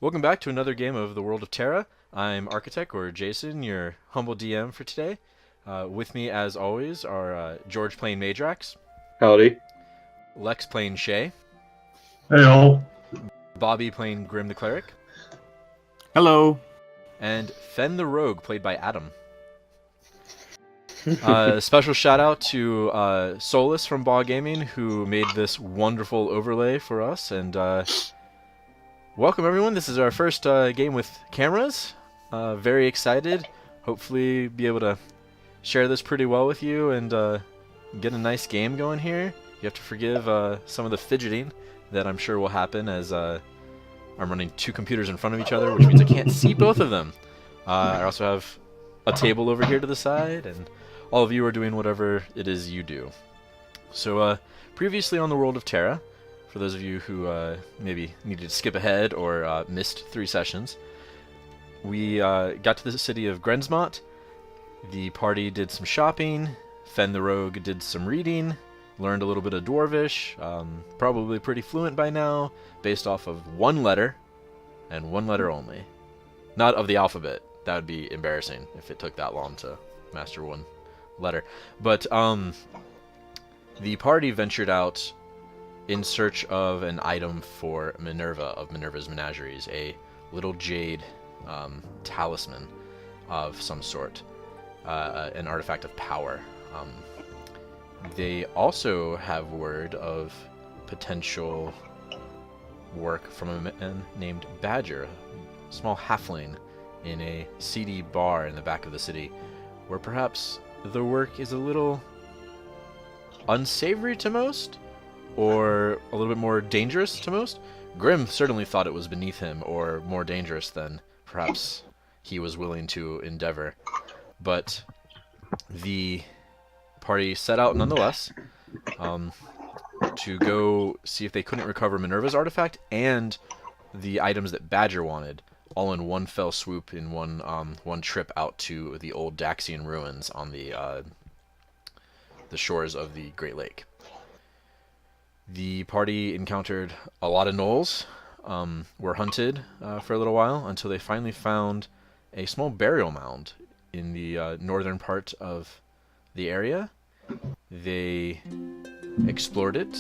Welcome back to another game of the World of Terra. I'm Architect, or Jason, your humble DM for today. With me, as always, are George playing Meidrax, Howdy. Lex playing Shae, Hey all. Bobby playing Grim the Cleric, Hello. and Phen the Rogue, played by Adam. Special shout out to Solus from Ball Gaming, who made this wonderful overlay for us, and welcome everyone. This is our first game with cameras. Very excited. Hopefully be able to share this pretty well with you and get a nice game going here. You have to forgive some of the fidgeting that I'm sure will happen as I'm running two computers in front of each other, which means I can't see both of them. I also have a table over here to the side, and all of you are doing whatever it is you do. So previously on the World of Terra, for those of you who maybe needed to skip ahead or missed 3 sessions, we got to the city of Grensmont. The party did some shopping. Phen the Rogue did some reading. Learned a little bit of Dwarvish. Probably pretty fluent by now, based off of one letter, and one letter only. Not of the alphabet. That would be embarrassing if it took that long to master one letter. But the party ventured out in search of an item for Minerva of Minerva's Menageries, a little jade talisman of some sort, an artifact of power. They also have word of potential work from a man named Badger, a small halfling, in a seedy bar in the back of the city, where perhaps the work is a little unsavory to most, or a little bit more dangerous to most. Grim certainly thought it was beneath him, or more dangerous than perhaps he was willing to endeavor. But the party set out nonetheless to go see if they couldn't recover Minerva's artifact and the items that Badger wanted, all in one fell swoop in one trip out to the old Daxian ruins on the shores of the Great Lake. The party encountered a lot of gnolls, were hunted for a little while until they finally found a small burial mound in the northern part of the area. They explored it,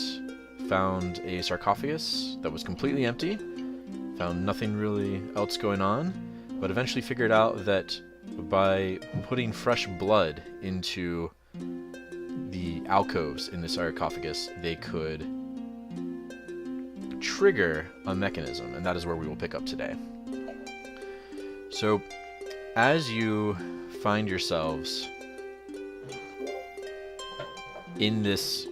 found a sarcophagus that was completely empty, found nothing really else going on, but eventually figured out that by putting fresh blood into the alcoves in the sarcophagus, they could trigger a mechanism, and that is where we will pick up today. So, as you find yourselves in this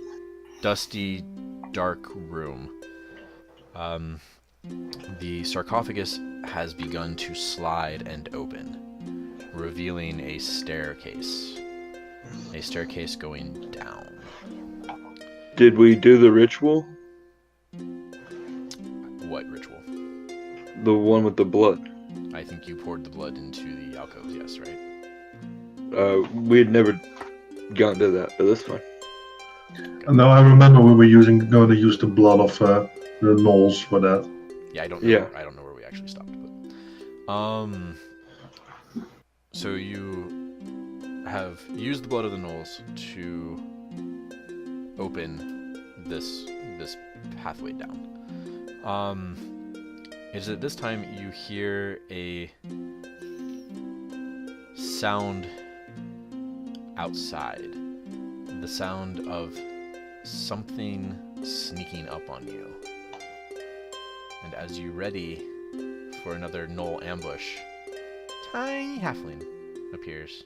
dusty, dark room, the sarcophagus has begun to slide and open, revealing a staircase. A staircase going down. Did we do the ritual? What ritual? The one with the blood. I think you poured the blood into the alcoves, yes, right? We had never gotten to that, but that's fine. No, I remember we were going to use the blood of the gnolls for that. Yeah, I don't know. Yeah. I don't know where we actually stopped. But, so you have used the blood of the gnolls to open this pathway down. Is at this time you hear a sound outside. The sound of something sneaking up on you. And as you ready for another gnoll ambush, tiny halfling appears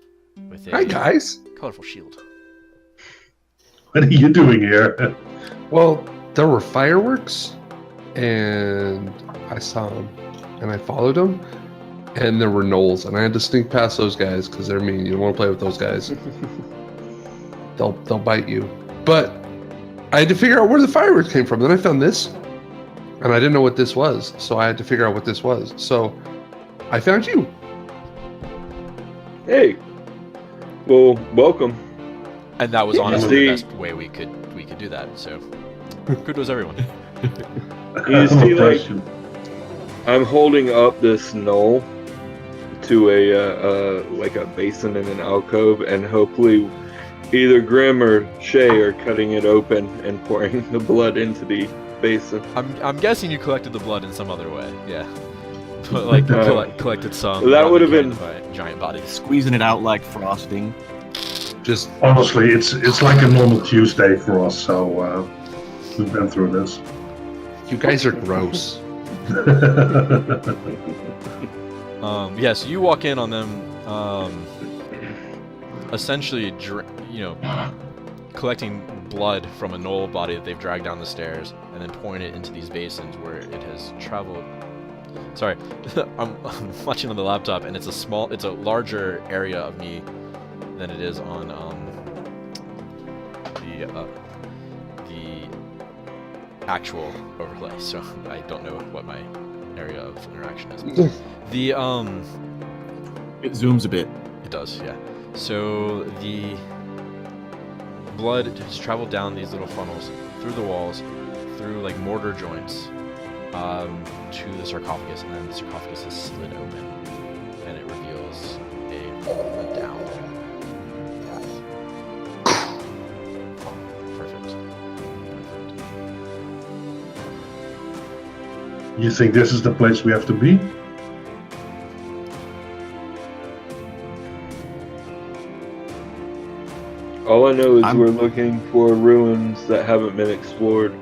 with a Hi guys. colorful shield. What are you doing here? Well, there were fireworks, and I saw them, and I followed them, and there were gnolls, and I had to sneak past those guys because they're mean. You don't want to play with those guys. They'll bite you. But I had to figure out where the fireworks came from. Then I found this, and I didn't know what this was, so I had to figure out what this was. So I found you. Hey. Well, welcome. And that was Yeah, honestly the see- best way we could do that. So kudos everyone. You I'm see, a like, person. I'm holding up this gnoll to a like a basin in an alcove, and hopefully either Grim or Shae are cutting it open and pouring the blood into the basin. I'm guessing you collected the blood in some other way. Yeah. But, like collected some. That rather would have than been- carried by giant bodies. Squeezing it out like frosting. Just Honestly, it's like a normal Tuesday for us, so we've been through this. you guys are gross. Yeah, so you walk in on them, essentially, collecting blood from a gnoll body that they've dragged down the stairs, and then pouring it into these basins where it has traveled. Sorry, I'm watching on the laptop, and it's a larger area of me than it is on the actual overlay. So I don't know what my area of interaction is. The It zooms a bit. It does, yeah. So the blood has traveled down these little funnels, through the walls, through like mortar joints, to the sarcophagus, and then the sarcophagus is slid open, and it reveals a down. Perfect. You think this is the place we have to be? All I know is I'm- we're looking for ruins that haven't been explored,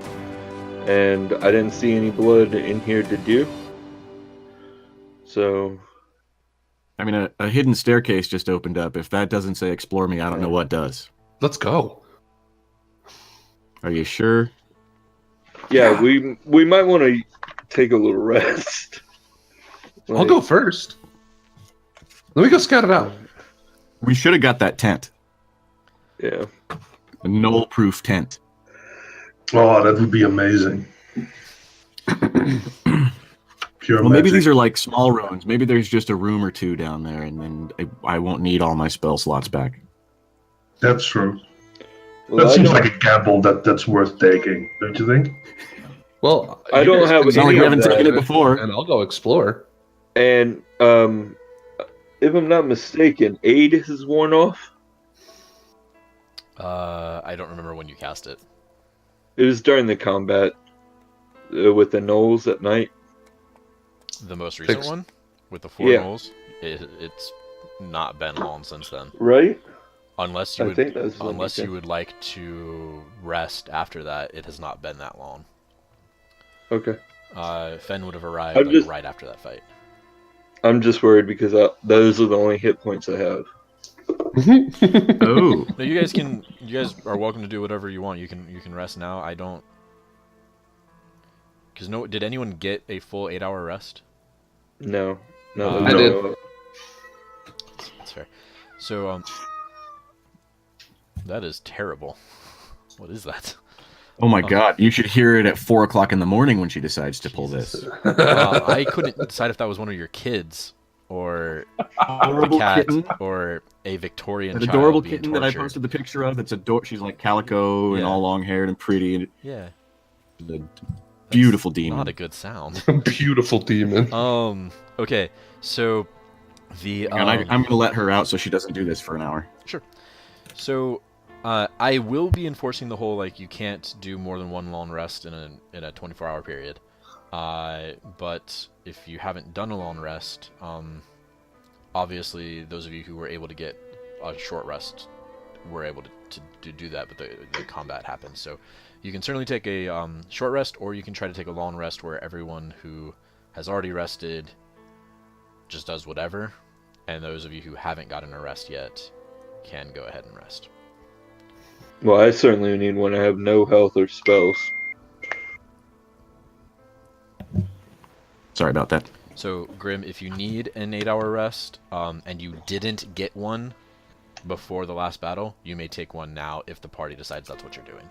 and I didn't see any blood in here, did you? So, I mean, a hidden staircase just opened up. If that doesn't say explore me, I don't know what does. Let's go. Are you sure? yeah, we might want to take a little rest. I'll go first. Let me go scout it out. We should have got that tent. Yeah. A gnoll-proof tent. Oh, that would be amazing. Pure Well, maybe magic. these are like small ruins. Maybe there's just a room or two down there, and then I won't need all my spell slots back. That's true. Well, That I seems don't- like a gamble that's worth taking, don't you think? Well, I you don't guys have can It's not like any we of haven't that. taken it before. and I'll go explore. And if I'm not mistaken, aid has worn off. I don't remember when you cast it. It was during the combat with the gnolls at night. The most recent Fixed. one with the 4 Yeah. gnolls. It's not been long since then. Right? Unless you I would, think that's what unless you you said. would like to rest after that, it has not been that long. Okay. Phen would have arrived I'm like, just- right after that fight. I'm just worried because those are the only hit points I have. Oh, No, you guys are welcome to do whatever you want. You can rest now. I don't. Because did anyone get a full 8-hour rest? No. No, I no. did. That's fair. So that is terrible. What is that? oh my God! You should hear it at 4 o'clock in the morning when she decides to pull this. I couldn't decide if that was one of your kids or a Adorable cat kitten. or a Victorian That child adorable being kitten that I tortured. posted the picture of. It's she's like calico and Yeah. all long-haired and pretty, and Yeah. a beautiful demon. Not a good sound. Beautiful demon. Okay, so the And I'm gonna let her out so she doesn't do this for an hour. So I will be enforcing the whole like you can't do more than one long rest in a 24-hour period. But if you haven't done a long rest, obviously those of you who were able to get a short rest were able to do that, but the combat happened. So you can certainly take a short rest, or you can try to take a long rest where everyone who has already rested just does whatever, and those of you who haven't gotten a rest yet can go ahead and rest. Well, I certainly need one. I have no health or spells. Sorry about that. So, Grim, if you need an 8-hour rest, and you didn't get one before the last battle, you may take one now if the party decides that's what you're doing.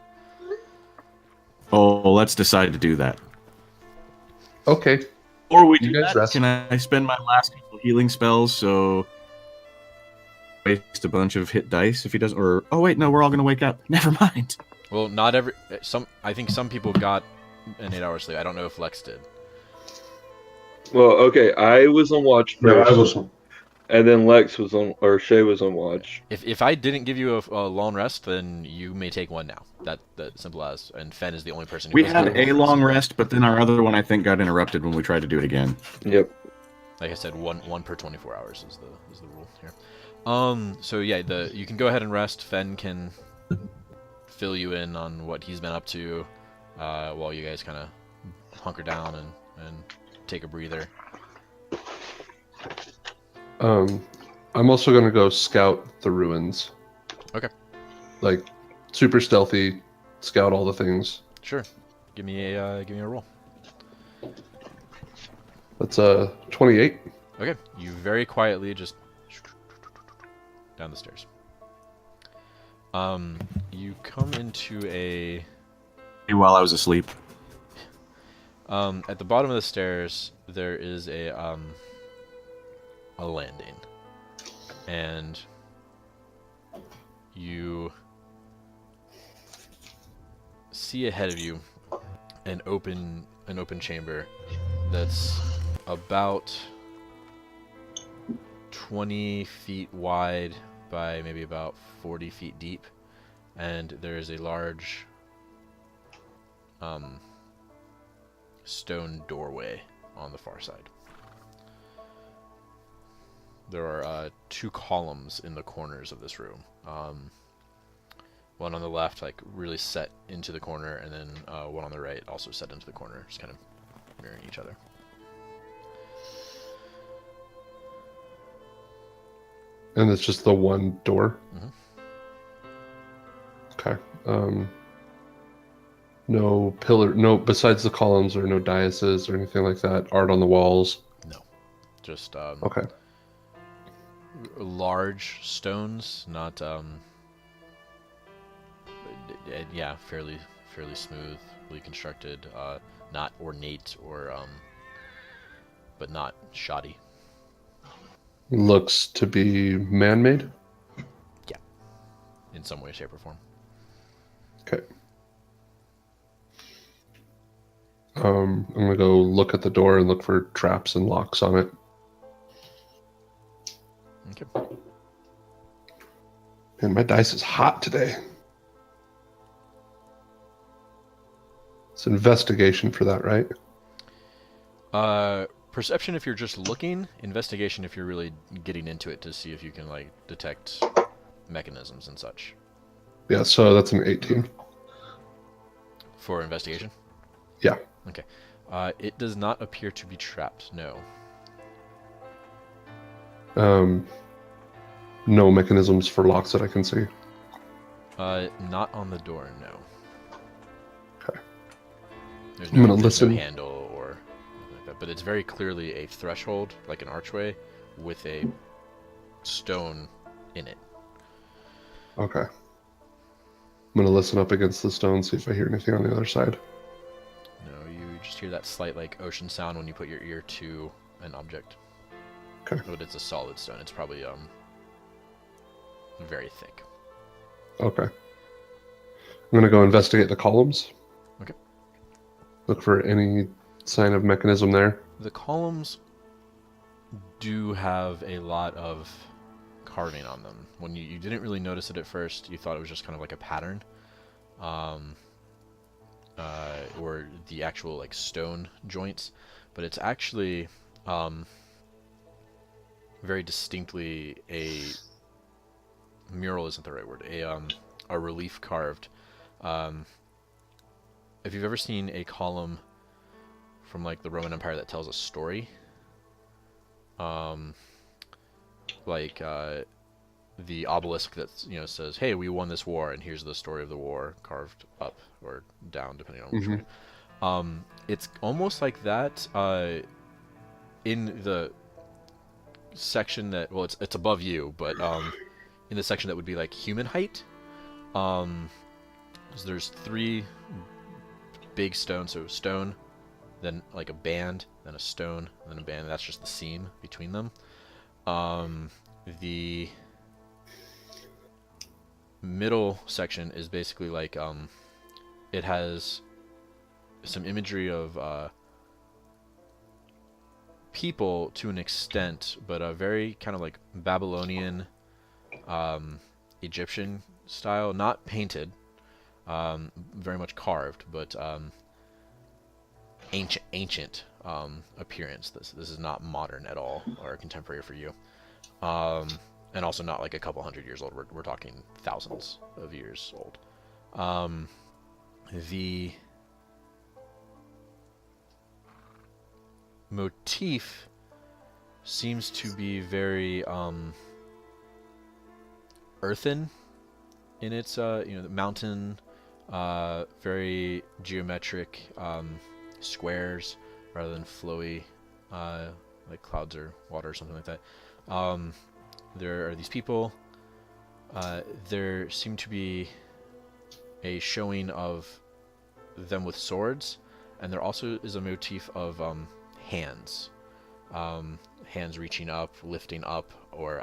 Oh, let's decide to do that. Okay. Or we You do guys that, rest. can I spend my last couple healing spells so waste a bunch of hit dice if he doesn't? Or oh wait, no, we're all gonna wake up. Never mind. Well, not every... I think some people got an 8-hour sleep. I don't know if Lex did. Well, okay, I was on watch Yeah, I first, was. and then Lex was on, or Shae was on watch. If I didn't give you a long rest, then you may take one now. That simple as. And Phen is the only person who We has had gotten a long long rest. rest, but then our other one I think got interrupted when we tried to do it again. Yep. Like I said, one per 24 hours is the rule here. So yeah, you can go ahead and rest. Phen can fill you in on what he's been up to, while you guys kind of hunker down and take a breather. I'm also gonna go scout the ruins. Okay. Like, super stealthy, scout all the things. Sure. Give me a roll. That's 28. Okay. You very quietly just down the stairs. You come into a While I was asleep. at the bottom of the stairs there is a landing, and you see ahead of you an open chamber that's about 20 feet wide by maybe about 40 feet deep, and there is a large stone doorway on the far side. There are 2 columns in the corners of this room. One on the left, like really set into the corner, and then one on the right, also set into the corner, just kind of mirroring each other. And it's just the one door? Mhm. Okay. No pillar, no, besides the columns, or no daises or anything like that? Art on the walls? No, just Okay. large stones, not yeah, fairly smoothly constructed, not ornate or but not shoddy. Looks to be man-made? In some way, shape, or form. Okay. I'm gonna go look at the door and look for traps and locks on it. Okay. And my dice is hot today. It's investigation for that, right? Perception if you're just looking, investigation if you're really getting into it to see if you can like detect mechanisms and such. Yeah, so that's an 18. For investigation? Yeah. Okay. It does not appear to be trapped, no. No mechanisms for locks that I can see. Not on the door, no. Okay. There's I'm gonna no listen. handle or anything like that, but it's very clearly a threshold, like an archway, with a stone in it. Okay. I'm gonna listen up against the stone, see if I hear anything on the other side. No, you just hear that slight like ocean sound when you put your ear to an object. Okay. But it's a solid stone. It's probably very thick. Okay. I'm gonna go investigate the columns. Okay. Look for any sign of mechanism there. The columns do have a lot of carving on them. When you didn't really notice it at first, you thought it was just kind of like a pattern, or the actual like stone joints, but it's actually very distinctly a mural isn't the right word. A relief carved. If you've ever seen a column from like the Roman Empire that tells a story, like the obelisk that says, "Hey, we won this war, and here's the story of the war," carved up or down depending on which way. It's almost like that. In the section that, well, it's above you, but in the section that would be like human height, so there's 3 big stones. So stone, then like a band, then a stone, then a band. That's just the seam between them. The middle section is basically like it has some imagery of people to an extent, but a very kind of like Babylonian, Egyptian style, not painted, very much carved, but ancient appearance. This is not modern at all or contemporary for you, and also not like a couple hundred years old. We're talking thousands of years old. The motif seems to be very earthen in its the mountain, very geometric squares rather than flowy like clouds or water or something like that. There are these people. There seem to be a showing of them with swords, and there also is a motif of hands. Hands reaching up, lifting up, or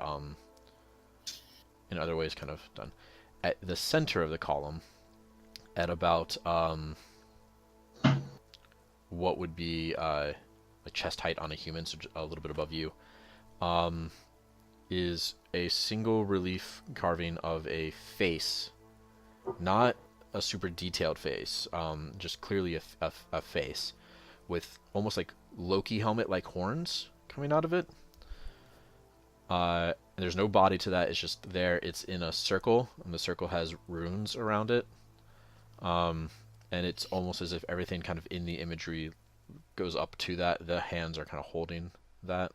in other ways kind of done. At the center of the column, at about what would be a chest height on a human, so a little bit above you, is a single relief carving of a face. Not a super detailed face, just clearly a face with almost like Loki helmet-like horns coming out of it. And there's no body to that. It's just there. It's in a circle, and the circle has runes around it. And it's almost as if everything kind of in the imagery goes up to that. The hands are kind of holding that.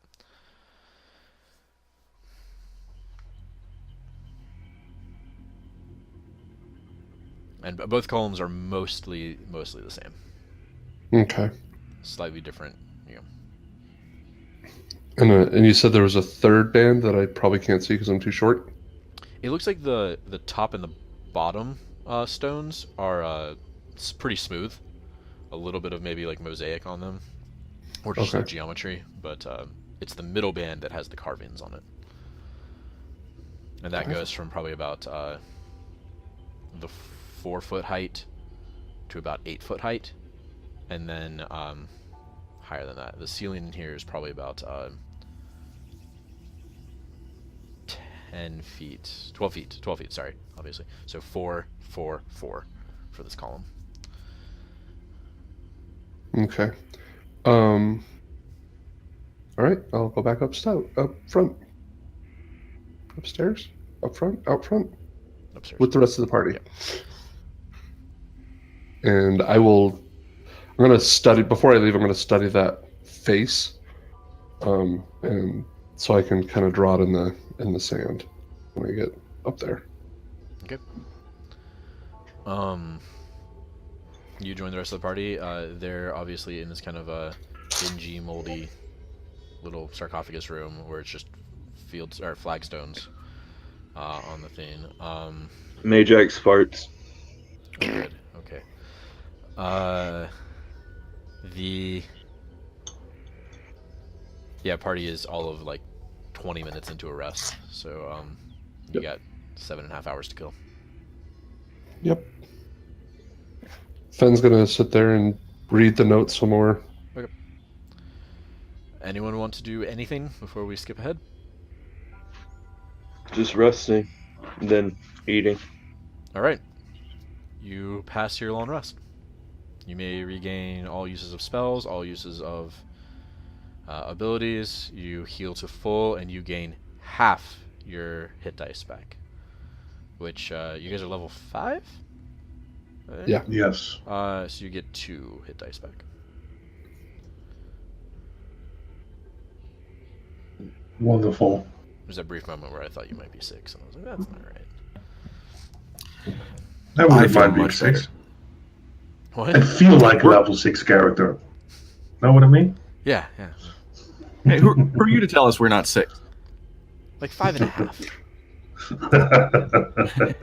And both columns are mostly the same. Okay. Slightly different, And you said there was a third band that I probably can't see because I'm too short? It looks like the top and the bottom stones are pretty smooth. A little bit of maybe like mosaic on them, or just like geometry, but it's the middle band that has the carvings on it. And that goes from probably about the 4-foot height to about 8-foot height, and then higher than that. The ceiling in here is probably about 10 feet, 12 feet, sorry, obviously. So 4, 4, 4 for this column. Okay. All right, I'll go back up front. Upstairs? Up front? Out front? Upstairs. With the rest of the party. Yep. And I'm going to study, before I leave, I'm going to study that face. And so I can kind of draw it in the sand when I get up there. Okay. You join the rest of the party. They're obviously in this kind of a dingy, moldy little sarcophagus room where it's just fields or flagstones on the thing. Meidrax farts. Oh, good. Okay. The party is all of like 20 minutes into a rest, so you got 7.5 hours to kill. Yep. Phen's gonna sit there and read the notes some more. Okay. Anyone want to do anything before we skip ahead? Just resting, and then eating. All right. You pass your long rest. You may regain all uses of spells, all uses of abilities. You heal to full, and you gain half your hit dice back. Which, you guys are level 5? Right? Yeah. Yes. So you get 2 hit dice back. Wonderful. There's a brief moment where I thought you might be 6, and I was like, that's not right. That I would feel might be much 6. What? I feel like a level 6 character. Know what I mean? Yeah. Hey, who are you to tell us we're not 6? Like 5.5.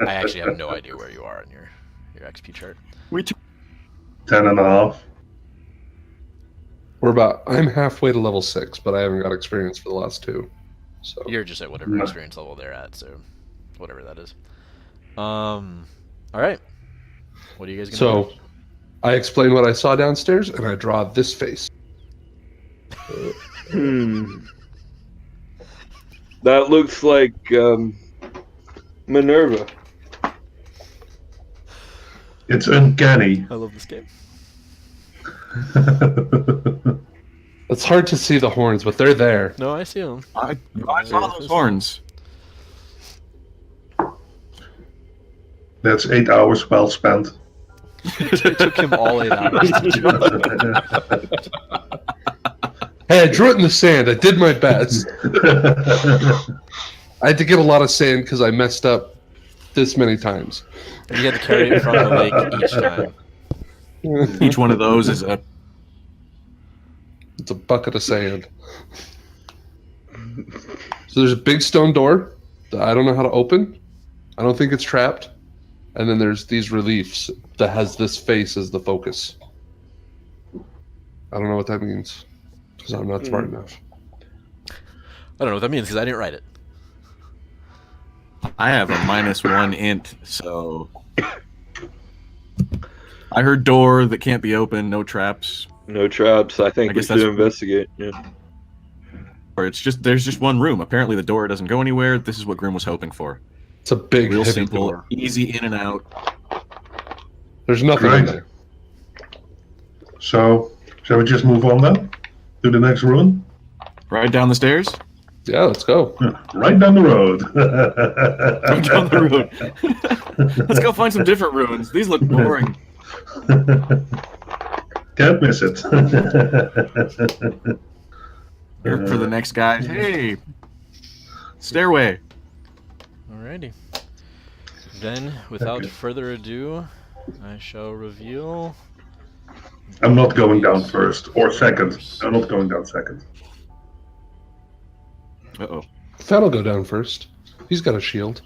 I actually have no idea where you are on your XP chart. We 10.5. I'm halfway to level 6, but I haven't got experience for the last 2. So You're just at whatever experience level they're at, so whatever that is. All right. What are you guys gonna do? I explain what I saw downstairs, and I draw this face. That looks like Minerva. It's uncanny. I love this game. It's hard to see the horns, but they're there. No, I see them. I saw those horns. That's 8 hours well spent. It took him all 8 hours to do it. Hey, I drew it in the sand. I did my best. I had to get a lot of sand because I messed up this many times. And you had to carry it from the lake each time. Each one of those is a. It's a bucket of sand. So there's a big stone door that I don't know how to open. I don't think it's trapped. And then there's these reliefs that has this face as the focus. I don't know what that means because I'm not smart enough. I don't know what that means because I didn't write it. I have a -1 int, so I heard door that can't be opened, no traps, No traps. I think I we guess should that's- investigate. Yeah. or there's just one room. Apparently the door doesn't go anywhere. This is what Grim was hoping for. It's a big, Real heavy simple, door. easy in and out. There's nothing in Right. there. So, shall we just move on then? To the next ruin? Right down the stairs. Yeah, let's go. Right down the road. Right down the road. Let's go find some different ruins. These look boring. Can't miss it. Here for the next guy. Hey, stairway. Alrighty. Then, without Okay. further ado, I shall reveal. I'm not going down first or second. I'm not going down second. Uh-oh. Phen will go down first. He's got a shield.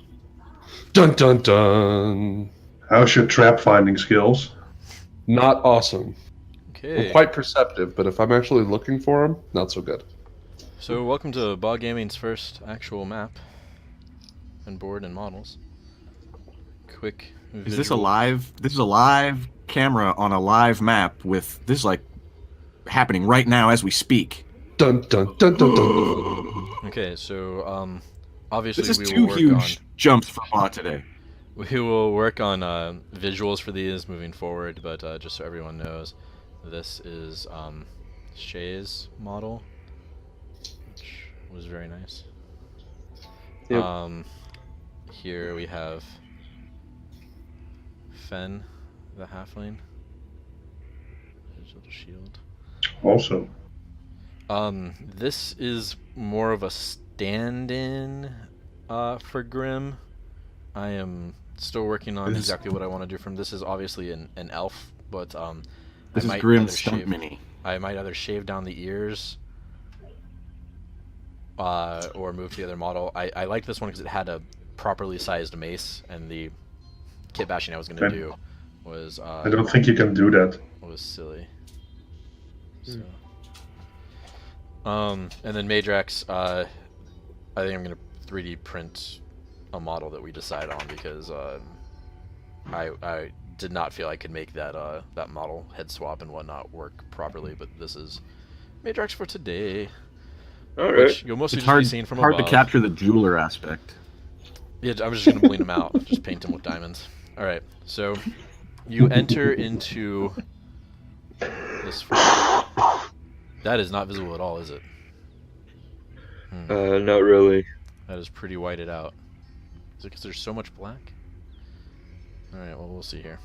Dun dun dun. How's your trap finding skills? Not awesome. Okay. I'm quite perceptive, but if I'm actually looking for him, not so good. So, welcome to Bog Gaming's first actual map and board and models. Quick. Is this a visual- live? This is a live camera on a live map with this is like happening right now as we speak. Dun dun dun dun dun. Okay, so obviously This is we two will work huge jumps for bot today. we will work on visuals for these moving forward, but just so everyone knows, this is Shae's model, which was very nice. Yep. Here we have Phen, the halfling. His little shield. Also, This is more of a stand-in for Grim. I am still working on This is- exactly what I want to do from this. Is obviously an elf, but This is might Grim's either stunt shave- mini. I might either shave down the ears or move to the other model. I like this one because it had a properly sized mace, and the kit bashing I was going to Okay. do was I don't think you can do that. was silly. So, and then Meidrax, I think I'm gonna 3D print a model that we decide on because I did not feel I could make that that model head swap and whatnot work properly. But this is Meidrax for today, All right. which you'll mostly It's just hard, be seeing from hard to above. capture the jeweler aspect. Yeah, I'm just gonna bleed him out. Just paint him with diamonds. All right, so you enter into this. That is not visible at all, is it? Not really. That is pretty whited out. Is it because there's so much black? All right, well, we'll see here.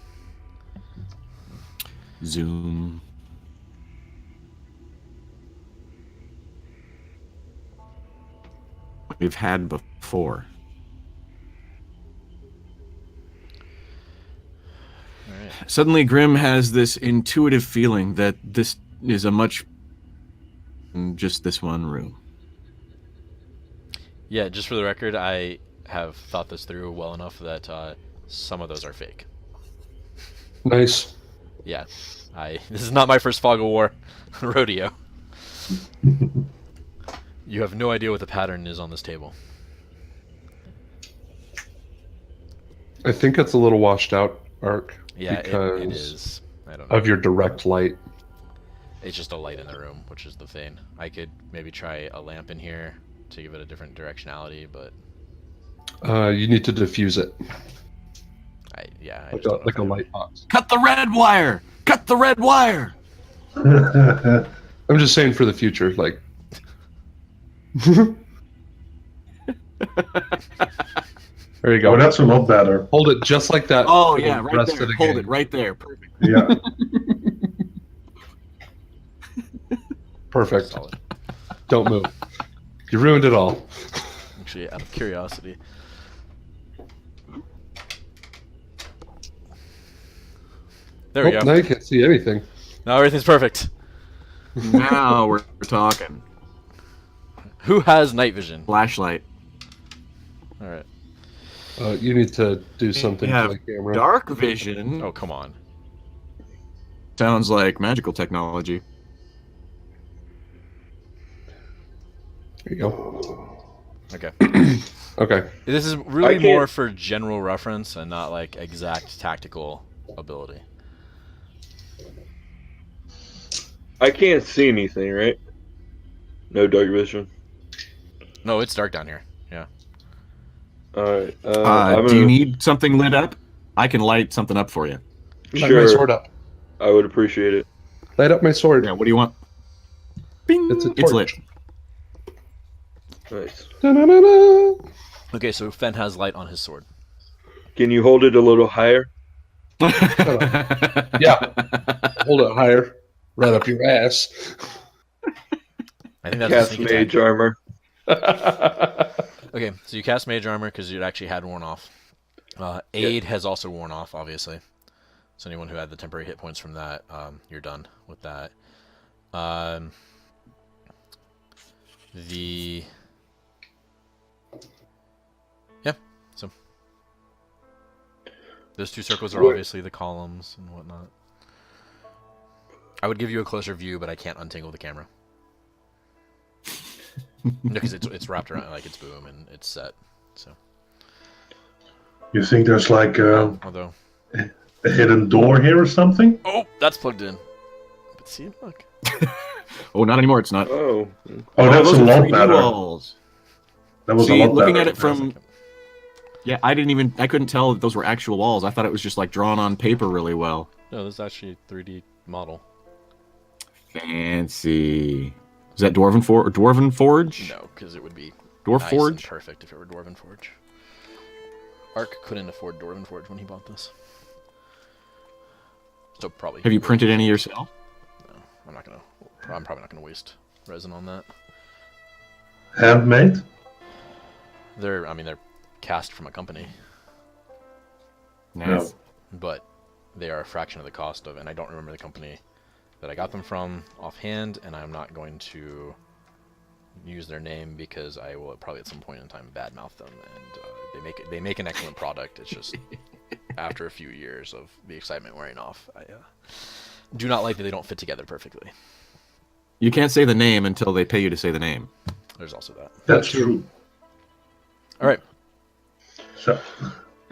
Zoom. We've had before. All right. Suddenly, Grim has this intuitive feeling that this is a much just this one room. Yeah, just for the record, I have thought this through well enough that some of those are fake. Nice. Yeah, this is not my first Fog of War rodeo. You have no idea what the pattern is on this table. I think it's a little washed out, Arc. Yeah, because it is. I don't know. of your direct light. It's just a light in the room, which is the Phen. I could maybe try a lamp in here to give it a different directionality, but You need to diffuse it. I Like just don't know if a I- light box. Cut the red wire! Cut the red wire! I'm just saying for the future, like. There you go. Oh, that's a lot better. Hold it just like that. Oh for the yeah, right rest there. of the Hold game. it right there. Perfect. Yeah. Perfect. Solid. Don't move. You ruined it all. Actually, out of curiosity. There we go. Now you can't see anything. Now everything's perfect. Now we're talking. Who has night vision? Flashlight. All right. You need to do something We to have the camera. dark vision. Oh, come on. Sounds like magical technology. There you go. Okay. Okay. This is I really can't- more for general reference and not like exact tactical ability. I can't see anything, right? No dark vision. No, it's dark down here. Yeah. Alright. Do you need something lit up? I can light something up for you. Light my Sure. sword up. I would appreciate it. Light up my sword. Yeah, what do you want? Bing! It's a It's lit. torch. Nice. Da-na-na-na. Okay, so Phen has light on his sword. Can you hold it a little higher? Yeah. Hold it higher. Right up your ass. I think that's a Cast sneak mage attack. armor. Okay, so you cast mage armor because it actually had worn off. Aid has also worn off, obviously. So anyone who had the temporary hit points from that, you're done with that. Yeah, so those two circles are What- obviously the columns and whatnot. I would give you a closer view, but I can't untangle the camera. Because it's wrapped around like it's boom and it's set. So You think there's like although a hidden door here or something? oh, that's plugged in. But see, look. Oh, not anymore. It's not. Oh. Oh, that's those a are lot 3D better. walls. That was See, a lot looking better. at it from yeah, I couldn't tell that those were actual walls. I thought it was just like drawn on paper really well. No, this is actually a 3D model. Fancy. Is that Dwarven Forge? No, because it would be Dwarf nice Forge? and perfect if it were Dwarven Forge. Ark couldn't afford Dwarven Forge when he bought this. So probably. Have you printed any yourself? No, I'm probably not gonna waste resin on that. Handmade? They're cast from a company, Nice. but they are a fraction of the cost of, and I don't remember the company that I got them from offhand, and I'm not going to use their name because I will probably at some point in time badmouth them, and they make an excellent product. It's just after a few years of the excitement wearing off, I do not like that they don't fit together perfectly. You can't say the name until they pay you to say the name. There's also that. That's true. All right. So,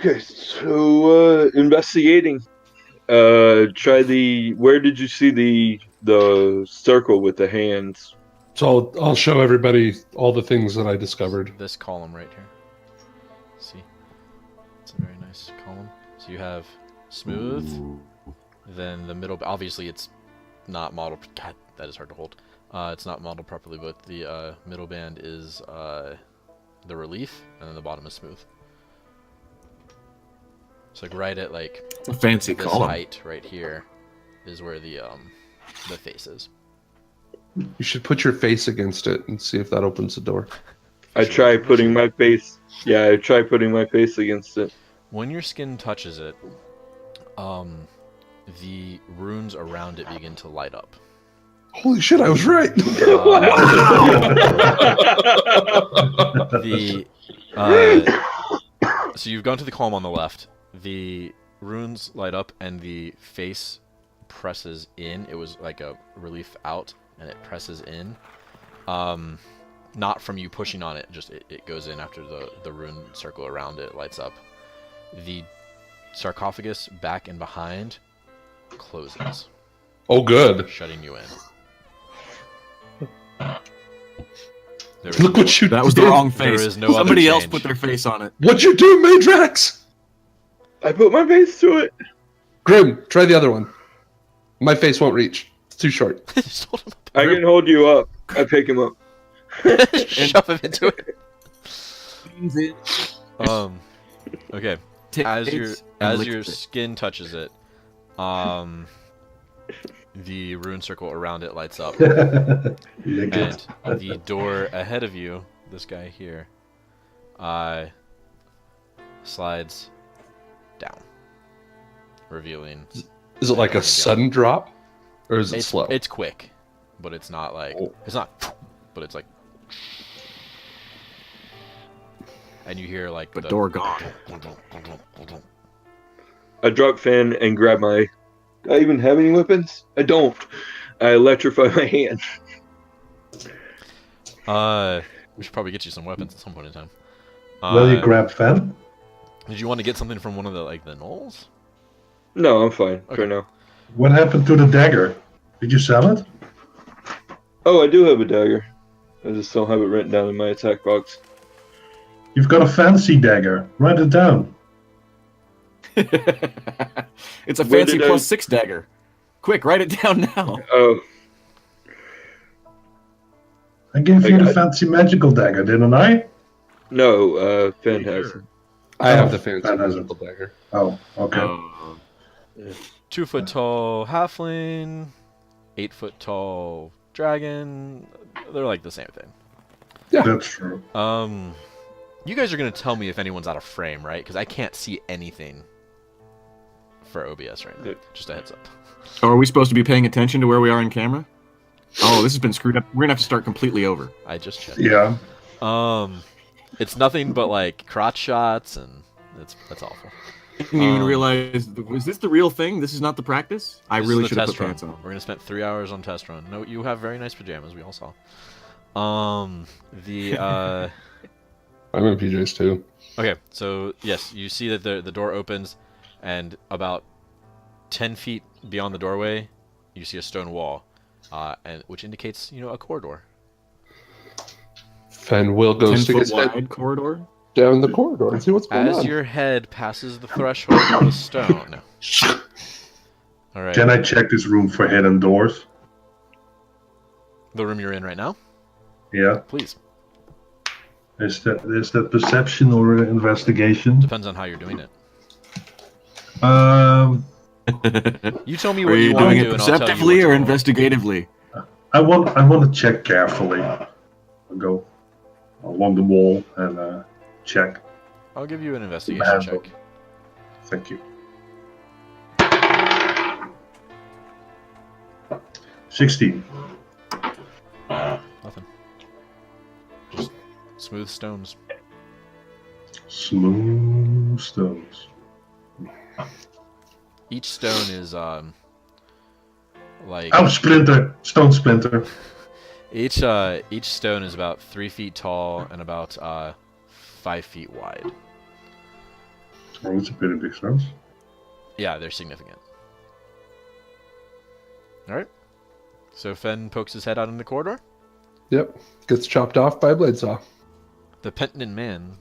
Okay, so investigating. Try the. Where did you see the circle with the hands? So I'll show everybody all the things that I discovered. This column right here. See, it's a very nice column. So you have smooth, then the middle. Obviously, it's not modeled. God, that is hard to hold. It's not modeled properly, but the middle band is the relief, and then the bottom is smooth. So like right at like A fancy this column. height right here is where the face is. You should put your face against it and see if that opens the door. I try putting my face. Yeah, I try putting my face against it. When your skin touches it, the runes around it begin to light up. Holy shit, I was right! So you've gone to the column on the left. The runes light up and the face presses in. It was like a relief out, and it presses in. Not from you pushing on it, just it goes in after the rune circle around it lights up. The sarcophagus back and behind closes, Oh, good. shutting you in. There is Look no- what you That was did. the wrong There face. is no other Somebody else change. put their face on it. What'd you do, Meidrax? I put my face to it. Grim, try the other one. My face won't reach. It's too short. Just hold him up. I can hold you up. I pick him up. Shove him into it. It Okay. As your skin touches it, the rune circle around it lights up, Lick and it. the door ahead of you, this guy here, slides down, revealing. Is it like a sudden drop? Or is it It's slow? It's quick, but it's not like it's not. But it's like, and you hear like But door gone. I drop Phen and grab my. Do I even have any weapons? I don't. I electrify my hand. We should probably get you some weapons at some point in time. Will you grab Phen? Did you want to get something from one of the gnolls? No, I'm fine Okay. for now. What happened to the dagger? Did you sell it? Oh, I do have a dagger. I just don't have it written down in my attack box. You've got a fancy dagger. Write it down. It's a Where fancy did I- +6 dagger. Quick, write it down now. Oh, I gave I you the got- fancy magical dagger, didn't I? no, Phen has it. I have the Oh, fancy that has magical dagger. Oh, okay. Oh. 2 foot tall halfling, 8 foot tall dragon. They're like the same thing. That's true. You guys are gonna tell me if anyone's out of frame, right? Because I can't see anything for OBS right now. Just a heads up. Oh, are we supposed to be paying attention to where we are in camera? Oh, this has been screwed up. We're gonna have to start completely over. I just checked. Yeah. It's nothing but like crotch shots, and that's awful. I didn't even realize. Was this the real thing? This is not the practice? I This really is the should have put test run. pants on. We're gonna spend 3 hours on test run. No, you have very nice pajamas. We all saw. I'm in PJs too. Okay, so yes, you see that the door opens, and about 10 feet beyond the doorway, you see a stone wall, and which indicates a corridor. Fen will go 10 stick foot his head wide corridor. down the corridor and see what's going As on. your head passes the threshold of the stone. No. All right. Can I check this room for hidden doors? The room you're in right now, Yeah. please. Is that perception or investigation? Depends on how you're doing it. You tell me Are what you you want doing to it do, and I'll tell you perceptively what to or roll. investigatively? I want to check carefully. I'll go along the wall and check. I'll give you an investigation Man. check. Thank you. 16. Nothing. Just smooth stones. Smooth stones. Each stone is like Oh, splinter! Stone splinter. each stone is about 3 feet tall and about 5 feet wide. Oh, it's a pretty big stones. Yeah, they're significant. All right. So Phen pokes his head out in the corridor. Yep. Gets chopped off by a blade saw. The Pentland man,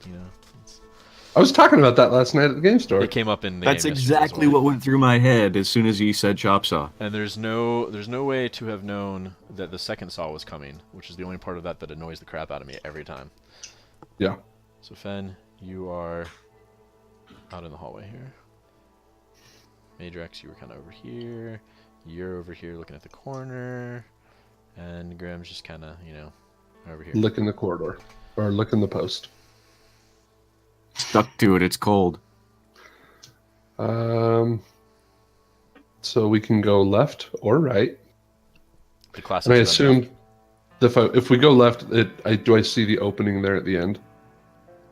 I was talking about that last night at the game store. it came up in the That's game yesterday as exactly well. what went through my head as soon as you said chop saw. And there's no way to have known that the second saw was coming, which is the only part of that annoys the crap out of me every time. Yeah. So Phen, you are out in the hallway here. Meidrax, you were kind of over here. You're over here looking at the corner. And Graham's just kind of, over here. Look in the corridor. Or look in the post. Stuck to it. It's cold. So we can go left or right. The classic. And I assume if we go left, do I see the opening there at the end?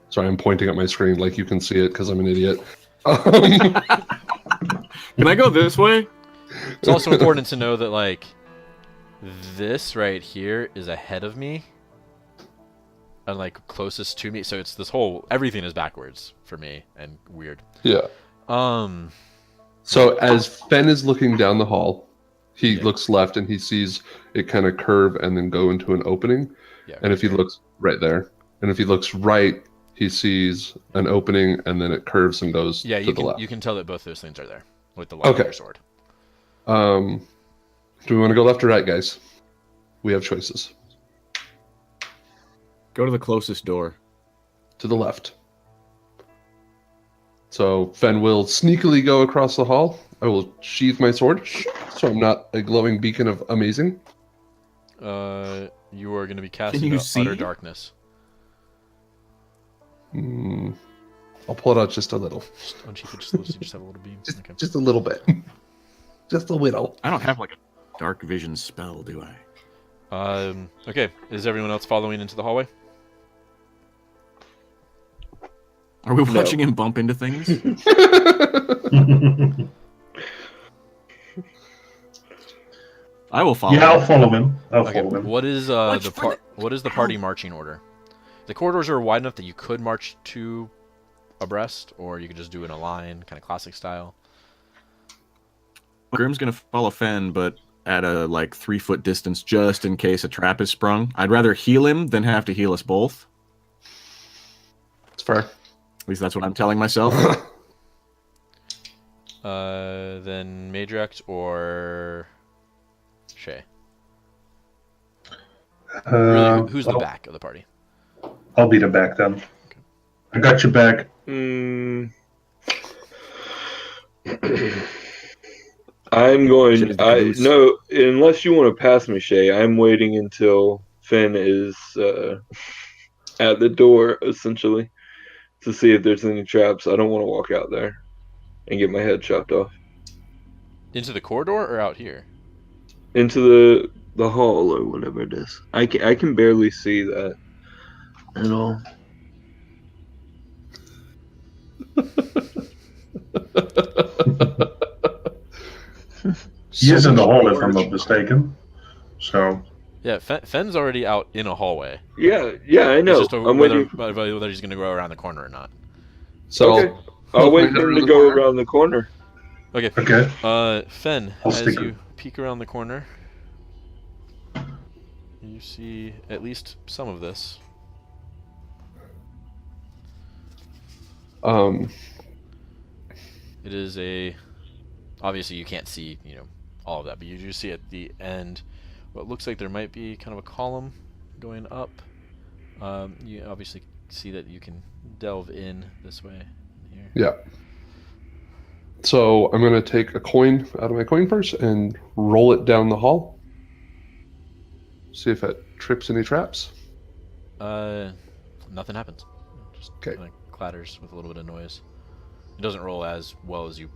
Sorry, I'm pointing at my screen like you can see it because I'm an idiot. Can I go this way? It's also important to know that, like, this right here is ahead of me. And, like, closest to me. So it's everything is backwards for me and weird. Yeah. So as Phen is looking down the hall, he looks left and he sees it kind of curve and then go into an opening. Yeah. And if he looks right there, and if he looks right, he sees an opening, and then it curves and goes Yeah, to you the can left. you can tell that both those things are there with the light of Okay. your sword. Do we want to go left or right, guys? We have choices. Go to the closest door. To the left. So Phen will sneakily go across the hall. I will sheathe my sword, so I'm not a glowing beacon of amazing. You are going to be cast Can you into utter see? darkness. I'll pull it out just a little. Unsheath it just you just have a little beam. Okay. Just a little bit. Just a little. I don't have like a dark vision spell, do I? Okay. Is everyone else following into the hallway? Are we watching him bump into things? I will follow. Yeah, I'll him. follow him. I'll Okay. follow him. What is what is the party marching order? The corridors are wide enough that you could march two abreast, or you could just do it in a line, kind of classic style. Grim's gonna follow Phen, but at a 3-foot distance, just in case a trap is sprung. I'd rather heal him than have to heal us both. It's fair. At least that's what I'm telling myself. Then Meidrax or Shae. Really, who's the back of the party? I'll be the back then. I got your back. I'm going. Shit is the caboose. No, unless you want to pass me, Shae. I'm waiting until Phen is at the door, essentially, to see if there's any traps. I don't want to walk out there and get my head chopped off. Into the corridor or out here? Into the hall or whatever it is. I can barely see that at all. He is in the hall, if I'm not mistaken. So, Yeah, Phen's already out in a hallway. Yeah, I know. It's just I'm whether waiting. he's going to go around the corner or not. So Okay. I'll wait for him to go around the corner. Okay. okay. Phen, I'll as stick you peek around the corner, you see at least some of this. It is obviously you can't see, all of that, but you do see at the end what looks like there might be kind of a column going up. You obviously see that you can delve in this way here. Yeah. So I'm going to take a coin out of my coin purse and roll it down the hall. See if it trips any traps. Nothing happens. It just Okay. kind of clatters with a little bit of noise. It doesn't roll as well as you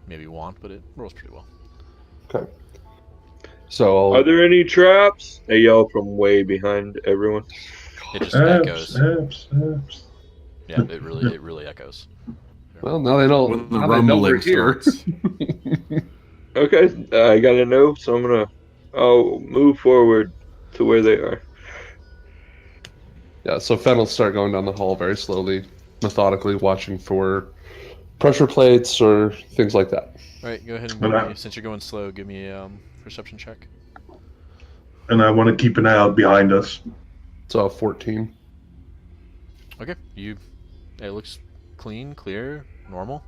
maybe want, but it rolls pretty well. Okay. So Are there any traps? I yell from way behind everyone. It just echoes. Apps. Yeah, it really echoes. well, now they know. When the now they know we're rumbling here. starts. Okay, I gotta know, so I'll move forward to where they are. Yeah. So Phen will start going down the hall very slowly, methodically, watching for pressure plates or things like that. All right, go ahead and give me, since you're going slow, give me a perception check. And I want to keep an eye out behind us. So 14. Okay, it looks clean, clear, normal.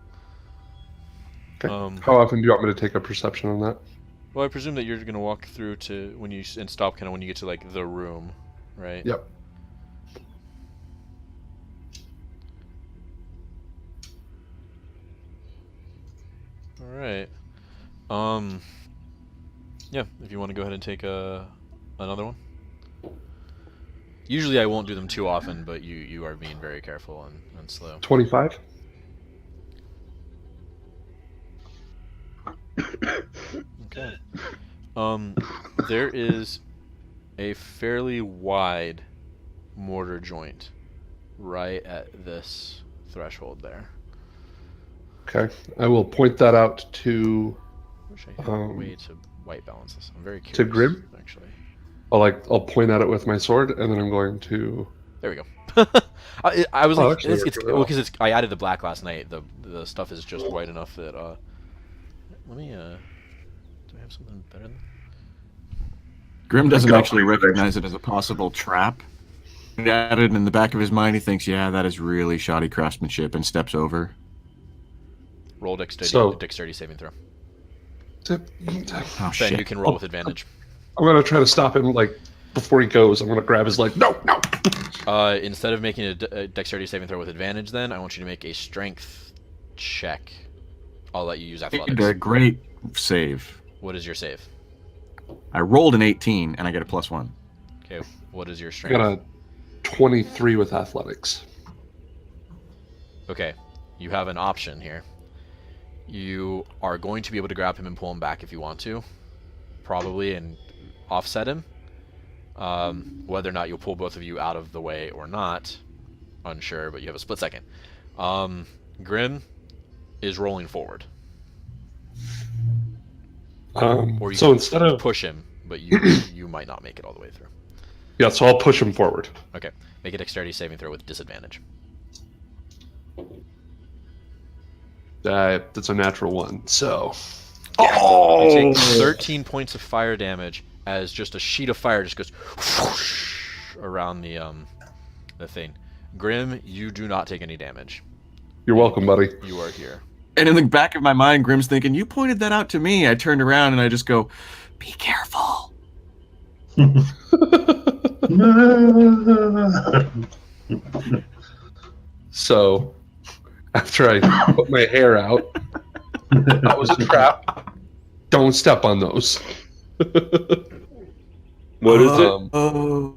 Okay. How often do you want me to take a perception on that? Well, I presume that you're going to walk through to and stop kind of when you get to the room, right? Yep. All right. Yeah, if you want to go ahead and take another one. Usually I won't do them too often, but you are being very careful and slow. 25. Okay. There is a fairly wide mortar joint right at this threshold there. Okay. I will point that out to. Wish I had a way to white balance this. I'm very curious. To Grim? Actually. I'll point at it with my sword, and then I'm going to. There we go. I was like, actually, because I added the black last night. The stuff is just white enough that let me do I have something better than Grim doesn't actually recognize it as a possible trap. at it, and in the back of his mind, he thinks, "Yeah, that is really shoddy craftsmanship," and steps over. Roll dexterity, So- dexterity saving throw. Oh Phen, shit! you can roll with advantage. I'm gonna try to stop him like before he goes. I'm gonna grab his leg. No. Instead of making a dexterity saving throw with advantage, then I want you to make a strength check. I'll let you use athletics. A great save. What is your save? I rolled an 18, and I get a +1. Okay, what is your I strength? got a 23 with athletics. Okay, you have an option here. You are going to be able to grab him and pull him back if you want to, probably, and offset him. Whether or not you'll pull both of you out of the way or not, unsure, but you have a split second. Grim is rolling forward. Or you So can instead of push him, but you might not make it all the way through. yeah, so I'll push him forward. Okay, make a dexterity saving throw with disadvantage. That's a natural one. So You take 13 points of fire damage as just a sheet of fire just goes whoosh around the thing. Grim, you do not take any damage. you're welcome, buddy. You are here. And in the back of my mind, Grim's thinking, "You pointed that out to me." I turned around and I just go, "Be careful." So after I put my hair out, that was a trap. Don't step on those. What is it? Oh.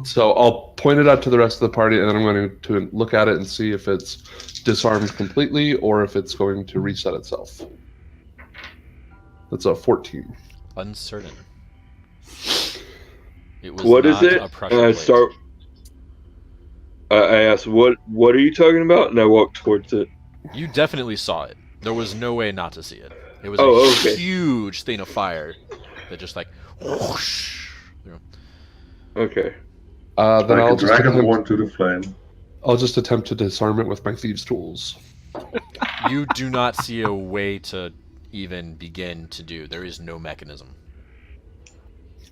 So I'll point it out to the rest of the party, and then I'm going to look at it and see if it's disarmed completely or if it's going to reset itself. That's a 14. Uncertain. It was What is not it? a pressure And I plate. start. I asked, "What are you talking about?" And I walk towards it. You definitely saw it. There was no way not to see it. It was Oh, a okay. huge thing of fire that just like whoosh through. Okay. Then Like a Dragonborn to the flame. I'll just attempt to disarm it with my thieves' tools. You do not see a way to even begin to do. There is no mechanism.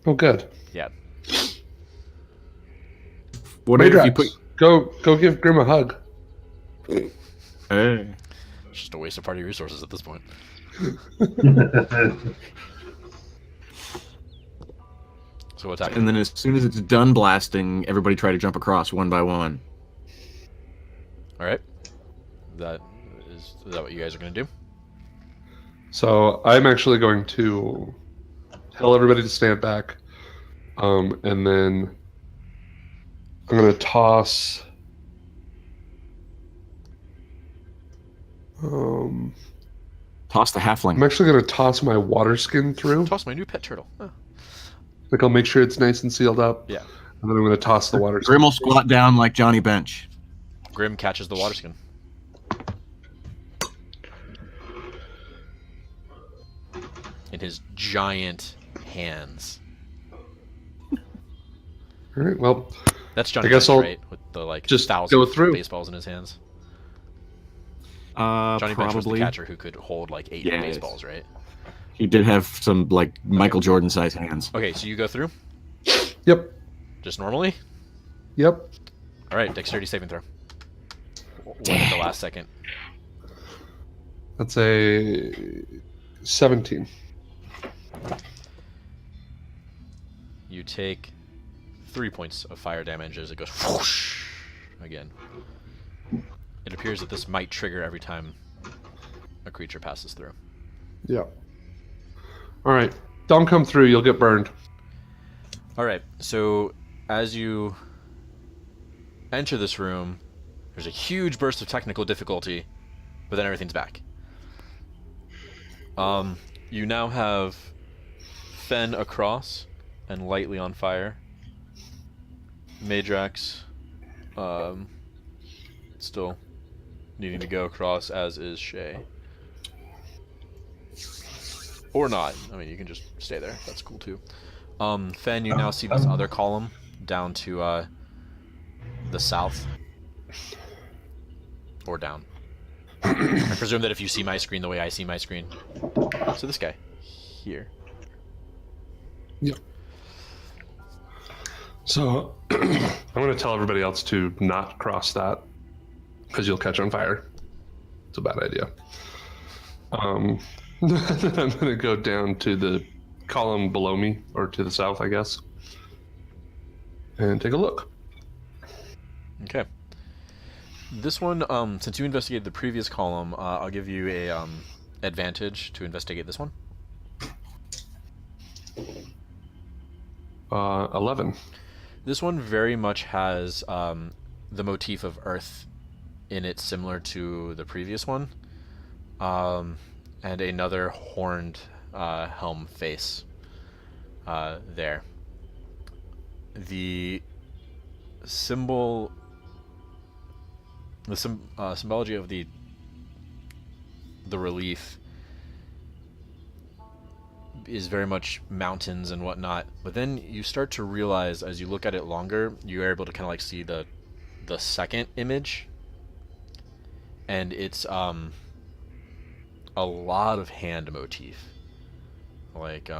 Oh, good. Yeah. What if you Meidrax, put? go give Grim a hug. Hey. It's just a waste of party resources at this point. So what's happening? And then as soon as it's done blasting, everybody try to jump across one by one. All right. Is that what you guys are going to do? So I'm actually going to tell everybody to stand back, and then I'm going to toss. Toss the halfling. I'm actually going to toss my water skin through. Toss my new pet turtle. Oh. Like I'll make sure it's nice and sealed up. Yeah. And then I'm going to toss the water skin. Grim will squat down like Johnny Bench. Grim catches the water skin. In his giant hands. All right. Well, That's Johnny I guess Bench, I'll right? With the like just thousand go through. baseballs in his hands. Johnny Bench was the Probably. catcher who could hold like 8 Yes. baseballs, right? He did have some like Michael Jordan-sized hands. Okay, so you go through yep. just normally. Yep. All right, dexterity saving throw. One at the last second. That's a 17. You take 3 points of fire damage as it goes whoosh again. It appears that this might trigger every time a creature passes through. Yeah. All right. Don't come through. You'll get burned. All right. So as you enter this room, there's a huge burst of technical difficulty, but then everything's back. You now have Phen across and lightly on fire. Meidrax, still needing to go across, as is Shae. Or not. I mean, you can just stay there. That's cool too. Phen, you now see this other column down to the south. Or down. I presume that if you see my screen the way I see my screen. So this guy. Here. Yep. So I'm going to tell everybody else to not cross that because you'll catch on fire. It's a bad idea. I'm going to go down to the column below me, or to the south, I guess, and take a look. Okay. This one, since you investigated the previous column, I'll give you a advantage to investigate this one. 11. This one very much has the motif of earth in it, similar to the previous one, and another horned helm face there. The symbol, the symbology of the relief is very much mountains and whatnot, but then you start to realize as you look at it longer, you're able to kind of like see the second image, and it's a lot of hand motif, like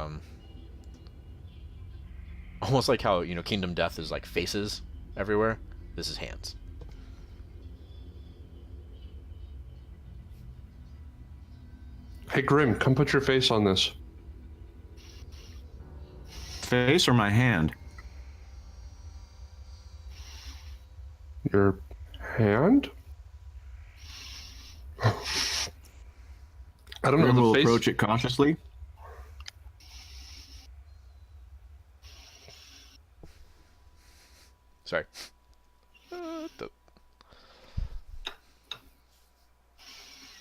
almost like how, you know, Kingdom Death is like faces everywhere. This is hands. Hey, Grim, come put your face on this. Face or my hand? Your hand? I don't know. Grim The will face. approach it cautiously. Sorry.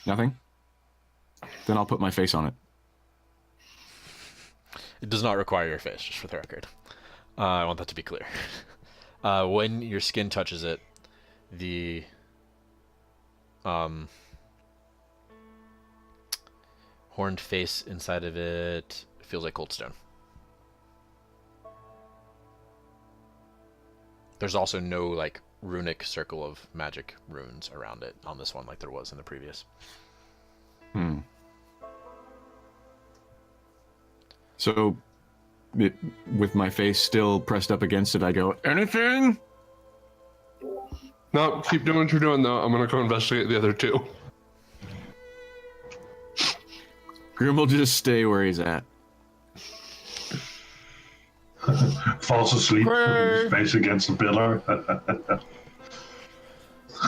Nothing? Then I'll put my face on it. It does not require your face, just for the record. I want that to be clear. When your skin touches it, the horned face inside of it feels like cold stone. There's also no like runic circle of magic runes around it on this one like there was in the previous. So, with my face still pressed up against it, I go, anything? No, keep doing what you're doing, though. I'm going to go investigate the other two. Grim will just stay where he's at. Falls asleep with his face against the pillar.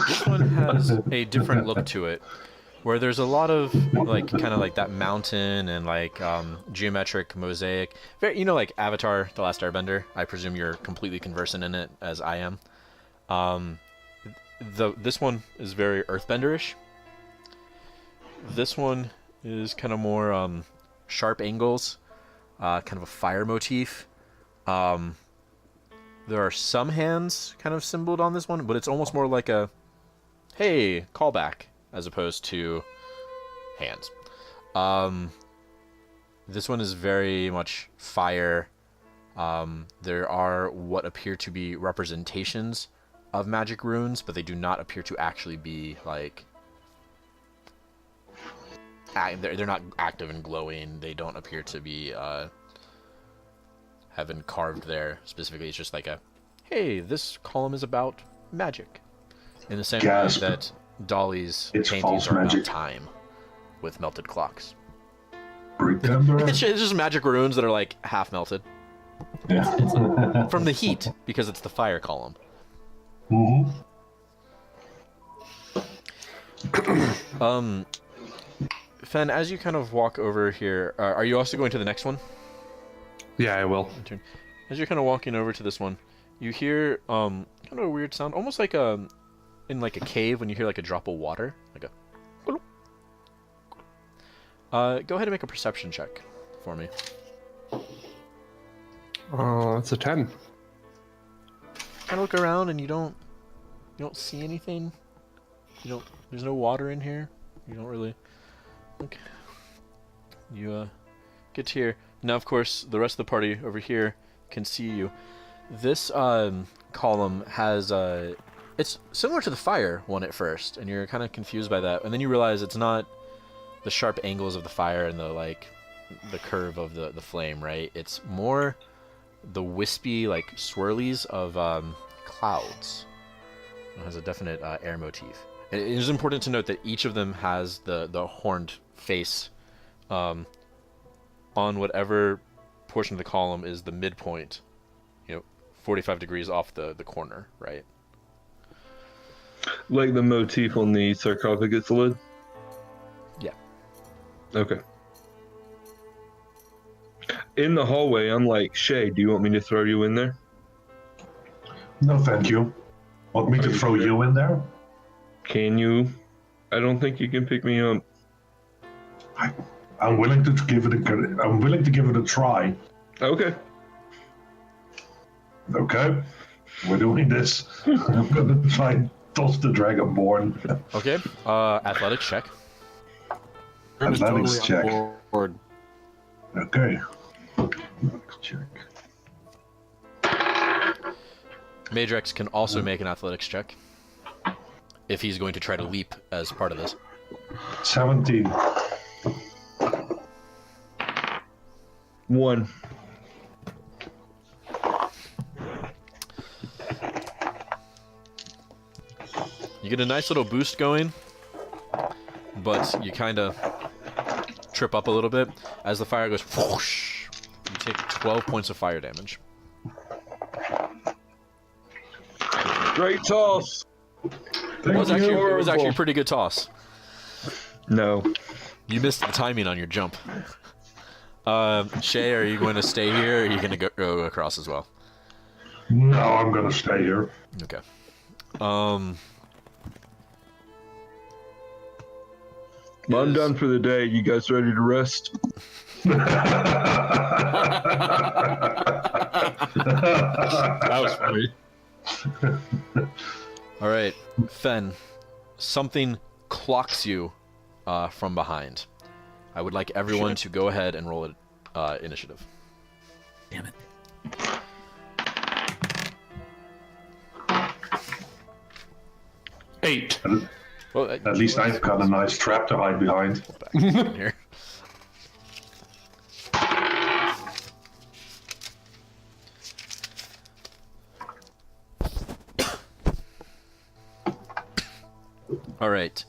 This one has a different look to it, where there's a lot of like kind of like that mountain and like geometric mosaic. Very, you know, like Avatar: The Last Airbender. I presume you're completely conversant in it, as I am. This one is very earthbenderish. This one is kind of more sharp angles, kind of a fire motif. There are some hands kind of symboled on this one, but it's almost more like a, hey, callback, as opposed to hands. This one is very much fire. There are what appear to be representations of magic runes, but they do not appear to actually be like... They're not active and glowing. They don't appear to be... have been carved there specifically. It's just like a, hey, this column is about magic, in the same Gasp. way that Dolly's It's paintings false are magic. about time with melted clocks. Remember? It's just magic runes that are like half melted Yeah. from the heat because it's the fire column. Mhm. Phen, as you kind of walk over here, are you also going to the next one? Yeah, I will. As you're kind of walking over to this one, you hear kind of a weird sound, almost like in like a cave when you hear like a drop of water, like a. Go ahead and make a perception check for me. It's a 10. Kind of look around and you don't see anything. There's no water in here. You don't really. Okay. You get to here. Now, of course, the rest of the party over here can see you. This column has it's similar to the fire one at first, and you're kind of confused by that, and then you realize it's not the sharp angles of the fire and the curve of the flame, right? It's more the wispy, like swirlies of clouds. It has a definite air motif. It is important to note that each of them has the horned face on whatever portion of the column is the midpoint, 45 degrees off the corner, right? Like the motif on the sarcophagus lid? Yeah. Okay. In the hallway, I'm like, Shae, do you want me to throw you in there? No, thank you. Want me to throw you in there? Can you? I don't think you can pick me up. I'm willing to give it a try. Okay. Okay, we're doing this. I'm gonna try and toss the Dragonborn. Okay. Athletics check. Athletics check. On board. Okay. Athletics check. Meidrax can also make an athletics check if he's going to try to leap as part of this. 17. 1. You get a nice little boost going, but you kind of trip up a little bit as the fire goes whoosh. You take 12 points of fire damage. Great toss! It was actually a pretty good toss. No. You missed the timing on your jump. Shae, are you going to stay here, or are you going to go across as well? No, I'm gonna stay here. Okay. I'm done for the day. You guys ready to rest? That was funny. All right, Phen. Something clocks you from behind. I would like everyone to go ahead and roll initiative. Damn it. Eight. Well, At least I've got a nice trap to hide behind. back in here. All right.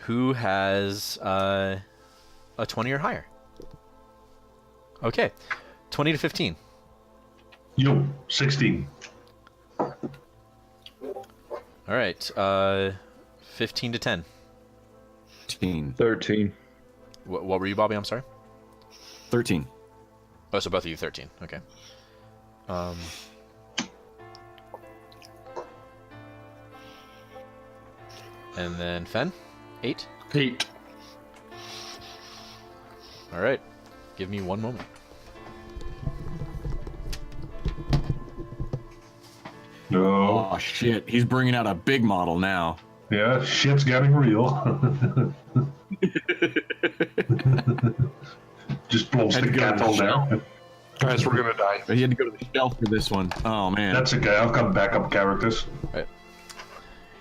Who has a 20 or higher? Okay. 20 to 15. You, 16. All right. 15 to 10. 13. What were you, Bobby? I'm sorry. 13. Oh, so both of you 13. Okay. And then Phen, 8. 8. All right. Give me one moment. No. Oh shit! He's bringing out a big model now. Yeah, shit's getting real. Just blows Had the to go to cattle the there. Guys, we're gonna die. But he had to go to the shelf for this one. Oh man. That's okay, I've got backup characters. Right.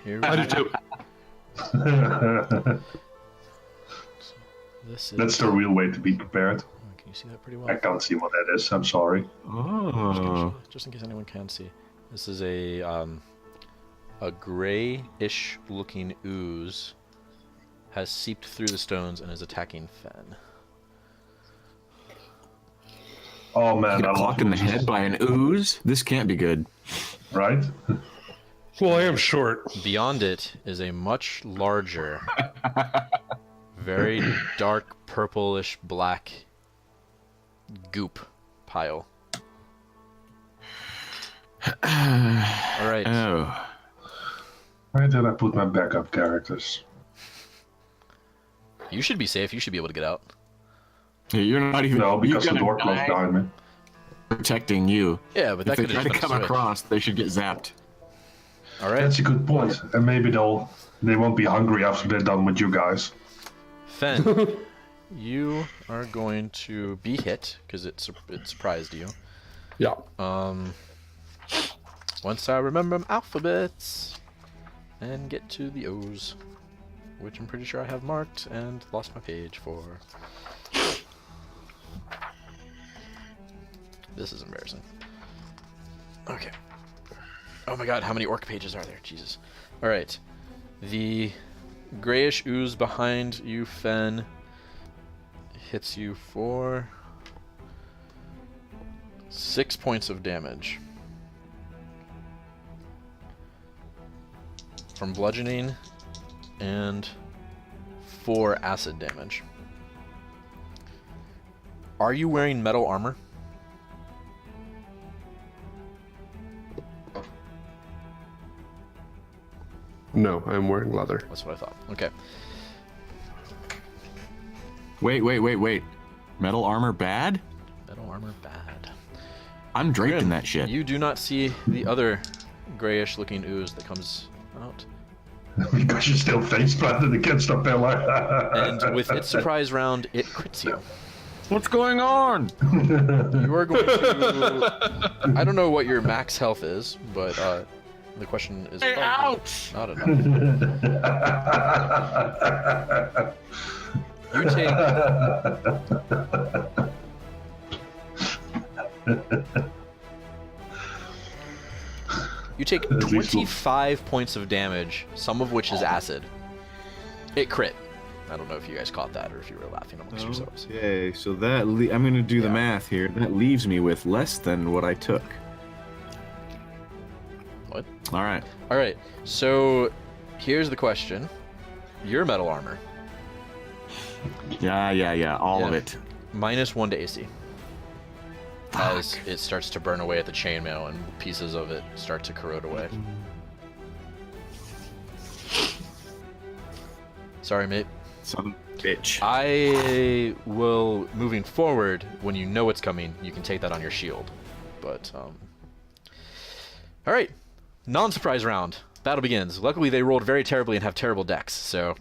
Here we I go. do too. This is. That's the real way to be prepared. Can you see that pretty I well? can't see what that is, I'm sorry. Oh. Just in case anyone can see. This is a grayish looking ooze has seeped through the stones and is attacking Phen. Oh man, Get I a clock love in the oozes. head by an ooze? This can't be good. Right? Well, I am short. Beyond it is a much larger, very dark purplish black goop pile. All right. Oh. Where did I put my backup characters? You should be safe. You should be able to get out. You're not even. No, because you're the door gonna closed die behind me. protecting you. Yeah, but that If they could try have to come across, they should get zapped. All right. That's a good point. And maybe they won't be hungry after they're done with you guys. Phen, you are going to be hit because it surprised you. Yeah. Once I remember my alphabets and get to the O's. which I'm pretty sure I have marked and lost my page for. This is embarrassing. Okay. Oh my god, how many orc pages are there? Jesus. Alright. The grayish ooze behind you, Phen, hits you for 6 points of damage. From bludgeoning and 4 acid damage. Are you wearing metal armor? No, I'm wearing leather. That's what I thought. Okay. Wait. Metal armor bad? Metal armor bad. I'm draped in Grim, that shit. You do not see the other grayish looking ooze that comes out. Because you're still face planted against a pillar. And with its surprise round, it crits you. What's going on? You are going to... I don't know what your max health is, but the question is... Hey, ouch! Not enough. You take... You take 25 points of damage, some of which is acid. It crit. I don't know if you guys caught that or if you were laughing amongst yourselves. Okay, so that I'm going to do the math here. That leaves me with less than what I took. What? All right. Alright, so here's the question. Your metal armor. Yeah. All of it. -1 to AC. As it starts to burn away at the chainmail and pieces of it start to corrode away. Sorry, mate. Son of a bitch. I will, moving forward, when you know it's coming, you can take that on your shield. But, Alright. Non-surprise round. Battle begins. Luckily, they rolled very terribly and have terrible decks, so...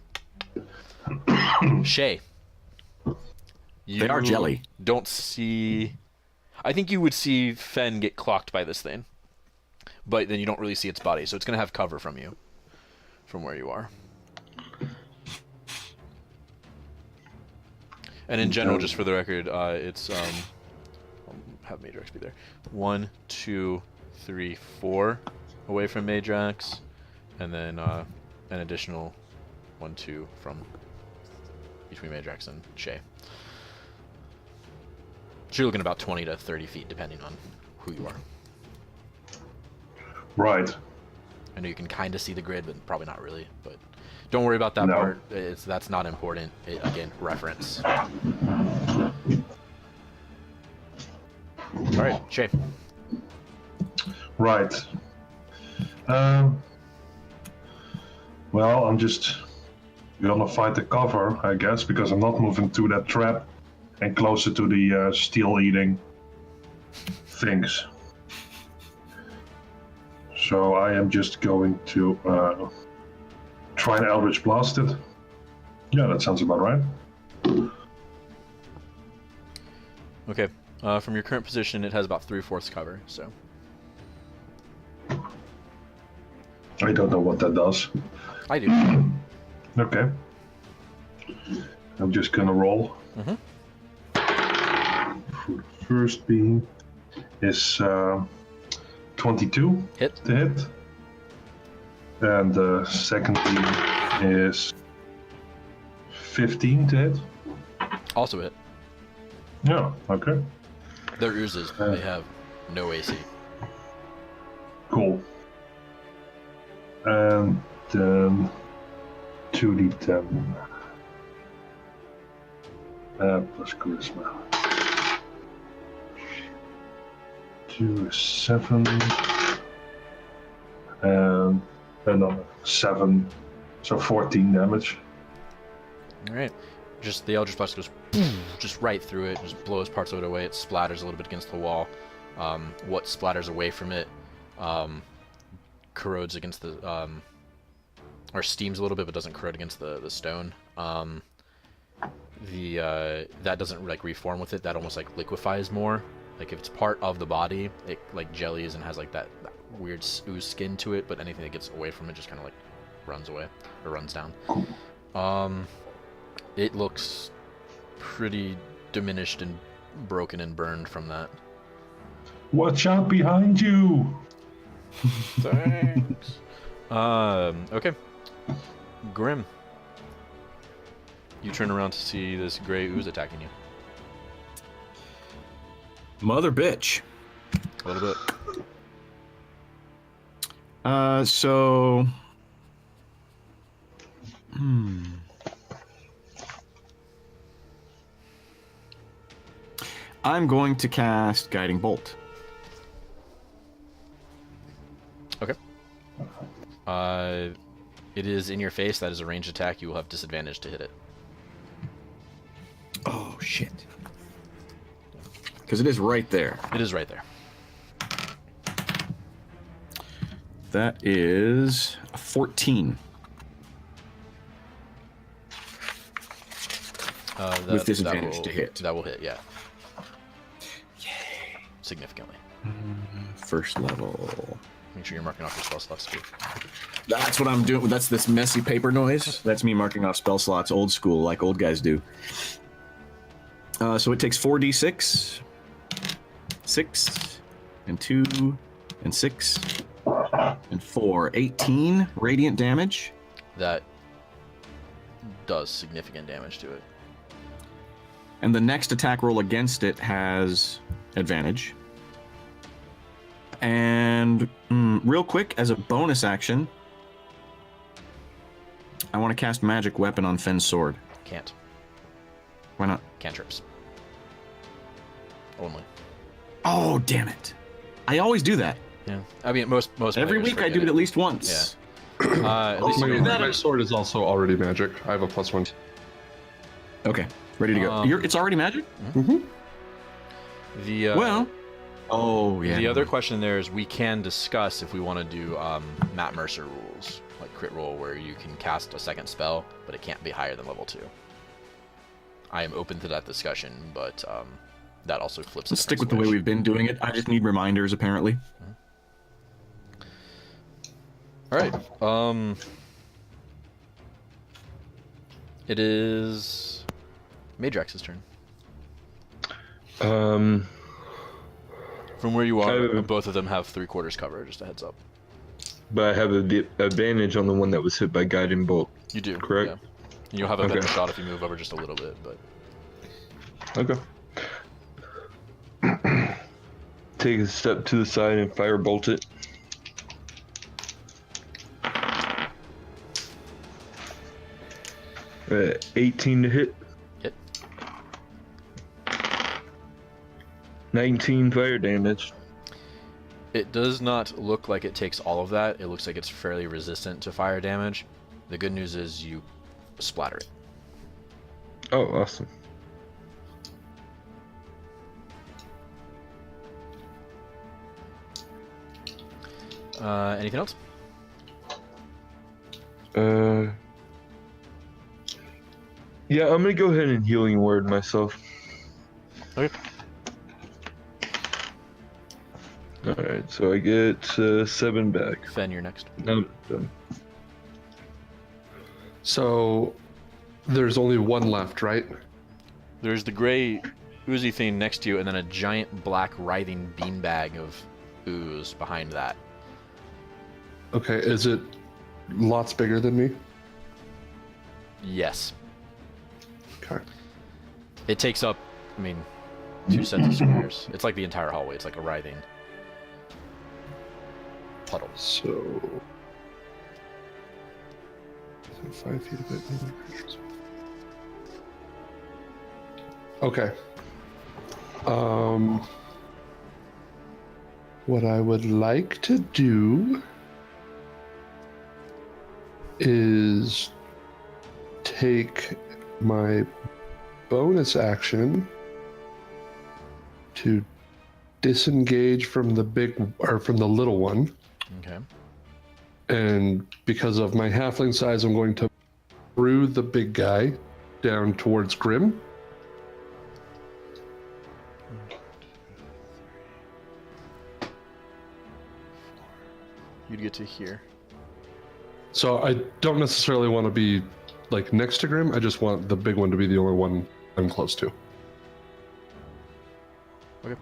Shae. They are jelly. Don't see... I think you would see Phen get clocked by this thing. But then you don't really see its body, so it's going to have cover from you. From where you are. And in general, just for the record, it's... I'll have Meidrax be there. 1, 2, 3, 4 away from Meidrax. And then an additional 1, 2 from between Meidrax and Shae. So you're looking about 20 to 30 feet, depending on who you are. Right. I know you can kind of see the grid, but probably not really. But don't worry about that part. That's not important. Again, reference. All right, Shae. Right. Well, I'm just gonna fight the cover, I guess, because I'm not moving to that trap and closer to the steel-eating things. So I am just going to try and Eldritch Blast it. Yeah, that sounds about right. Okay. From your current position, it has about 3/4 cover, so... I don't know what that does. I do. Okay. I'm just gonna roll. Mm-hmm. For the first beam is 22 Hit. to hit. And the second beam is 15 to hit. Also hit. Yeah, okay. They're oozes. They have no AC. Cool. And then 2d10. Plus charisma. 2 is 7. And another 7. So 14 damage. Alright. Just the Eldritch Blast goes boom, just right through it, just blows parts of it away. It splatters a little bit against the wall. What splatters away from it corrodes against the or steams a little bit, but doesn't corrode against the stone. That doesn't like reform with it. That almost like liquefies more. Like if it's part of the body, it like jellies and has like that weird ooze skin to it. But anything that gets away from it just kind of like runs away or runs down. It looks pretty diminished and broken and burned from that. Watch out behind you! Thanks. Okay. Grim. You turn around to see this gray ooze attacking you. Mother bitch. A little bit. So... I'm going to cast Guiding Bolt. Okay. It is in your face. That is a ranged attack. You will have disadvantage to hit it. Oh, shit. Because it is right there. It is right there. That is a 14. With disadvantage to hit. That will hit, yeah. Yay. Significantly. First level. Make sure you're marking off your spell slots too. That's what I'm doing. That's this messy paper noise. That's me marking off spell slots old school, like old guys do. So it takes 4d6. 6. And 2. And 6. And 4. 18 radiant damage. That does significant damage to it. And the next attack roll against it has advantage. And real quick, as a bonus action, I want to cast Magic Weapon on Phen's sword. Can't. Why not? Cantrips. Only. Oh, damn it. I always do that. Yeah. I mean, most Every players week I forget do it at least once. Yeah. At least you know My sword is also already magic. I have a +1. Okay, ready to go. It's already magic? Mm-hmm. the Well, oh, yeah. The other question there is we can discuss if we want to do Matt Mercer rules, like crit roll, where you can cast a second spell, but it can't be higher than level 2. I am open to that discussion, but that also flips. Let's stick with the way we've been doing it. I just need reminders, apparently. All right. It is Meidrax's turn. From where you are, both of them have 3/4 cover. Just a heads up. But I have the advantage on the one that was hit by guiding bolt. You do, correct? Yeah. And you'll have a better shot if you move over just a little bit, but. Okay. Take a step to the side and firebolt it. Uh, 18 to hit. Hit. 19 fire damage. It does not look like it takes all of that. It looks like it's fairly resistant to fire damage. The good news is you splatter it. Oh, awesome. Anything else? Yeah, I'm gonna go ahead and healing word myself. Okay. Alright, so I get 7 back. Phen, you're next. No, I'm done. So there's only one left, right? There's the gray oozy thing next to you, and then a giant black writhing beanbag of ooze behind that. Okay, is it lots bigger than me? Yes. Okay. It takes up, 2 sets of squares. It's like the entire hallway. It's like a writhing puddle. So 5 feet of it. Okay. What I would like to do is take my bonus action to disengage from the little one. Okay. And because of my halfling size, I'm going to through the big guy down towards Grim. You'd get to here. So I don't necessarily want to be like next to Grim. I just want the big one to be the only one I'm close to. Okay.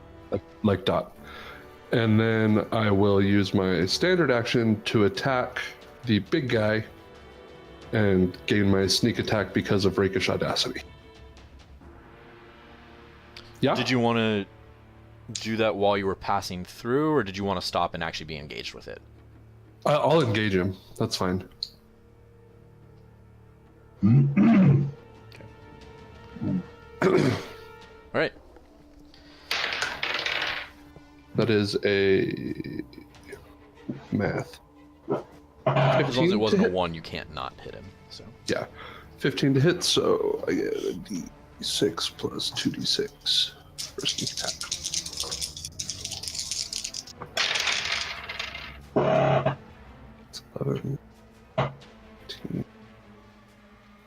Like Dot. And then I will use my standard action to attack the big guy and gain my sneak attack because of Rakish Audacity. Yeah? Did you want to do that while you were passing through, or did you want to stop and actually be engaged with it? I'll engage him. That's fine. All right. That is a math. As long as it 15 wasn't to a hit. 1, you can't not hit him. So Yeah, 15 to hit, so I get a d6 plus 2d6 for sneak attack. It's 11, 18,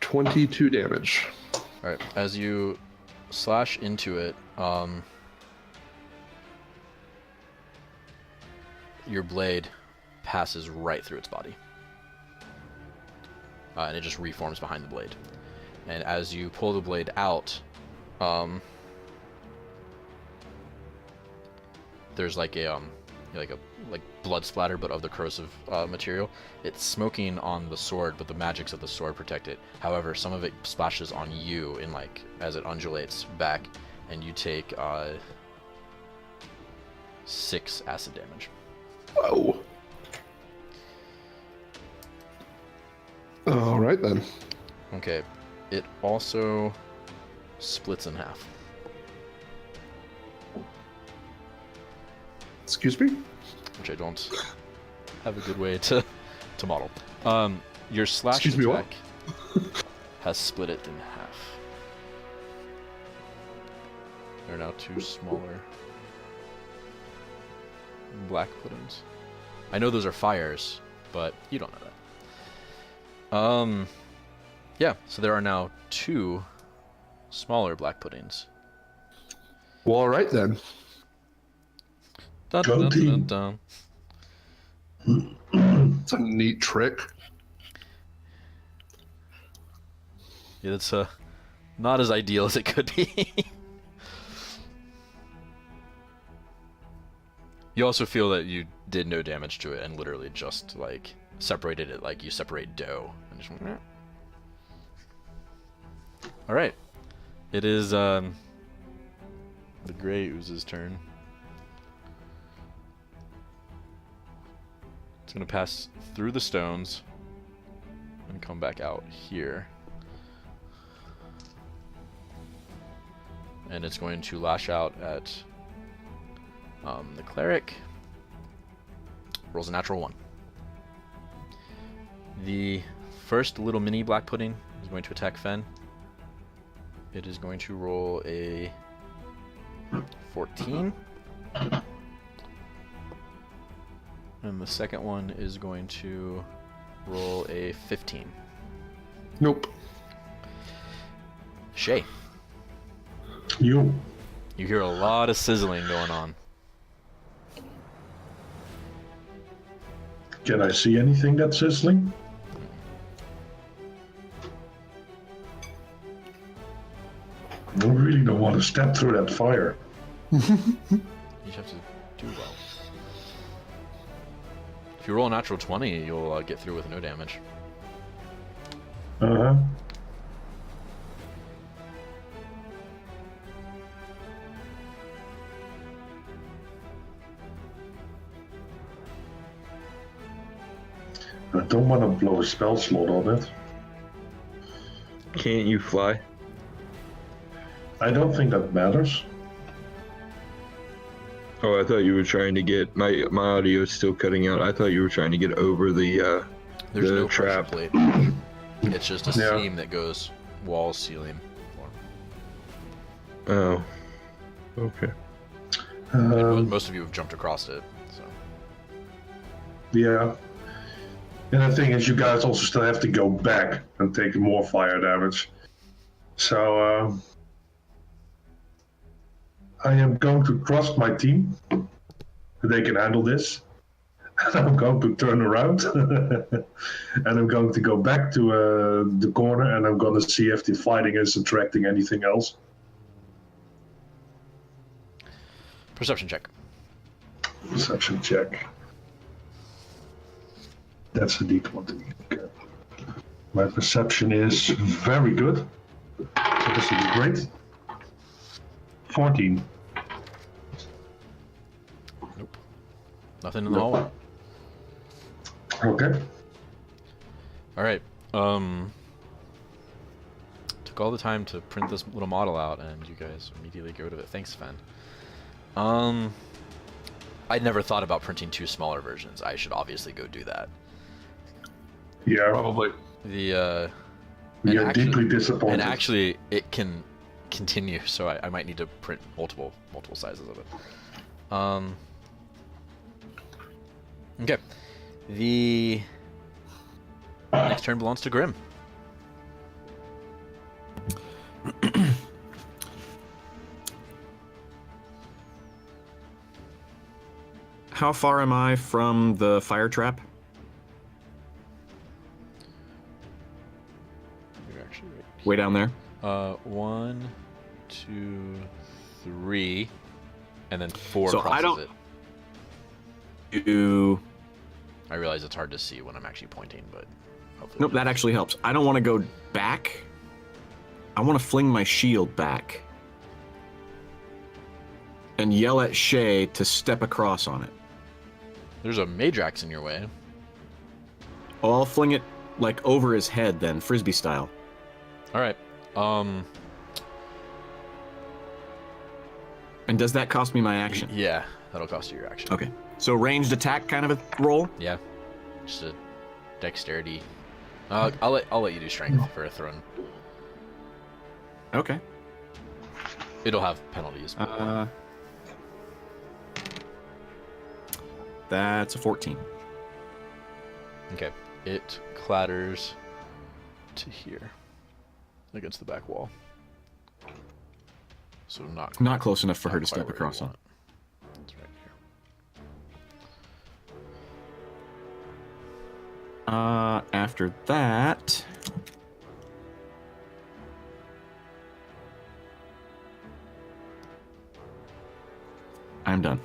22 damage. all right, as you slash into it, your blade passes right through its body, and it just reforms behind the blade. And as you pull the blade out, there's like a blood splatter, but of the corrosive material. It's smoking on the sword, but the magics of the sword protect it. However, some of it splashes on you in as it undulates back, and you take 6 acid damage. Whoa. All right then. Okay, it also splits in half. Excuse me? Which I don't have a good way to model. Your slash Excuse me, what? attack has split it in half. There are now 2 smaller black puddings. I know those are fires, but you don't know that. Yeah, so there are now 2 smaller black puddings. Well, all right then. Dun, Go dun, team. dun, dun. It's a neat trick. Yeah, that's not as ideal as it could be. You also feel that you did no damage to it and literally just separated it like you separate dough. And just went, all right, it is the Grey Ooze's turn. It's gonna pass through the stones and come back out here. And it's going to lash out at the Cleric. Rolls a natural 1. The first little mini black pudding is going to attack Phen. It is going to roll a 14. And the second one is going to roll a 15. Nope. Shae, You. you hear a lot of sizzling going on. Can I see anything that's sizzling? I really don't want to step through that fire. You just have to do well. If you roll a natural 20, you'll get through with no damage. Uh-huh. I don't want to blow a spell slot on it. Can't you fly? I don't think that matters. Oh, I thought you were trying to get my audio is still cutting out. I thought you were trying to get over the There's the no pressure trap. plate. It's just a Yeah. seam that goes wall, ceiling, floor. Oh, okay. Most of you have jumped across it, so. Yeah. And the thing is, you guys also still have to go back and take more fire damage. So, I am going to trust my team that they can handle this. I'm going to turn around and I'm going to go back to the corner and I'm going to see if the fighting is attracting anything else. Perception check. Perception check. That's a D20. Okay. My perception is very good. So this will be great. 14. Nope. Nothing in the hallway. Okay. All right. Took all the time to print this little model out, and you guys immediately get rid of it. Thanks, Phen. I'd never thought about printing 2 smaller versions. I should obviously go do that. Yeah. Probably. The You're deeply disappointed. And actually, it can continue, so I might need to print multiple sizes of it. Okay. The next turn belongs to Grim. How far am I from the fire trap? You're actually right. Way down there? 1, 2, 3, and then 4 So crosses I don't- it. I realize it's hard to see when I'm actually pointing, but hopefully. Nope, that actually helps. I don't want to go back. I want to fling my shield back. And yell at Shae to step across on it. There's a Meidrax in your way. Oh, I'll fling it, like, over his head then, Frisbee style. Alright. And does that cost me my action? Yeah, that'll cost you your action. Okay. So ranged attack kind of a roll? Yeah. Just a dexterity. I'll let you do strength for a thrown. Okay. It'll have penalties. That's a 14. Okay. It clatters to here. Against the back wall. So Not close enough for her to quite step where you across on. want. It's right here. After that... I'm done.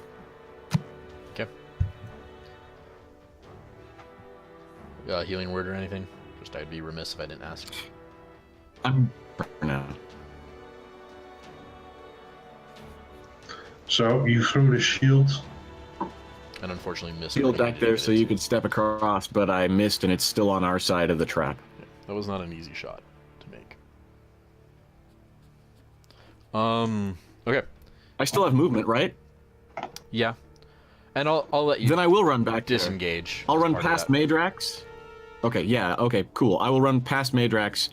Okay. Healing word or anything? Just I'd be remiss if I didn't ask. I'm now. So you threw the shield. And unfortunately missed. Shield where I back there needed so it. you could step across, but I missed and it's still on our side of the trap. Yeah, that was not an easy shot to make. Okay. I still have movement, right? Yeah. And I'll let you Then I will run back there. disengage. I'll as run part of past that. Meidrax. Okay, yeah, okay, cool. I will run past Meidrax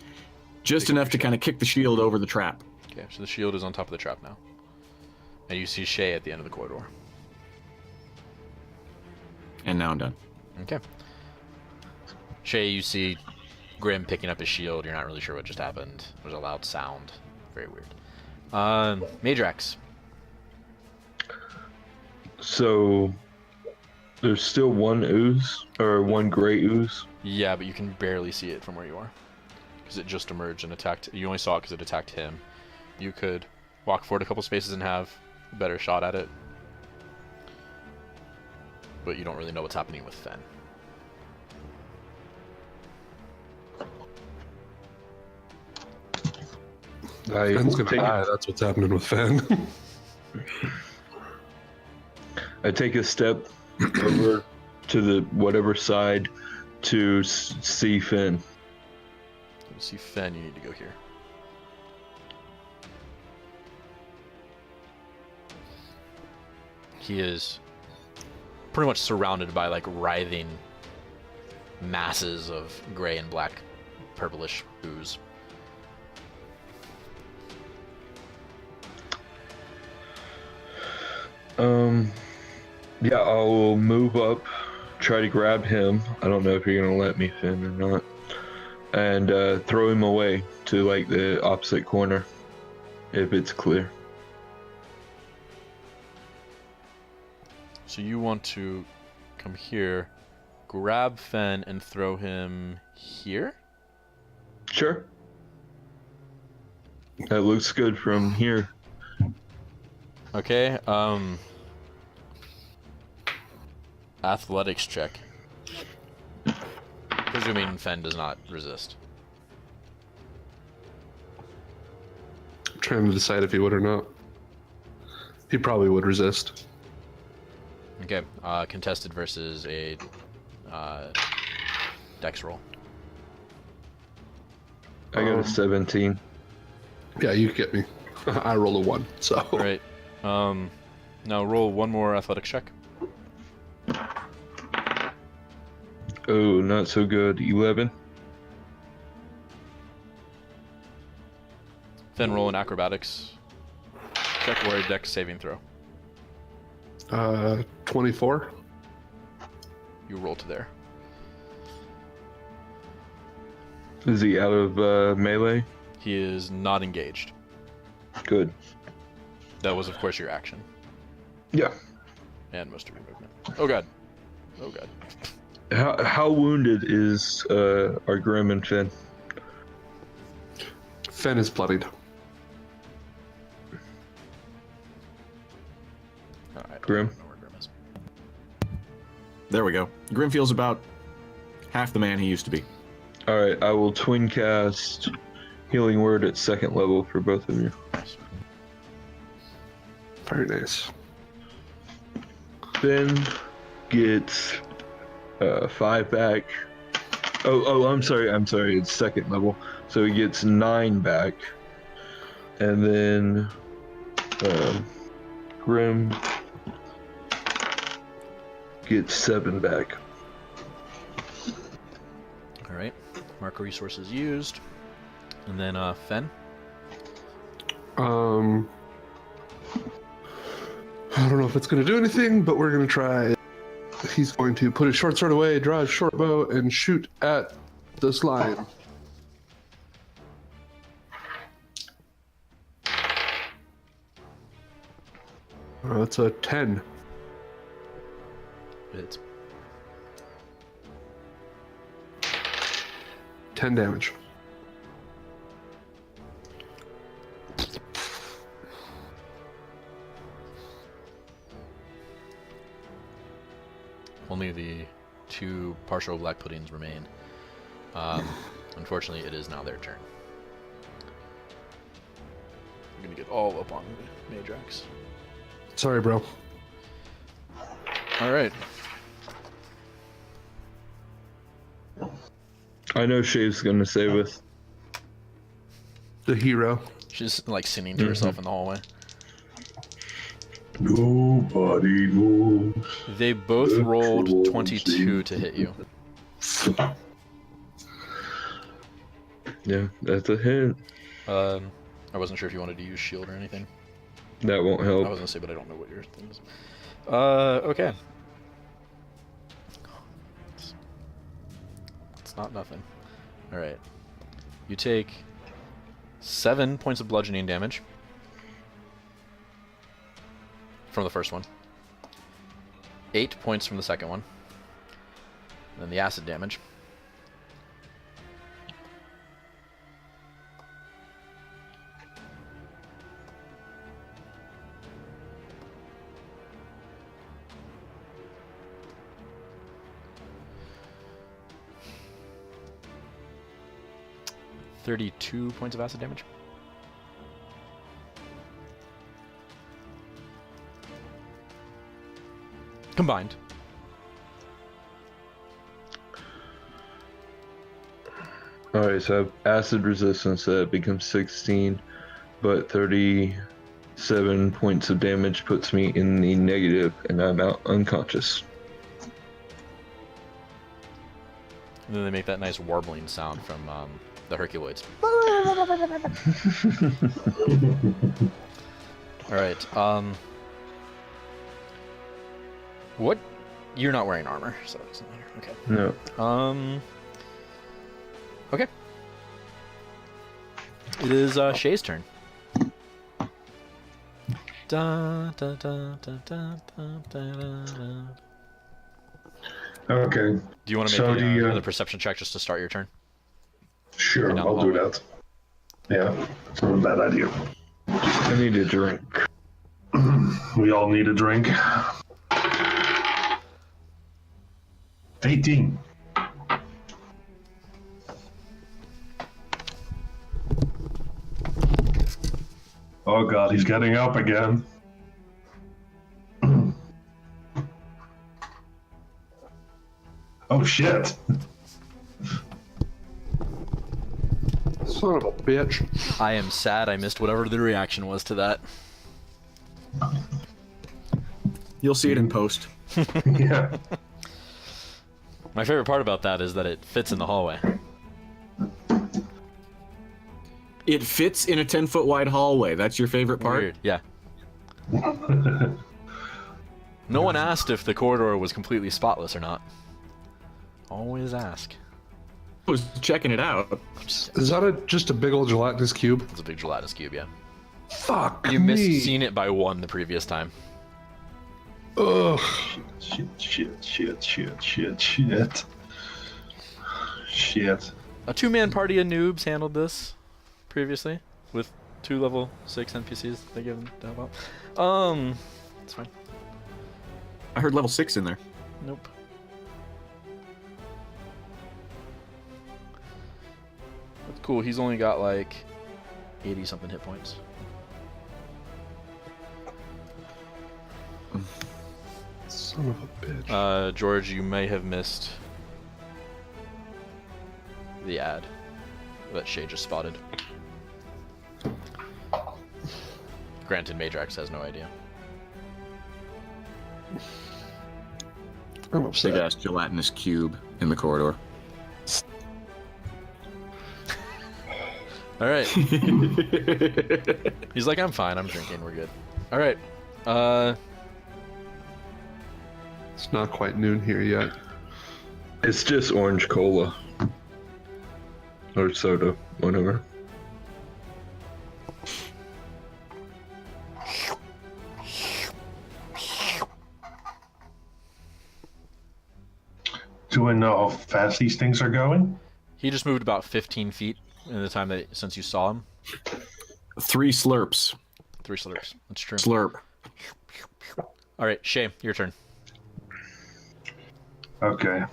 just enough to kind of kick the shield over the trap. Okay, so the shield is on top of the trap now. And you see Shae at the end of the corridor. And now I'm done. Okay. Shae, you see Grim picking up his shield. You're not really sure what just happened. There's a loud sound. Very weird. Meidrax. So there's still one ooze or one gray ooze. Yeah, but you can barely see it from where you are. Because it just emerged and attacked. You only saw it because it attacked him. You could walk forward a couple spaces and have a better shot at it. But you don't really know what's happening with Phen. Phen's gonna die. That's what's happening with Phen. I take a step over to the whatever side to see Phen. To see Phen, you need to go here. He is pretty much surrounded by like writhing masses of gray and black purplish ooze. Yeah, I'll move up, try to grab him. I don't know if you're gonna let me, Phen, or not. And throw him away to like the opposite corner, if it's clear. So you want to come here, grab Phen, and throw him here? Sure. That looks good from here. Okay, athletics check. Presuming Phen does not resist. I'm trying to decide if he would or not. He probably would resist. Okay, contested versus a dex roll. I got a 17. Yeah, you get me. I roll a 1, so. Alright, now roll one more athletics check. Oh, not so good. 11. Then roll an acrobatics check or a dex saving throw. 24. You roll to there. Is he out of melee? He is not engaged. Good. That was, of course, your action. Yeah. And most of your movement. Oh god. Oh god. How wounded is our Grim and Phen? Phen is bloodied. Alright. Grim? I don't know where Grim is. There we go. Grim feels about half the man he used to be. Alright, I will twin cast Healing Word at 2nd level for both of you. Very nice. Then gets 5 back. Oh, I'm sorry. It's 2nd level, so he gets 9 back, and then Grim gets 7 back. Alright. Mark resources used. And then Phen. I don't know if it's going to do anything, but we're going to try. He's going to put his short sword away, draw his short bow, and shoot at the slime. That's a 10. It's 10 damage. only the 2 partial black puddings remain. Unfortunately, it is now their turn. I'm gonna get all up on Meidrax. Sorry, bro. Alright. I know Shae's gonna save us. The hero. She's like singing to herself in the hallway. Nobody moves. They both The rolled trolls 22 to hit you. Yeah, that's a hint. I wasn't sure if you wanted to use shield or anything. That won't I help. was gonna say, but I don't know what your thing is. Okay. It's not nothing. Alright. You take 7 points of bludgeoning damage from the first one. 8 points from the second one. And then the acid damage. $32 points of acid damage. Combined. Alright, so I have acid resistance that becomes 16, but 37 points of damage puts me in the negative, and I'm out unconscious. And then they make that nice warbling sound from the Herculoids. Alright, what? You're not wearing armor, so it doesn't matter. Okay. No. Okay. It is Shae's turn. Da, da, da, da, da, da, da, da, da. Okay. Do you want to So make the, another perception check just to start your turn? Sure, down the I'll do hallway. that. Yeah, it's not a bad idea. I need a drink. We all need a drink. 18. Oh god, he's getting up again. Oh shit. Son of a bitch. I am sad I missed whatever the reaction was to that. You'll see it in post. Yeah. My favorite part about that is that it fits in the hallway. It fits in a 10-foot wide hallway. That's your favorite part? Weird. Yeah. No one asked if the corridor was completely spotless or not. Always ask. I was checking it out. Is that just a big old gelatinous cube? It's a big gelatinous cube, yeah. Fuck You me. missed seeing it by one the previous time. Ugh. Shit. A two-man party of noobs handled this previously with 2 level 6 NPCs they gave them to help out. It's fine. I heard level 6 in there. Nope. That's cool. He's only got like 80 something hit points. Son of a bitch. George, you may have missed the ad that Shae just spotted. Granted, Meidrax has no idea. I'm Big upset. ass gelatinous cube in the corridor. All right. He's like, I'm fine. I'm drinking. We're good. All right. It's not quite noon here yet. It's just orange cola. Or soda, whatever. Do I know how fast these things are going? He just moved about 15 feet in the time that since you saw him. 3 slurps. 3 slurps. That's true. Slurp. All right, Shae, your turn. Okay.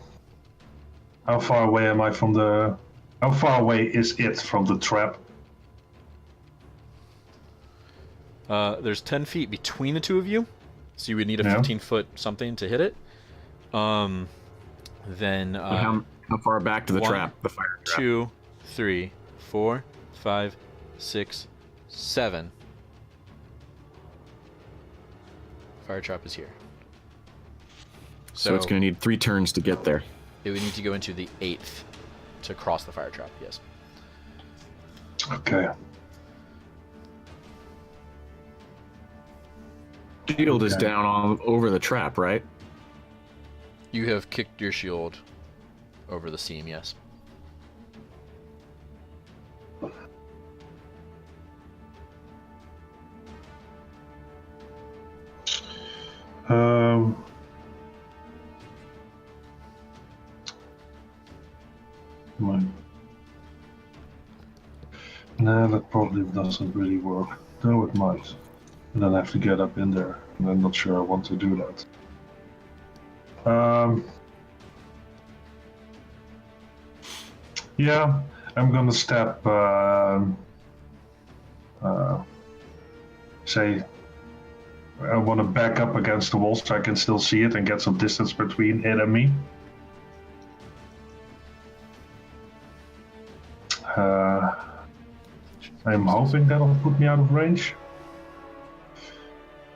How far away am I from the... How far away is it from the trap? There's 10 feet between the two of you, so you would need a Yeah. 15-foot something to hit it. Then How far back to the 1, trap? The fire trap. 2, 3, 4, 5, 6, 7. Fire trap is here. So it's going to need 3 turns to get there. It would need to go into the 8th to cross the fire trap, yes. Okay. Shield is Okay. down all over the trap, right? You have kicked your shield over the seam, yes. Nah, that probably doesn't really work. No, it might. And then I have to get up in there, and I'm not sure I want to do that. Yeah, I'm gonna step. Say, I want to back up against the wall so I can still see it and get some distance between it and me. I'm hoping that'll put me out of range.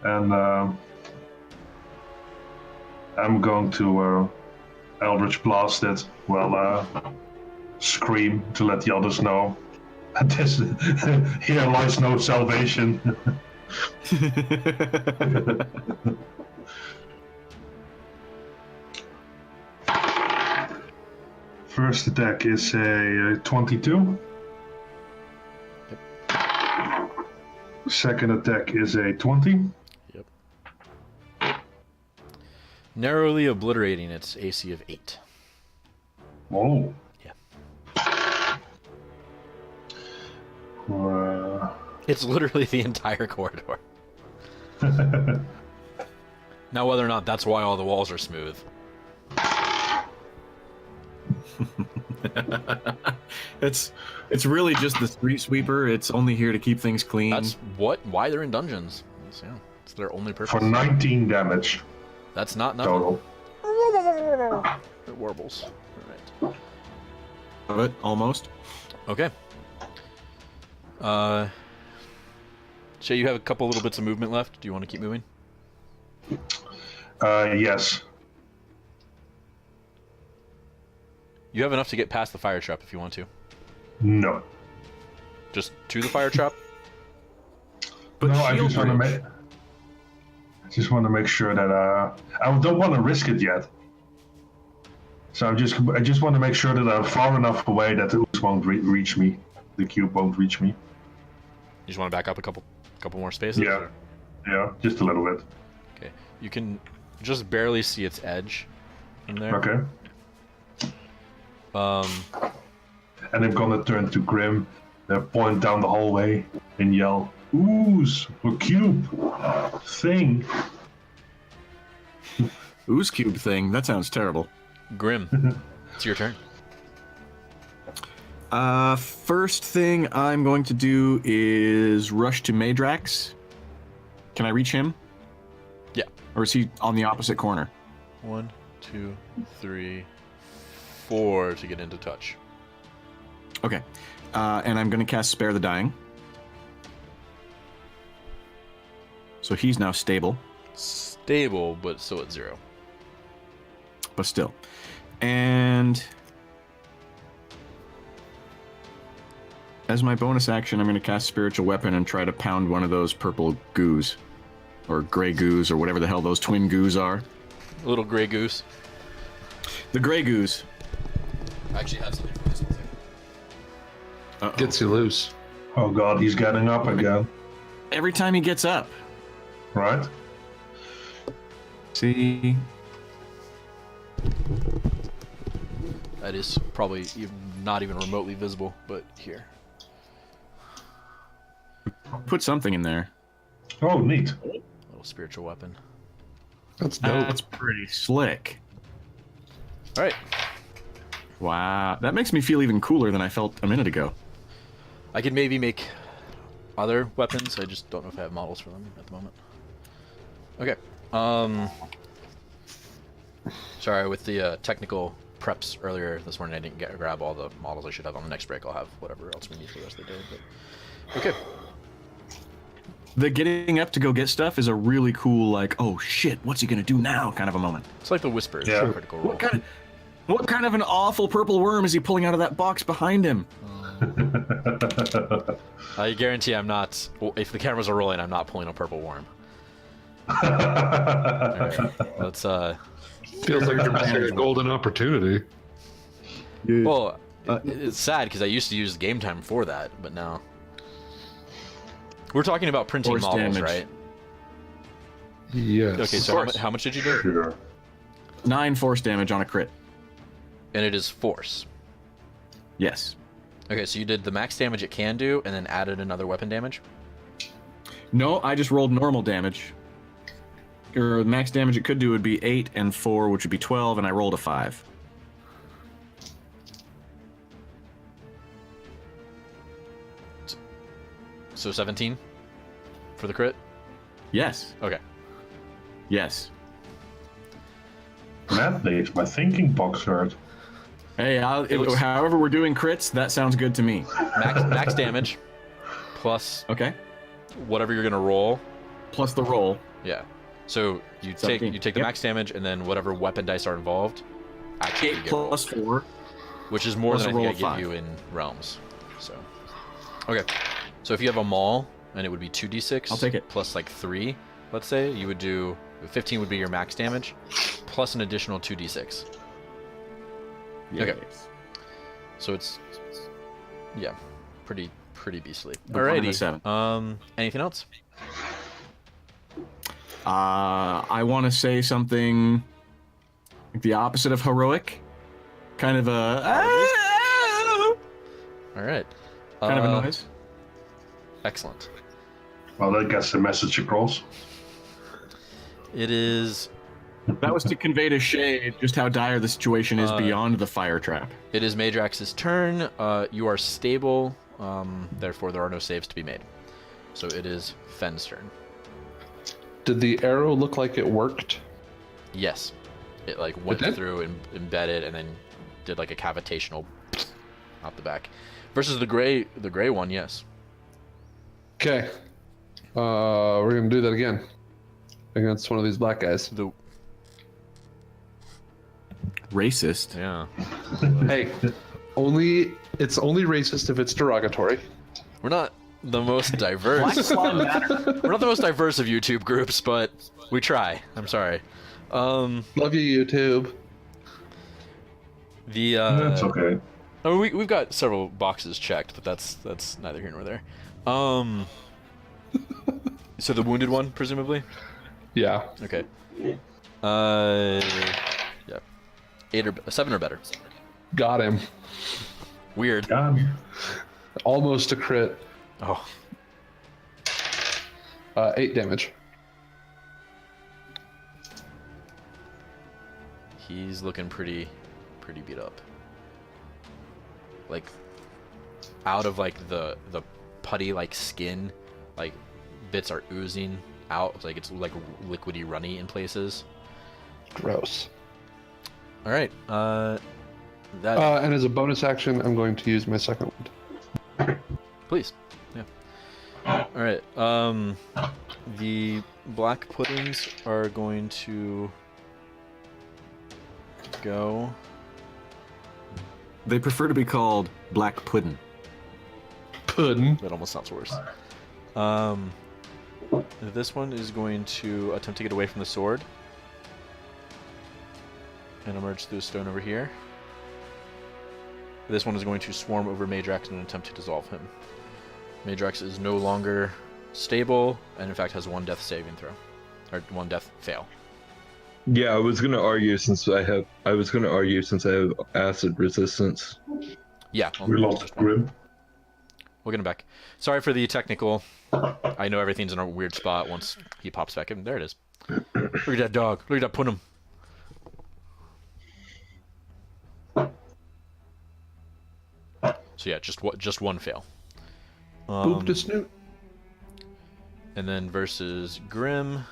And I'm going to Eldritch Blast it. Well, scream to let the others know. This, here lies no salvation. First attack is a 22. Second attack is a 20. Yep. narrowly obliterating its AC of 8. Oh. Yeah. It's literally the entire corridor. Now, whether or not that's why all the walls are smooth. It's really just the street sweeper. It's only here to keep things clean. That's why they're in dungeons. It's their only purpose. For 19 damage. That's not nothing. Total. They're warbles. All right. Of it, almost. Okay. Shae, you have a couple little bits of movement left. Do you want to keep moving? Yes. You have enough to get past the fire trap if you want to. No. Just to the fire trap? But No, I just want to make. I just want to make sure that I don't want to risk it yet. So I just want to make sure that I'm far enough away that the ooze won't reach me. The cube won't reach me. You just want to back up a couple more spaces? Yeah. Or? Yeah, just a little bit. Okay. You can just barely see its edge from there. Okay. And I'm gonna turn to Grim, point down the hallway, and yell, "Ooze! A cube! Thing!" Ooze cube thing. That sounds terrible. Grim, it's your turn. First thing I'm going to do is rush to Meidrax. Can I reach him? Yeah. Or is he on the opposite corner? 1, 2, 3, 4 to get into touch. Okay. And I'm going to cast Spare the Dying. So he's now stable, Stable, but still at 0. but still. And as my bonus action, I'm going to cast Spiritual Weapon and try to pound one of those purple goos. Or gray goos, or whatever the hell those twin goos are. A little gray goose. The gray goos. I actually have something for this one. Uh-oh. Gets you loose. Oh god, he's getting up again. Every time he gets up. Right? See? That is probably not even remotely visible, but here. Put something in there. Oh, neat. Little spiritual weapon. That's dope. That's pretty slick. All right. Wow. That makes me feel even cooler than I felt a minute ago. I could maybe make other weapons. I just don't know if I have models for them at the moment. Okay. Sorry, with the technical preps earlier this morning, I didn't grab all the models I should have on the next break. I'll have whatever else we need for the rest of the day. But... Okay. The getting up to go get stuff is a really cool, like, oh shit, what's he gonna do now kind of a moment. It's like the Whispers. Yeah. Critical role. What kind of an awful purple worm is he pulling out of that box behind him? I guarantee I'm not. Well, if the cameras are rolling, I'm not pulling a purple worm. Alright, let's Feels like you're missing a golden opportunity. Well, it's sad because I used to use game time for that, but now we're talking about printing Force models, damage. right? Yes. Okay, so how much did you do? Sure. 9 force damage on a crit. And it is force. Yes. Okay, so you did the max damage it can do, and then added another weapon damage. No, I just rolled normal damage. Or max damage it could do would be 8 and 4, which would be 12, and I rolled a 5. So 17 for the crit. Yes. Okay. Yes. That makes my thinking box hurt. Hey, however we're doing crits, that sounds good to me. Max damage plus Okay. whatever you're gonna roll. Plus the roll. Yeah. So you take 17. the Yep. max damage, and then whatever weapon dice are involved. Actually, 8 get rolled, plus 4. which is more plus than a I roll think I of give 5. you in realms. So. Okay. So if you have a maul, and it would be 2d6. I'll take it. Plus like 3, let's say, you would do 15 would be your max damage, plus an additional 2d6. Okay. Yes. So it's pretty beastly. The one and the Alrighty. 7. Anything else? I want to say something the opposite of heroic. Kind of a All right. kind of a noise. Excellent. Well, that gets the message across. It is. That was to convey to Shae just how dire the situation is beyond the fire trap. It is Meidrax's turn. You are stable. Therefore, there are no saves to be made. So it is Phen's turn. Did the arrow look like it worked? Yes. It like went through and embedded, and then did like a cavitational out the back. Versus the gray one, yes. Okay. We're gonna do that again against one of these black guys. The Racist. yeah. Hey, it's only racist if it's derogatory. We're not the most diverse. We're not the most diverse of YouTube groups, but we try. I'm sorry. Love you, YouTube. That's okay. Oh, we've got several boxes checked, but that's neither here nor there. So the wounded one, presumably. Yeah. Okay. Yeah. 7 or better. Got him. Weird. Almost a crit. Oh. 8 damage. He's looking pretty beat up. Like, out of like the putty like skin, like bits are oozing out. Like it's like liquidy, runny in places. Gross. All right. That And as a bonus action, I'm going to use my second one. please. Yeah. All right. The black puddings are going to go. They prefer to be called black puddin'. Puddin'. That almost sounds worse. This one is going to attempt to get away from the sword and emerge through a stone over here. This one is going to swarm over Meidrax in an attempt to dissolve him. Meidrax is no longer stable, and in fact has 1 death saving throw, or 1 death fail. Yeah, I was gonna argue since I have acid resistance. Yeah, We lost Grim. we'll get him back. Sorry for the technical. I know everything's in a weird spot once he pops back in. There it is. Look at that dog. Look at that punim. So yeah, just 1 fail. Boop to snoot. And then versus Grim.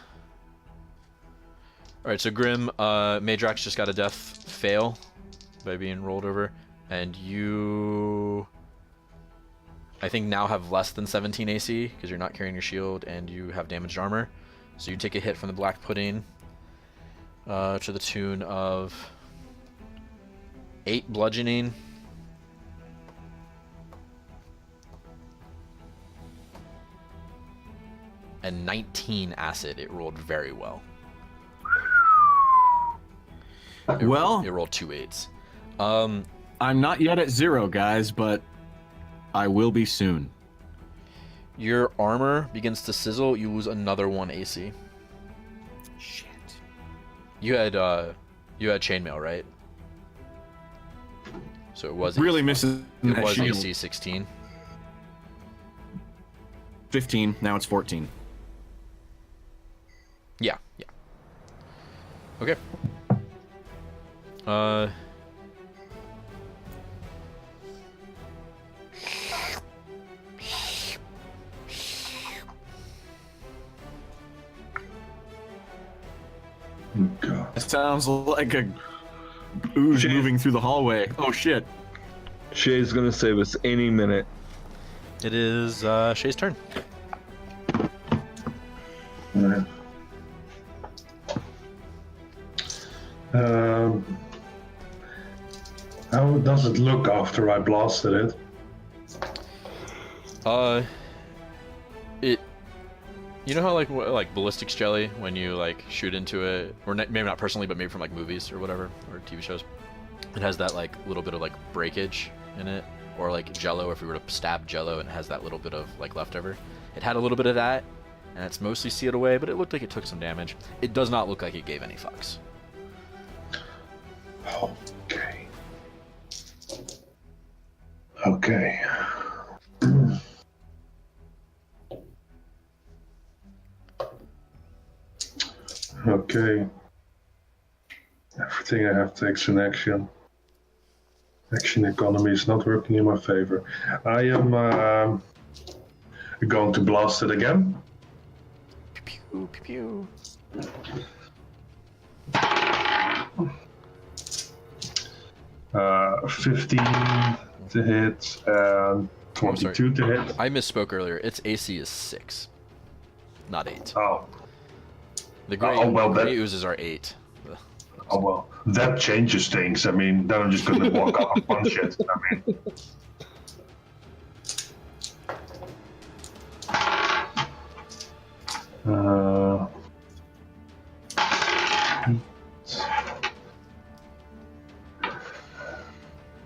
Alright, so Grim, Meidrax just got a death fail by being rolled over. And you, I think, now have less than 17 AC because you're not carrying your shield and you have damaged armor. So you take a hit from the black pudding to the tune of 8 bludgeoning. And 19 acid. It rolled very well. It rolled 2 8s. I'm not yet at 0, guys, but I will be soon. Your armor begins to sizzle. You lose another 1 AC. Shit. You had chainmail, right? So it was Really misses It that was shield. AC 16. 15, now it's 14. Yeah. Okay. God. It sounds like a ooze moving through the hallway. Oh shit. Shae's gonna save us any minute. It is Shae's turn. Alright. How does it look after I blasted it? You know how like ballistics jelly, when you like shoot into it, or maybe not personally, but maybe from like movies or whatever, or TV shows, it has that like little bit of like breakage in it, or like Jello, if we were to stab Jello and it has that little bit of like leftover. It had a little bit of that, and it's mostly sealed away, but it looked like it took some damage. It does not look like it gave any fucks. Okay. Okay. Okay. Everything I have takes an action. Action economy is not working in my favor. I am going to blast it again. Pew, pew, pew. 15 to hit and 22 to hit. I misspoke earlier. Its AC is 6, not 8. Oh. The gray, gray oozes are 8. Oh well, that changes things. I mean, then I'm just gonna walk up and punch it. I mean,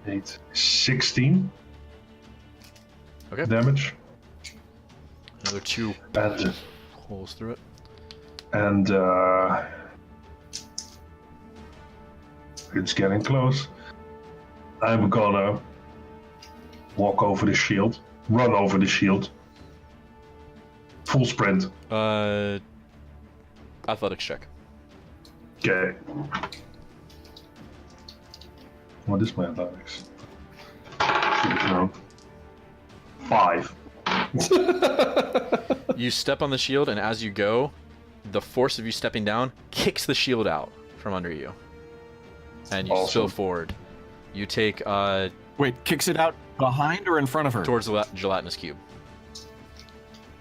eight, 16 Okay. damage, Another 2 and holes through it. It's getting close. I'm gonna walk over the shield, run over the shield, full sprint. Athletics check. Okay. What is my athletics? Should have known. 5. You step on the shield, and as you go, the force of you stepping down kicks the shield out from under you. And you Awesome. spill forward. You take Wait, kicks it out behind or in front of her? towards the gelatinous cube.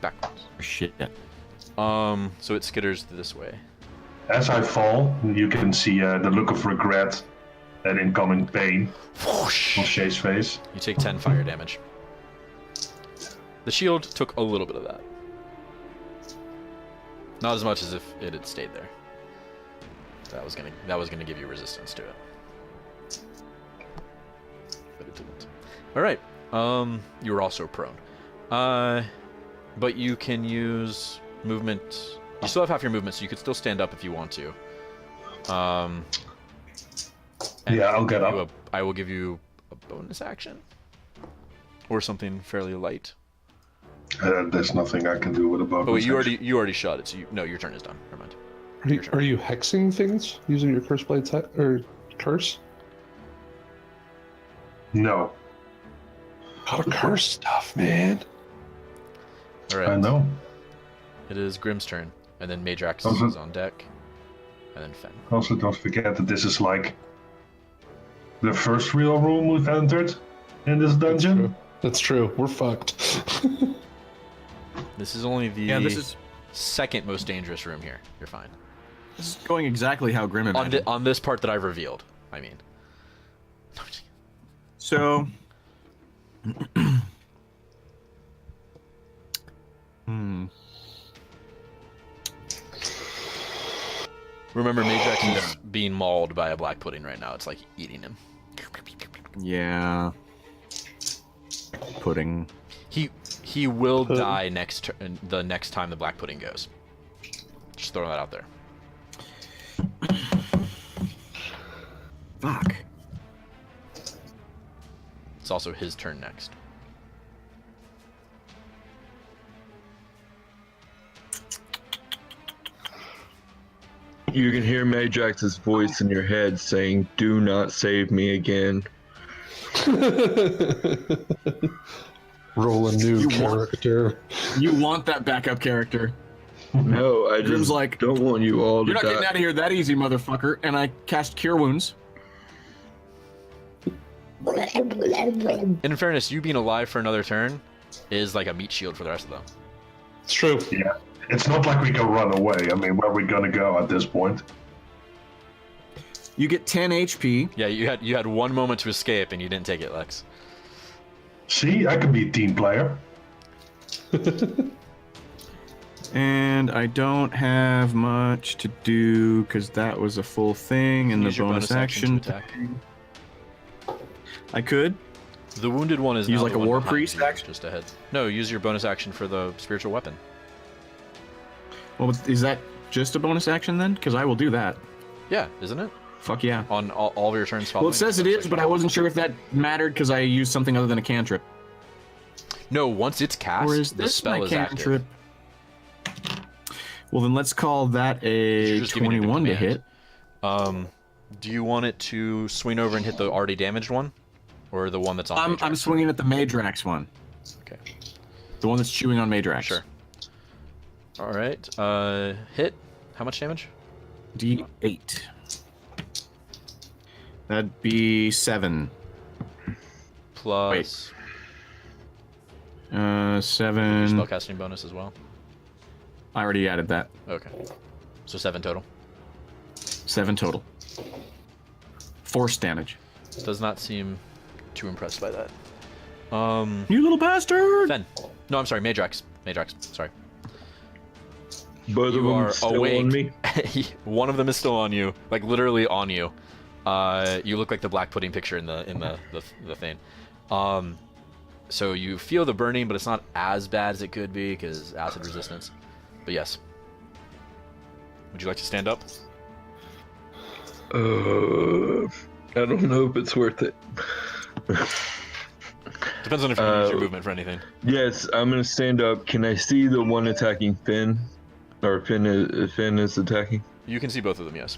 Backwards. Shit. So it skitters this way. As I fall, you can see the look of regret and incoming pain on Shae's face. You take 10 fire damage. The shield took a little bit of that. Not as much as if it had stayed there. That was gonna give you resistance to it. But it didn't. Alright. You were also prone. But you can use movement. You still have half your movement, so you could still stand up if you want to. And Yeah, I'll get up. I will give you a bonus action. Or something fairly light. There's nothing I can do with a bonus. Oh wait, you action. already shot it, so no, your turn is done. Never mind. Are you hexing things using your curse blade or curse? No. How to curse stuff, man. Alright. I know. It is Grimm's turn, and then Meidrax Also- is on deck, and then Phen. Also, don't forget that this is like the first real room we've entered in this dungeon. That's true. We're fucked. This is only the this is second most dangerous room here. You're fine. going exactly how Grimm imagined. On this part that I've revealed, I mean. So, Remember, Meidrax is being mauled by a black pudding right now. It's like eating him. yeah, pudding. He will die the next time the black pudding goes. Just throwing that out there. Fuck. It's also his turn next. You can hear Meidrax's voice in your head saying, "Do not save me again." Roll a new You character. You want that backup character? No, I Grimm's just like, don't want you all to You're not die. getting out of here that easy, motherfucker. And I cast Cure Wounds. In fairness, you being alive for another turn is like a meat shield for the rest of them. It's true. Yeah. It's not like we can run away. I mean, where are we gonna go at this point? You get 10 HP. Yeah, you had one moment to escape and you didn't take it, Lex. See, I can be a team player. And I don't have much to do because that was a full thing and Use the your bonus action. to attack. I could. The wounded one is Use now like the a one war behind priest you, action? just ahead. No, use your bonus action for the spiritual weapon. Well, is that just a bonus action then? Because I will do that. Yeah, isn't it? Fuck yeah. On all of your turns following? Well, it says it is, but I wasn't sure if that mattered because I used something other than a cantrip. No, once it's cast, Or is the this spell my is active. cantrip? Well, then let's call that a Just giving it a 21 to command. hit. Do you want it to swing over and hit the already damaged one? Or the one that's on Meidrax? I'm swinging at the Meidrax one. Okay. The one that's chewing on Meidrax. Sure. Alright. Hit. How much damage? D8. That'd be 7. Plus... 7. Spellcasting bonus as well? I already added that. Okay. So 7 total. 7 total. Force damage. Does not seem too impressed by that. You little bastard! Phen. No, I'm sorry, Meidrax. Meidrax, sorry. Both You of are them still awake. on me. One of them is still on you, like literally on you. You look like the black pudding picture in the thing. So you feel the burning, but it's not as bad as it could be because acid resistance. But yes. Would you like to stand up? I don't know if it's worth it. Depends on if you use your movement for anything. Yes, I'm gonna stand up. Can I see the one attacking Phen? Or Phen is attacking? You can see both of them, yes.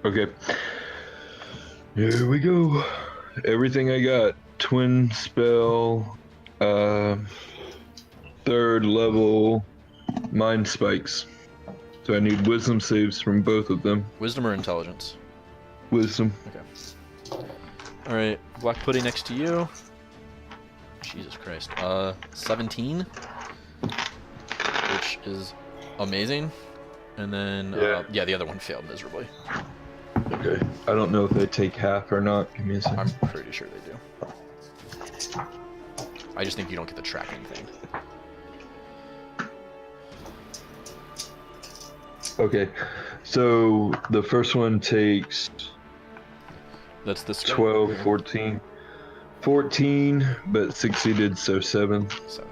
Okay. Here we go. Everything I got. Twin spell, 3rd level mind spikes. So I need wisdom saves from both of them. Wisdom or intelligence? Wisdom. Okay. Alright, black pudding next to you. Jesus Christ. 17. Which is amazing. And then, Yeah. The other one failed miserably. Okay. I don't know if they take half or not. Give me a second. I'm pretty sure they do. I just think you don't get the tracking thing. Okay. So the first one takes That's the 12, 14. 14, but succeeded, so 7. 7.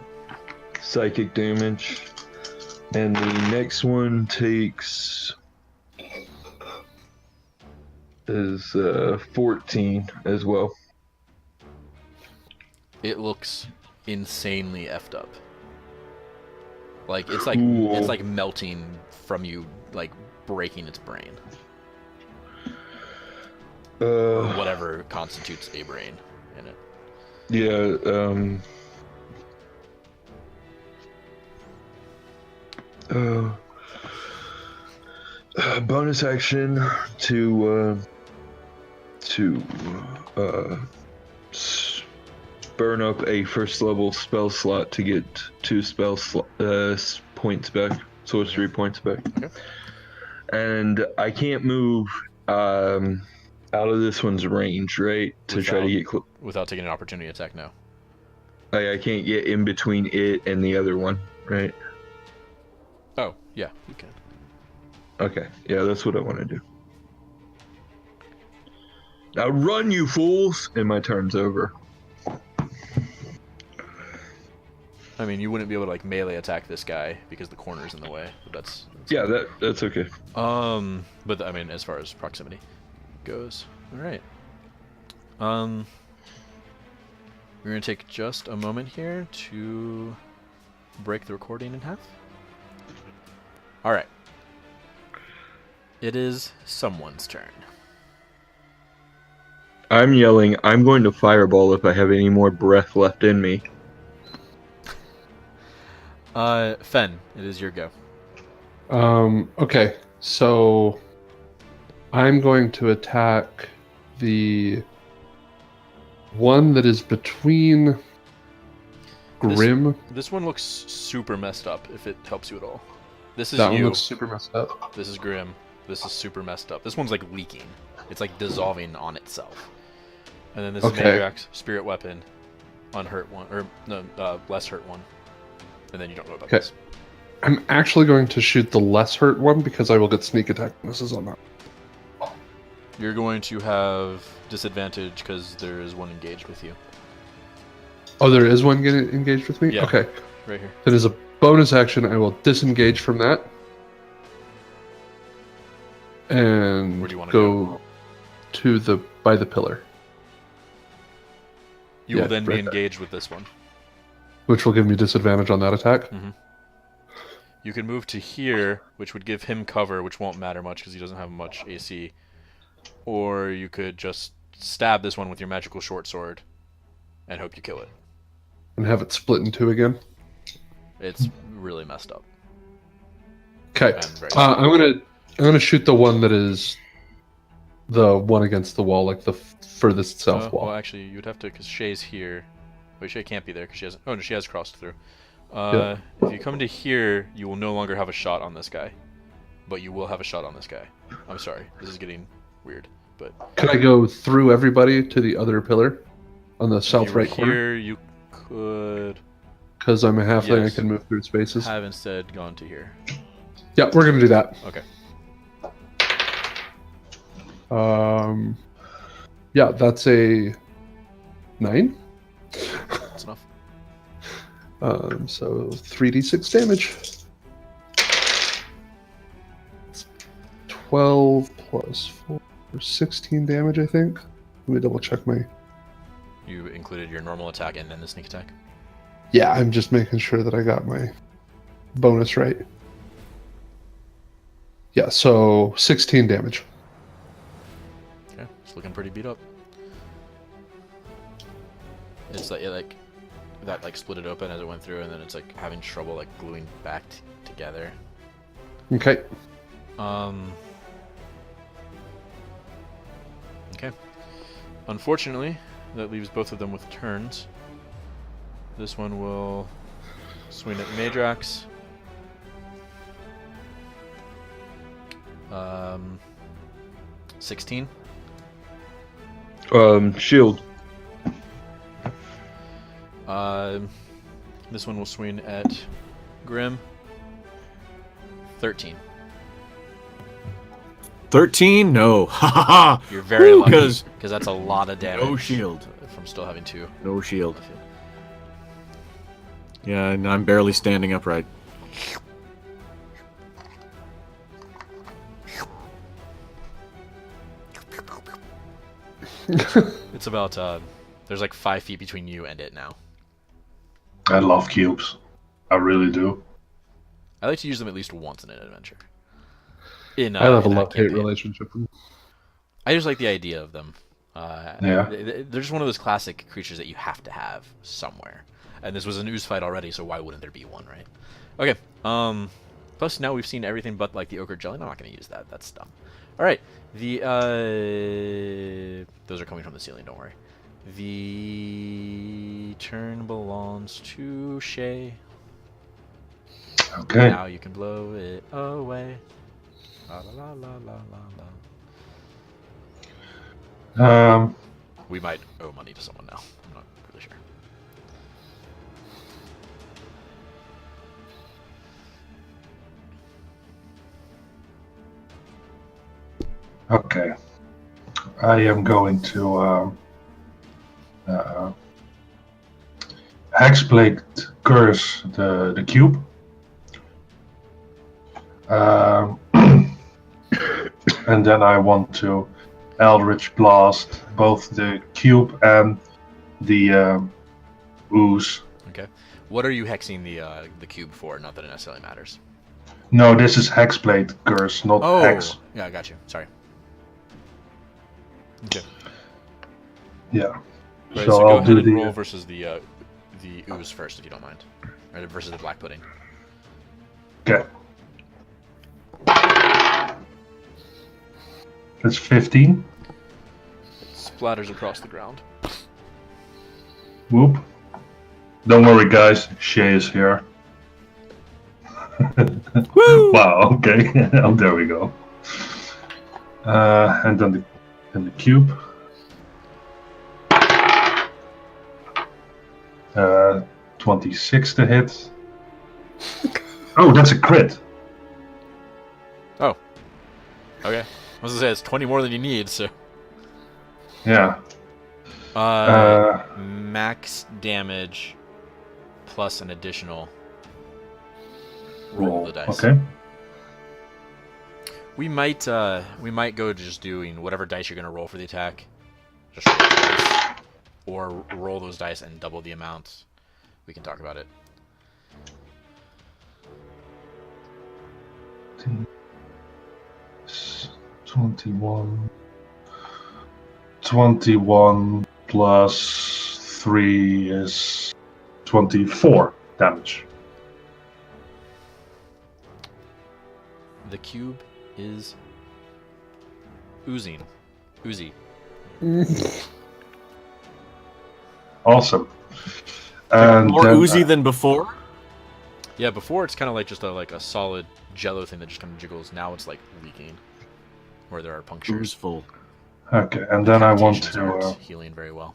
Psychic damage. And the next one takes is 14 as well. It looks insanely effed up. Like it's like Cool. it's like melting from you, like breaking its brain. Or whatever constitutes a brain in it. Yeah, bonus action to burn up a 1st level spell slot to get 2 spell points back, sorcery points back. Okay. And I can't move out of this one's range, right? To try to get without taking an opportunity attack now. I can't get in between it and the other one, right? Oh, yeah, you can. Okay, yeah, that's what I want to do. Now run, you fools! And my turn's over. I mean, you wouldn't be able to like melee attack this guy because the corner's in the way. But that's Yeah, that's okay. But I mean, as far as proximity goes, all right. We're gonna take just a moment here to break the recording in half. All right. It is someone's turn. I'm yelling, I'm going to fireball if I have any more breath left in me. Phen, it is your go. Okay, so I'm going to attack the one that is between Grim. This one looks super messed up, if it helps you at all. This is That one you. looks super messed up. This is Grim. This is super messed up. This one's like leaking. It's like dissolving on itself. And then this is Okay. Meidrax, Spirit Weapon, Unhurt one, or no, Less Hurt one. And then you don't know about Okay. this. I'm actually going to shoot the less hurt one because I will get sneak attack bonuses on that. You're going to have disadvantage because there is one engaged with you. Oh, there is one getting engaged with me? Yeah. Okay. Right here. Then as a bonus action, I will disengage from that. And Where do you wanna go by the pillar, You Yeah, will then be right there. engaged with this one. which will give me disadvantage on that attack. You can move to here, which would give him cover, which won't matter much because he doesn't have much AC. Or you could just stab this one with your magical short sword and hope you kill it. And have it split in two again. It's really messed up. Okay. And very I'm gonna shoot the one that is the one against the wall, like the furthest south wall. Well, actually, you'd have to, because Shae's here. Wait, Shae can't be there because she hasn't. Oh no, she has crossed through. Yeah. If you come to here, you will no longer have a shot on this guy, but you will have a shot on this guy. I'm sorry, this is getting weird, but Can I go through everybody to the other pillar on the south if you were right corner? here, you could Because I'm a halfling, Yes. I can move through spaces. have instead gone to here. Yeah, we're gonna do that. Okay. Yeah, that's a 9. That's enough. So 3d6 damage. 12 plus 4, 16 damage, I think. Let me double check my. You included your normal attack and then the sneak attack. Yeah, I'm just making sure that I got my bonus right. Yeah, so 16 damage. Okay, it's looking pretty beat up. It's like that like split it open as it went through, and then it's like having trouble like gluing back together. Okay. Okay. Unfortunately, that leaves both of them with turns. This one will swing at Meidrax. 16. Shield. This one will swing at Grim. 13. 13? No. Ha ha ha! You're very lucky, Because because that's a lot of damage. no shield. From still having 2. No shield. Yeah, and I'm barely standing upright. It's about, there's like 5 feet between you and it now. I love cubes. I really do. I like to use them at least once in an adventure. I I have a love-hate relationship with them. I just like the idea of them. Yeah. They're just one of those classic creatures that you have to have somewhere. And this was an ooze fight already, so why wouldn't there be one, right? Okay. Plus, now we've seen everything but like the ochre jelly. I'm not going to use that. That's dumb. All right. Those are coming from the ceiling. Don't worry. The turn belongs to Shae. Okay. Now you can blow it away. La la la la la la la. We might owe money to someone now. I'm not really sure. Okay. I am going to Hexblade curse the cube. And then I want to Eldritch Blast both the cube and the ooze. Okay. What are you hexing the cube for? Not that it necessarily matters. No, this is Hexblade curse, not Hex. Yeah, I got you. Sorry. Okay. Yeah. Right, so so go I'll ahead do and the roll versus the ooze first, if you don't mind, or versus the black pudding. Okay. That's 15. It splatters across the ground. Whoop. Don't worry, guys. Shae is here. Woo! Wow. Okay. Oh, there we go. And then the cube. 26 to hit. Oh, that's a crit. Oh. Okay. I was gonna say it's 20 more than you need, so. Yeah. Max damage plus an additional roll of the dice. Okay. We might go just doing whatever dice you're gonna roll for the attack. Just roll the dice, or roll those dice and double the amount. We can talk about it. 21. 21 plus 3 is 24 damage. The cube is oozing. Oozy. Awesome. And More then, oozy than before? Yeah, before it's kind of like just a solid jello thing that just kind of jiggles. Now it's like leaking, where there are punctures. Oozeful. Okay, and then I want Cavitations to aren't healing very well.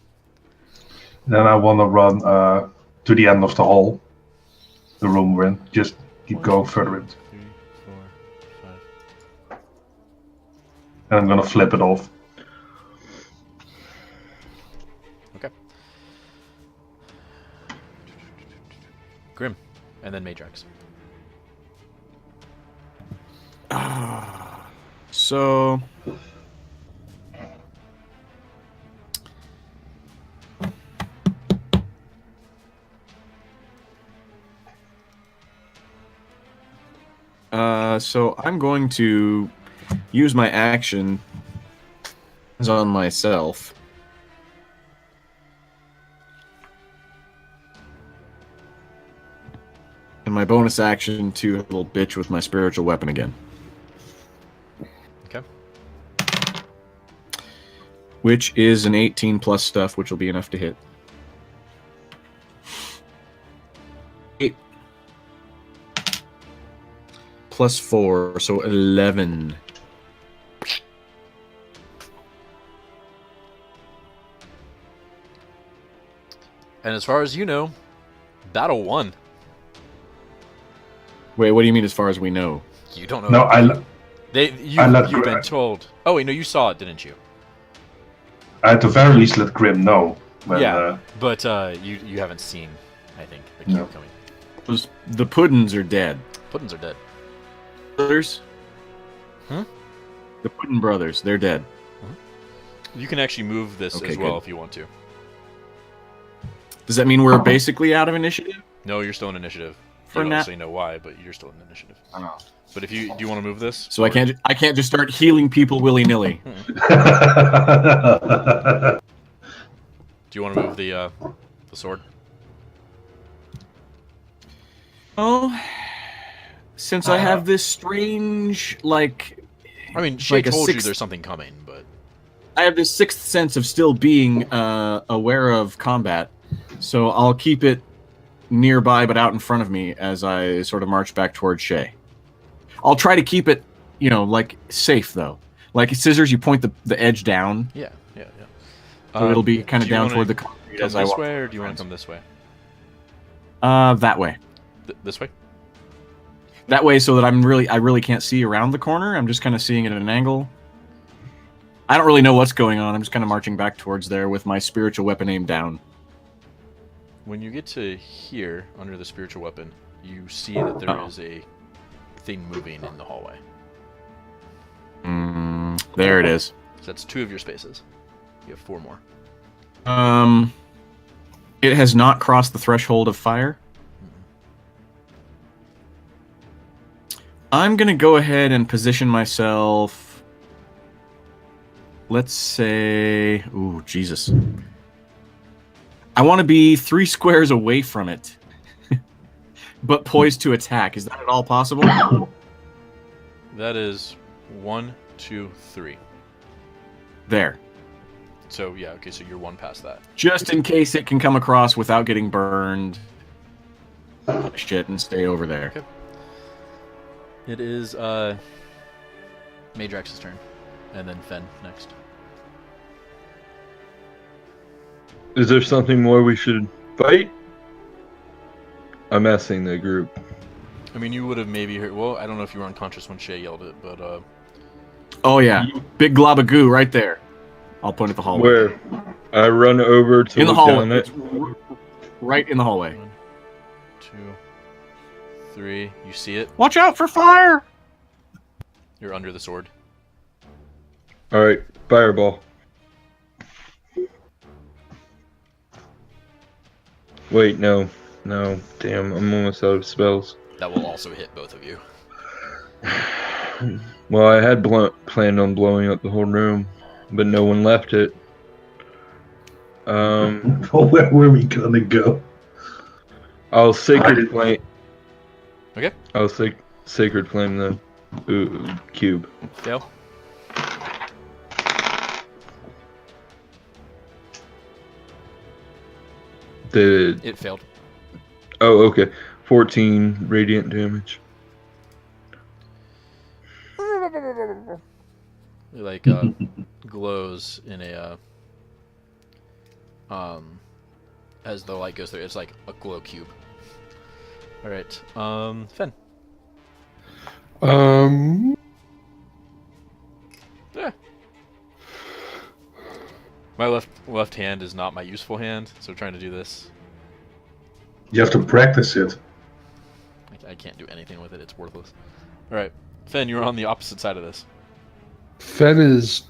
run to the end of the hall, the room we're in. Just keep going further in, 3, 4, 5. and I'm gonna flip it off. Okay. Grim, and then Meidrax. So... So I'm going to use my action on myself. And my bonus action to hit a little bitch with my spiritual weapon again. Okay. Which is an 18 plus stuff, which will be enough to hit. 8 plus 4, so 11. And as far as you know, battle won. Wait, what do you mean as far as we know? You don't know. No, You've been told. Oh wait, no, you saw it, didn't you? I at the very least let Grim know. When, Yeah, but you haven't seen, I think, the cube No. coming. The Puddins are dead. Puddins are dead. Brothers? Hmm? The Puddin brothers, they're dead. You can actually move this Okay, as well good. if you want to. Does that mean we're basically out of initiative? No, you're still in initiative. For You don't now. actually know why, but you're still in initiative. But if you do, you want to move this? So I can't just start healing people willy nilly. Do you want to move the sword? Oh, since I have this strange, like, I mean, Shae like a told you sixth- there's something coming, but I have this sixth sense of still being aware of combat, so I'll keep it nearby but out in front of me as I sort of march back towards Shae. I'll try to keep it, like, safe, though. Like scissors, you point the edge down, yeah. so it'll be kind of do you down wanna toward the concrete Come as I this walk. way, or do you want to come this way? That way. This way? That way, so that I really can't see around the corner. I'm just kind of seeing it at an angle. I don't really know what's going on. I'm just kind of marching back towards there with my spiritual weapon aimed down. When you get to here, under the spiritual weapon, you see that there is a thing moving in the hallway. There it is. So that's 2 of your spaces. You have 4 more. It has not crossed the threshold of fire. I'm gonna go ahead and position myself. Let's say, ooh, Jesus. I want to be 3 squares away from it, but poised to attack. Is that at all possible? That is 1, 2, 3. There. So yeah, okay, so you're 1 past that. Just in case it can come across without getting burned. Shit, and stay over there. Okay. It is Meidrax's turn, and then Phen next. Is there something more we should fight? I'm asking the group. I mean, you would have maybe heard. Well, I don't know if you were unconscious when Shae yelled it, but Oh yeah, big glob of goo right there. I'll point at the hallway. Where I run over to In the look down hallway. it. It's right in the hallway. 1, 2, 3. You see it? Watch out for fire! You're under the sword. All right, fireball. Wait, no. Damn, I'm almost out of spells. That will also hit both of you. Well, I had planned on blowing up the whole room, but no one left it. Where were we gonna go? I'll sacred flame. Okay. I'll sacred flame the cube. Fail. It failed. Oh, okay. 14 radiant damage. It like glows in a as the light goes through. It's like a glow cube. All right, Phen. Yeah. My left hand is not my useful hand, so trying to do this, You have to practice it. I can't do anything with it. It's worthless. All right, Phen, you're on the opposite side of this. Phen is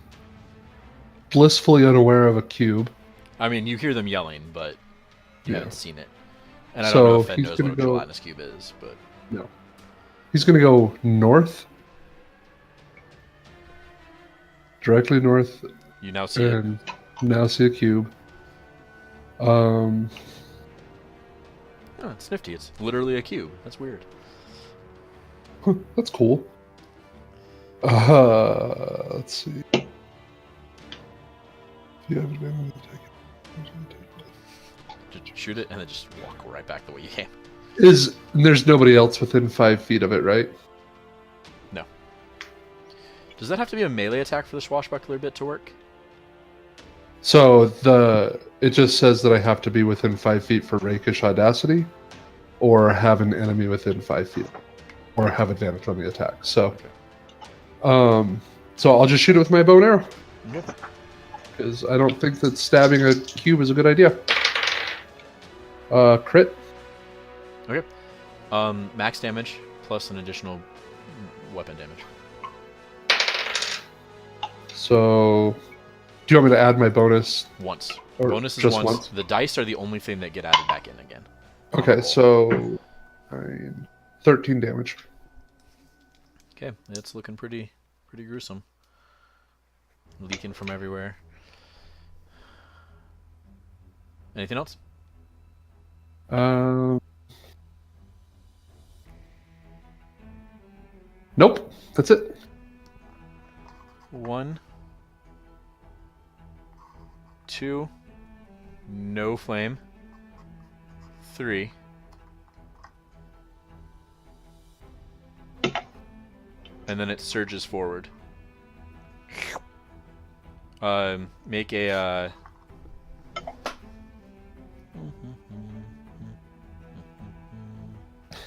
blissfully unaware of a cube. I mean, you hear them yelling, but you Yeah. haven't seen it. And I So don't know if Phen he's knows what gonna a go- gelatinous cube is, but No. He's going to go north. Directly north, you now see it. and now see a cube. Oh, it's nifty. It's literally a cube. That's weird. That's cool. Let's see. If you have advantage, Just shoot it and then just walk right back the way you came. there's nobody else within 5 feet of it, right? No. Does that have to be a melee attack for the swashbuckler bit to work? So it just says that I have to be within 5 feet for rakish audacity, or have an enemy within 5 feet, or have advantage on the attack. So, so I'll just shoot it with my bow and arrow, because I don't think that stabbing a cube is a good idea. Crit. Okay. Max damage plus an additional weapon damage. So, do you want me to add my bonus? Once. Or Bonus is just once. once? The dice are the only thing that get added back in again. Okay, so 13 damage. Okay, it's looking pretty gruesome. Leaking from everywhere. Anything else? Nope, that's it. 1, 2, no flame. 3. And then it surges forward. Make a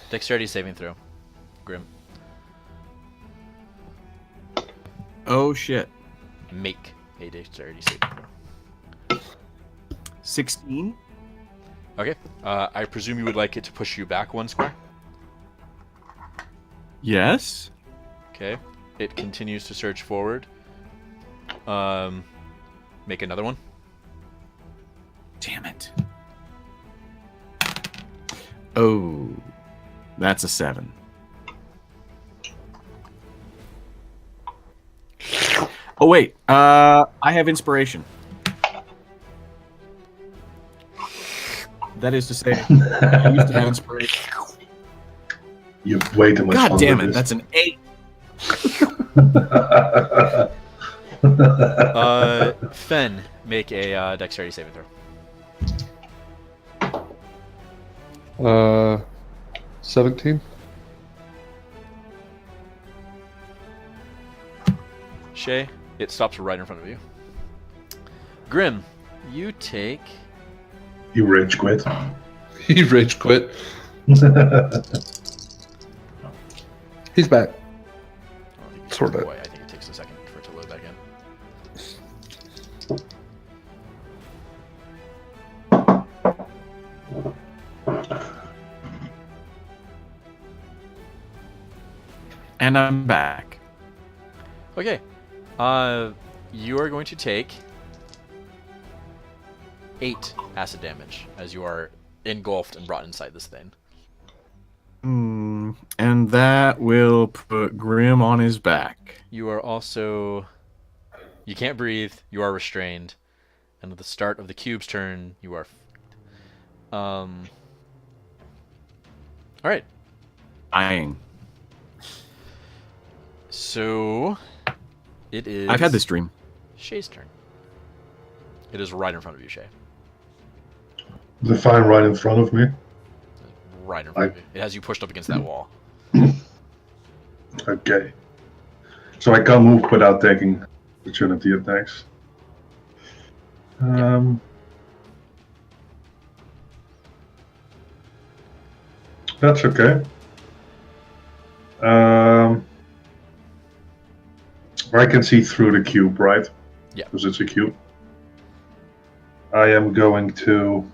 dexterity saving throw. Grim. Oh shit. Make a dexterity saving throw. 16. Okay. I presume you would like it to push you back 1 square. Yes. Okay. It continues to surge forward. Make another one. Damn it. Oh, that's a 7. Oh wait, I have inspiration. That is to say, I used to have inspiration. You have way too much God fun damn with it, that's an 8. Phen, make a dexterity saving throw. 17. Shae, it stops right in front of you. Grim, you take... You rage quit. He rage quit. He's back. Sorta. Boy, I think it takes a second for it to load back in. And I'm back. Okay. You are going to take 8 acid damage as you are engulfed and brought inside this thing. And that will put Grim on his back. You are also... You can't breathe. You are restrained. And at the start of the cube's turn, you are... Alright. Dying. So... It is... I've had this dream. Shae's turn. It is right in front of you, Shae. The fire right in front of me. Right in front of you. It has you pushed up against that wall. Okay. So I can't move without taking opportunity attacks. That's okay. I can see through the cube, right? Yeah. Because it's a cube. I am going to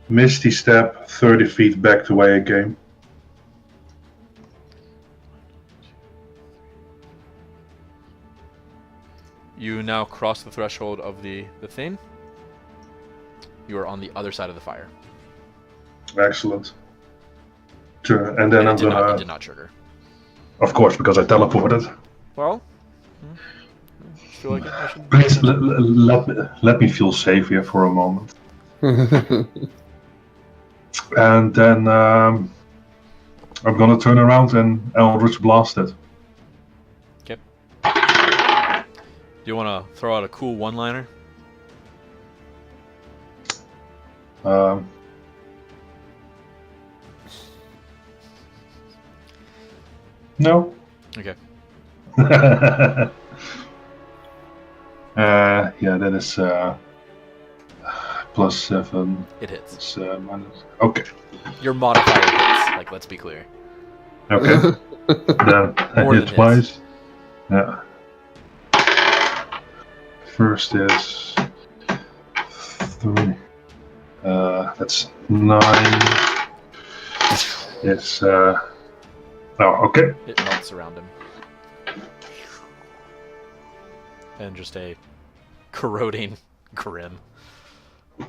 Misty Step 30 feet back the way I came. You now cross the threshold of the thing. You are on the other side of the fire. Excellent. Sure. And then And I'm it did gonna... not trigger. Of course, because I teleported. Well, I feel like I should... Please let me feel safe here for a moment. And then I'm gonna turn around and Eldritch Blast it. Okay. Do you want to throw out a cool one-liner? No. Okay. Yeah, that is +7. It hits. It's minus. Okay. Your modifier hits. Like, let's be clear. Okay. Then I More hit than twice. Yeah. First is 3. That's 9. It's oh, okay. It melts around him. And just a corroding Grim.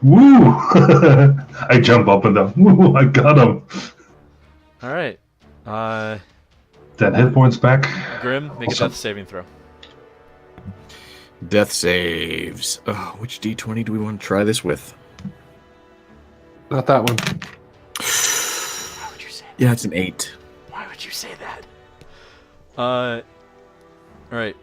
Woo! I jump up and down. Woo! I got him. All right. 10 hit points back. Grim, make Awesome. a death saving throw. Death saves. Oh, which D20 do we want to try this with? Not that one. Why would you say that? Yeah, it's an 8. Why would you say that? All right.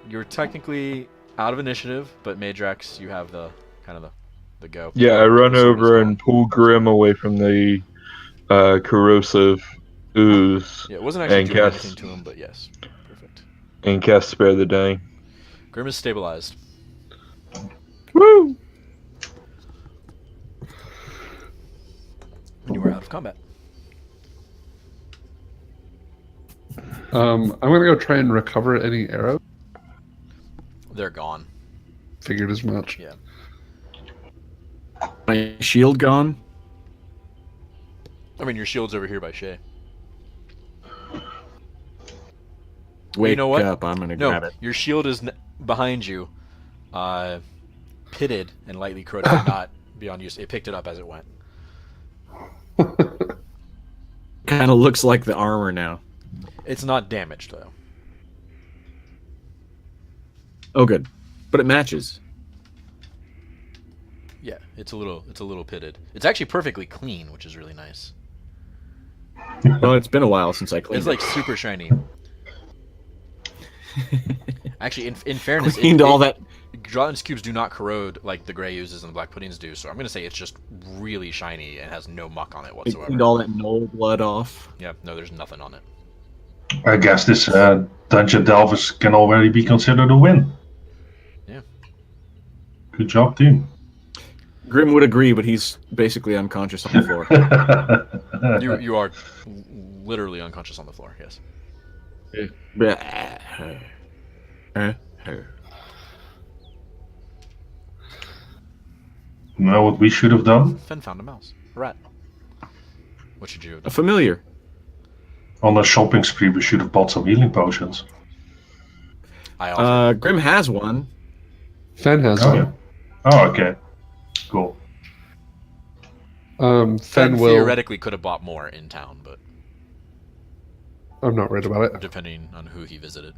You're technically out of initiative, but Meidrax, you have the kind of the go. Yeah, I run The sword as over well. and pull Grim away from the corrosive ooze Yeah, it wasn't actually and doing cast- anything to him, but yes, perfect. and cast Spare the Dying. Grim is stabilized. Woo! And you are out of combat. I'm gonna go try and recover any arrows. They're gone. Figured as much. Yeah. My shield gone. I mean, your shield's over here by Shae. Wake know what? up, I'm gonna grab No, it. your shield is behind you, pitted and lightly corroded, but not beyond use. It picked it up as it went. Kind of looks like the armor now. It's not damaged though. Oh, good. But it matches. Yeah, it's a little pitted. It's actually perfectly clean, which is really nice. Well, it's been a while since I cleaned It's it. like super shiny. Actually, in fairness, Cleaned all that. Dragon's cubes do not corrode like the gray oozes and the black puddings do, so I'm gonna say it's just really shiny and has no muck on it It whatsoever. cleaned all that gnoll blood off. Yeah, no, there's nothing on it. I guess this dungeon delvers can already be considered a win. Yeah. Good job, team. Grim would agree, but he's basically unconscious on the floor. You are literally unconscious on the floor. Yes. Know what we should have done? Phen found a mouse. A rat. What should you have A done? familiar. On a shopping spree, we should have bought some healing potions. I also. Grim has one. Phen has Okay. one. Oh, okay. Cool. Phen Phen will. theoretically could have bought more in town, but I'm not worried about it. depending on who he visited.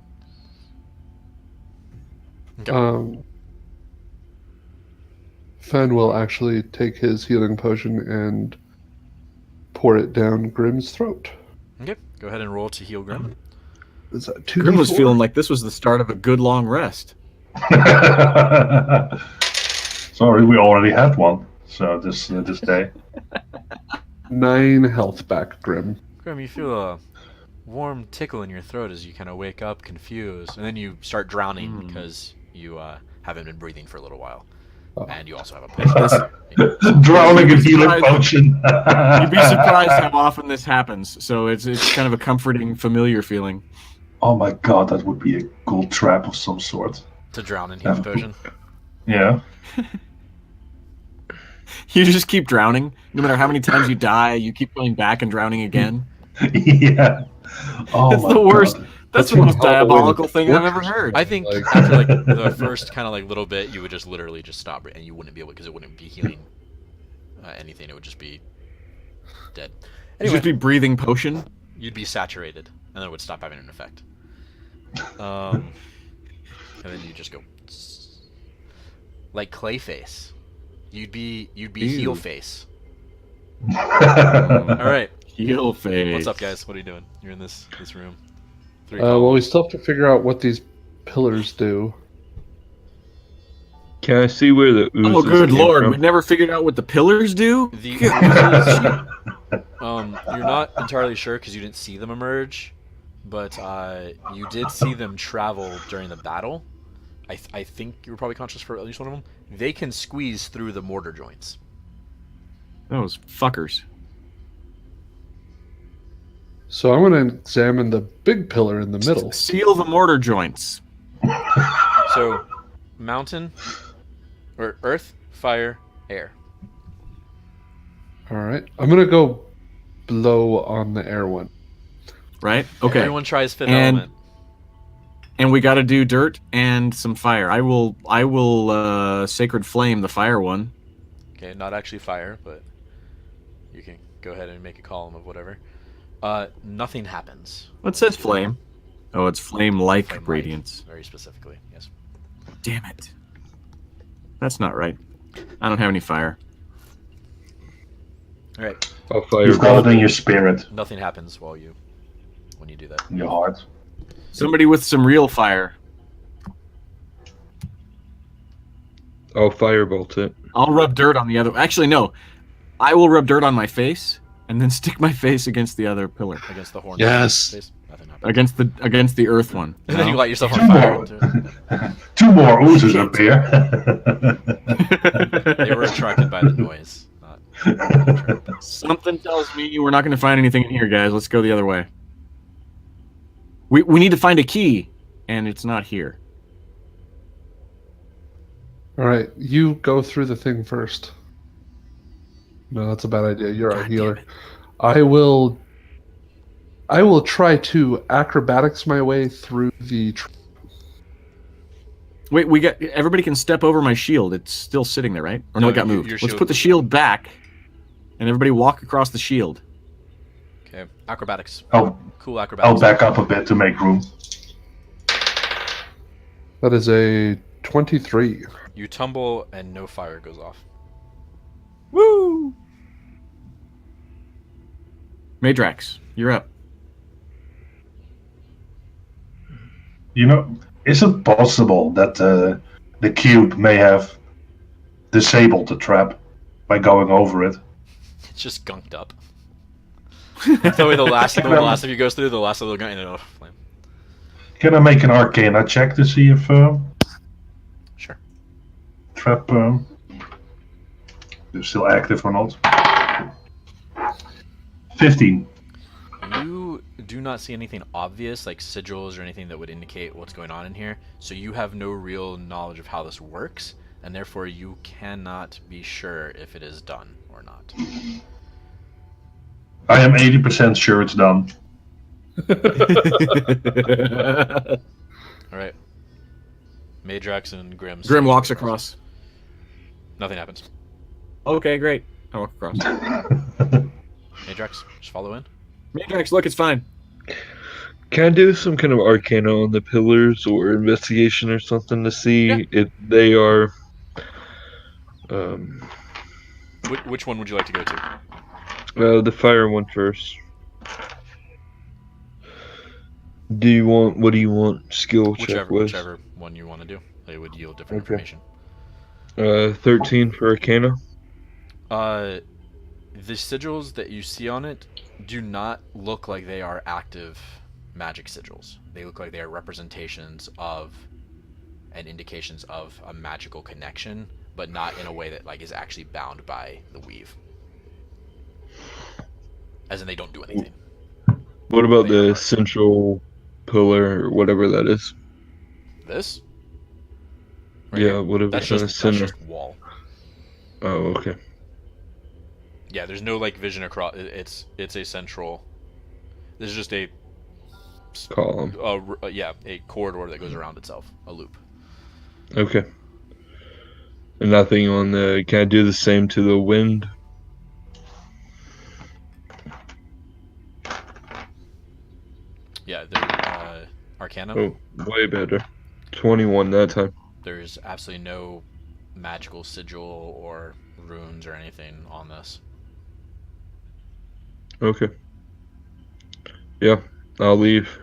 Phen will actually take his healing potion and pour it down Grim's throat. Okay, go ahead and roll to heal Grim. Is that 2d4? Grim was feeling like this was the start of a good long rest. Sorry, we already had one. So this day. 9 health back, Grim. Grim, you feel a warm tickle in your throat as you kind of wake up confused, and then you start drowning because you haven't been breathing for a little while. And you also have a potion. Drowning in healing potion. You'd be surprised how often this happens. So it's kind of a comforting, familiar feeling. Oh my god, that would be a gold trap of some sort. To drown in healing potion. Yeah. You just keep drowning. No matter how many times you die, you keep going back and drowning again. Yeah. Oh It's my the worst. God. That's the most diabolical thing I've ever heard. I think Like- after like the first kind of like little bit, you would just literally just stop, and you wouldn't be able because it wouldn't be healing anything. It would just be dead. You'd Anyway, just be breathing potion. you'd be saturated, and then it would stop having an effect. And then you just go like Clayface. You'd be Ew. heel face. All right, Heel face. what's up, guys? What are you doing? You're in this room. Well, we still have to figure out what these pillars do. Can I see where the oozes Oh, good came lord! from? We've never figured out what the pillars do. The oozes, you're not entirely sure because you didn't see them emerge, but you did see them travel during the battle. I think you were probably conscious for at least one of them. They can squeeze through the mortar joints. Those fuckers. So I'm going to examine the big pillar in the middle. Seal the mortar joints. So, mountain, or earth, fire, air. All right. I'm going to go blow on the air one. Right? Okay. Everyone tries fifth And- element. And we got to do dirt and some fire. I will sacred flame the fire one. Okay, not actually fire, but you can go ahead and make a column of whatever. Nothing happens. What says flame? Oh, it's flame-like Flame light, radiance. very specifically, yes. Damn it. That's not right. I don't have any fire. All right, I'll fire You've got it in your spirit, nothing happens when you do that. in your heart. Somebody with some real fire. I'll firebolt it. I'll rub dirt on the other. Actually, no. I will rub dirt on my face and then stick my face against the other pillar. Against the horn. Yes. Nothing happens. Against the earth one. And then you No? light yourself Two on fire. more. 2 more oozes appear. They were attracted by the noise. Not... Something tells me we're not going to find anything in here, guys. Let's go the other way. We need to find a key, and it's not here. All right. You go through the thing first. No, that's a bad idea. You're our God healer. damn it. I will try to acrobatics my way through the... Wait, everybody can step over my shield. It's still sitting there, right? Or no, No, it got your moved. shield Let's put the was- shield back, and everybody walk across the shield. Okay, acrobatics. I'll Cool acrobatics. back up a bit to make room. That is a 23. You tumble and no fire goes off. Woo! Meidrax, you're up. You know, is it possible that the cube may have disabled the trap by going over it? It's just gunked up. So when the last of you goes through, the last of the guy into a flame. Can I make an Arcana check to see if Sure. trap is still active or not? 15. You do not see anything obvious, like sigils or anything that would indicate what's going on in here, so you have no real knowledge of how this works, and therefore you cannot be sure if it is done or not. I am 80% sure it's done. Alright. Meidrax and Grim. Grim walks across. Nothing happens. Okay, great. I walk across. Meidrax, just follow in. Meidrax, look, it's fine. Can I do some kind of arcana on the pillars or investigation or something to see if they are? Which one would you like to go to? The fire one first. What do you want? Skill check with? Whichever one you want to do. They would yield different information. 13 for arcana. The sigils that you see on it do not look like they are active magic sigils. They look like they are representations of and indications of a magical connection, but not in a way that like is actually bound by the weave. As in they don't do anything. What about the central pillar or whatever that is? This? Yeah, whatever. That's That's just wall. Oh, okay. Yeah, there's no like vision across. It's a central. This is just a column. A corridor that goes around itself, a loop. Okay. And nothing on the. Can I do the same to the wind? Yeah, Arcana. Oh, way better. 21 that time. There's absolutely no magical sigil or runes or anything on this. Okay. Yeah, I'll leave.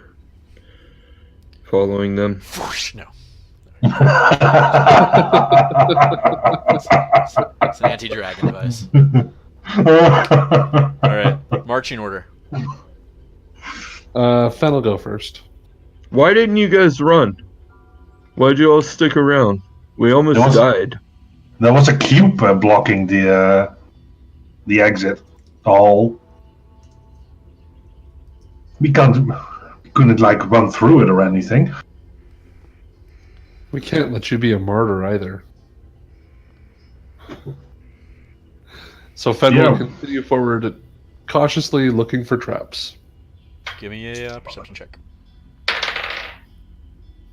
Following them. Whoosh, no. It's an anti-dragon device. Alright, marching order. Phen will go first. Why didn't you guys run? Why'd you all stick around? We almost died. There was a cube blocking the exit. The hole. We couldn't like run through it or anything. We can't let you be a martyr either. So Phen will continue forward, cautiously looking for traps. Give me a perception check.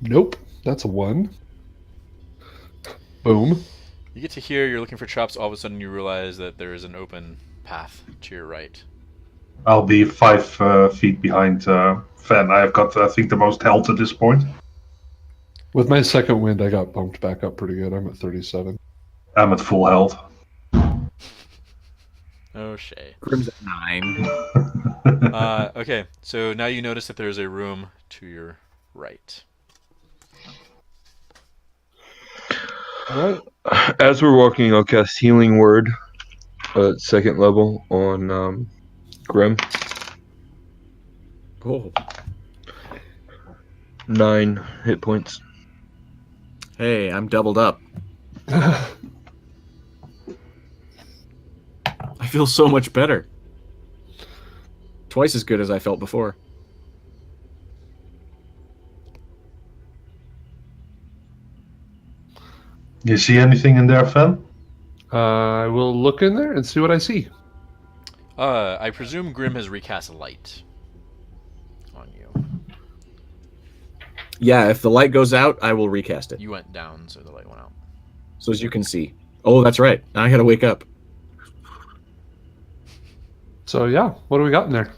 Nope, that's a 1. Boom. You get to here, you're looking for traps, all of a sudden you realize that there is an open path to your right. I'll be 5 feet behind Phen. I've got, I think, the most health at this point. With my second wind, I got bumped back up pretty good. I'm at 37. I'm at full health. Oh, Shae. Grim's at 9. Okay, so now you notice that there's a room to your right. Alright. As we're walking, I'll cast Healing Word at second level on Grim. Cool. 9 hit points. Hey, I'm doubled up. I feel so much better. Twice as good as I felt before. You see anything in there, Phen? I will look in there and see what I see. I presume Grim has recast light on you. Yeah, if the light goes out, I will recast it. You went down, so the light went out. So as you can see. Oh, that's right. Now I gotta wake up. So yeah, what do we got in there?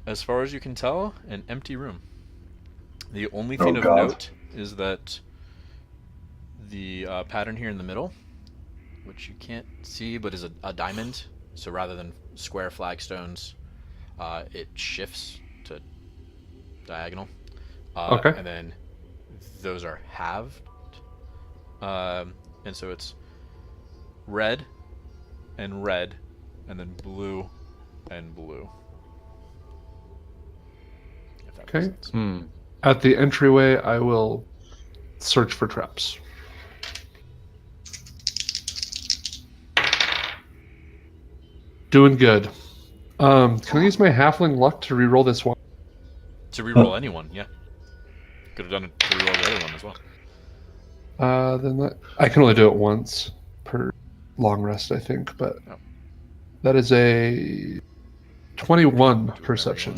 As far as you can tell, an empty room. The only thing of note is that the pattern here in the middle, which you can't see but is a diamond, so rather than square flagstones, it shifts to diagonal. Okay. And then those are halved. And so it's red, and then blue, and blue. If that makes Okay. sense. At the entryway, I will search for traps. Doing good. Can I use my halfling luck to reroll this one? To reroll anyone, yeah. Could have done it to reroll the other one as well. Then I can only do it once per long rest, I think, but Oh. that is a 21 perception.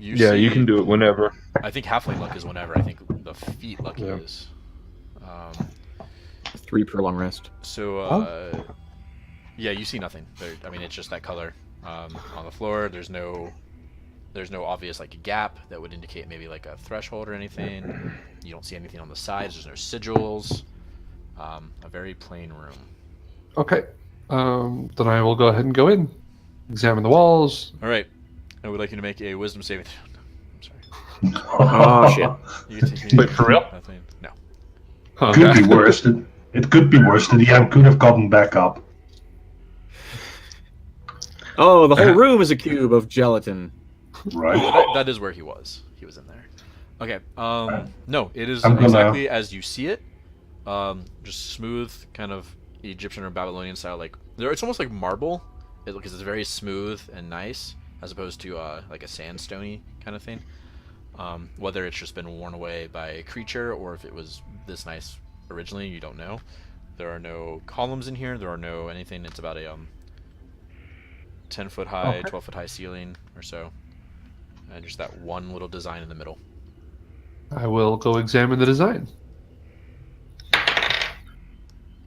You can do it whenever. I think halfling luck is whenever. I think the feet luck Yeah. is. 3 per long rest. So, yeah, you see nothing. I mean, it's just that color on the floor. There's no obvious like gap that would indicate maybe like a threshold or anything. You don't see anything on the sides. There's no sigils. A very plain room. Okay. Then I will go ahead and go in. Examine the walls. All right. I would like you to make a wisdom saving throw. I'm sorry. Oh, shit. Wait, for real? Nothing. No. Okay. Could be worse. It could be worse. The DM could have gotten back up. Oh, the whole room is a cube of gelatin. Right. That is where he was. He was in there. Okay. No, it is I'm gonna- exactly as you see it. Just smooth, kind of Egyptian or Babylonian style. Like it's almost like marble, because it's very smooth and nice, as opposed to like a sandstony kind of thing. Whether it's just been worn away by a creature or if it was this nice originally, you don't know. There are no columns in here. There are no anything. It's about a 10-foot high, 12-foot high ceiling or so, and just that one little design in the middle. I will go examine the design.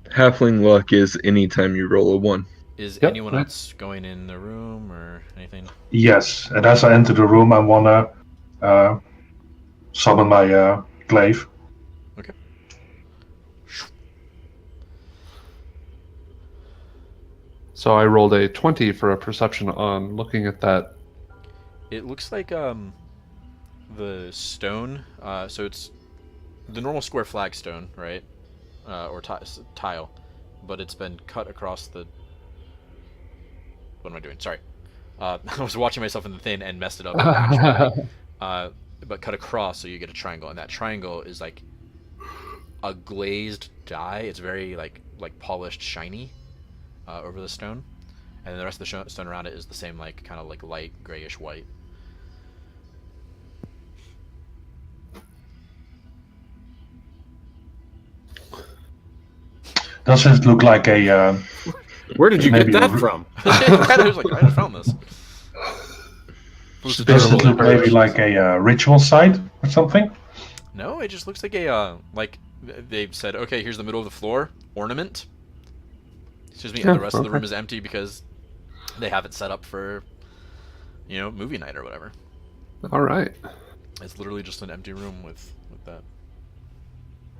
Halfling luck is anytime you roll a 1. Is Yep, anyone right. else going in the room or anything? Yes, and as I enter the room, I wanna summon my glaive. Okay. So I rolled a 20 for a perception on looking at that. It looks like the stone. So it's the normal square flagstone, right? Or tile, but it's been cut across the. What am I doing? Sorry, I was watching myself in the thing and messed it up. Actually. But cut across, so you get a triangle, and that triangle is like a glazed dye. It's very like polished, shiny over the stone, and then the rest of the stone around it is the same, like kind of like light grayish white. Does it look like a? Where did you get Maybe that a- from? I was like, I just found this. Does it look maybe like a ritual site or something? No, it just looks like a like they've said, okay, here's the middle of the floor ornament. Excuse me, and the rest of the room is empty because they have it set up for, movie night or whatever. All right. It's literally just an empty room with that.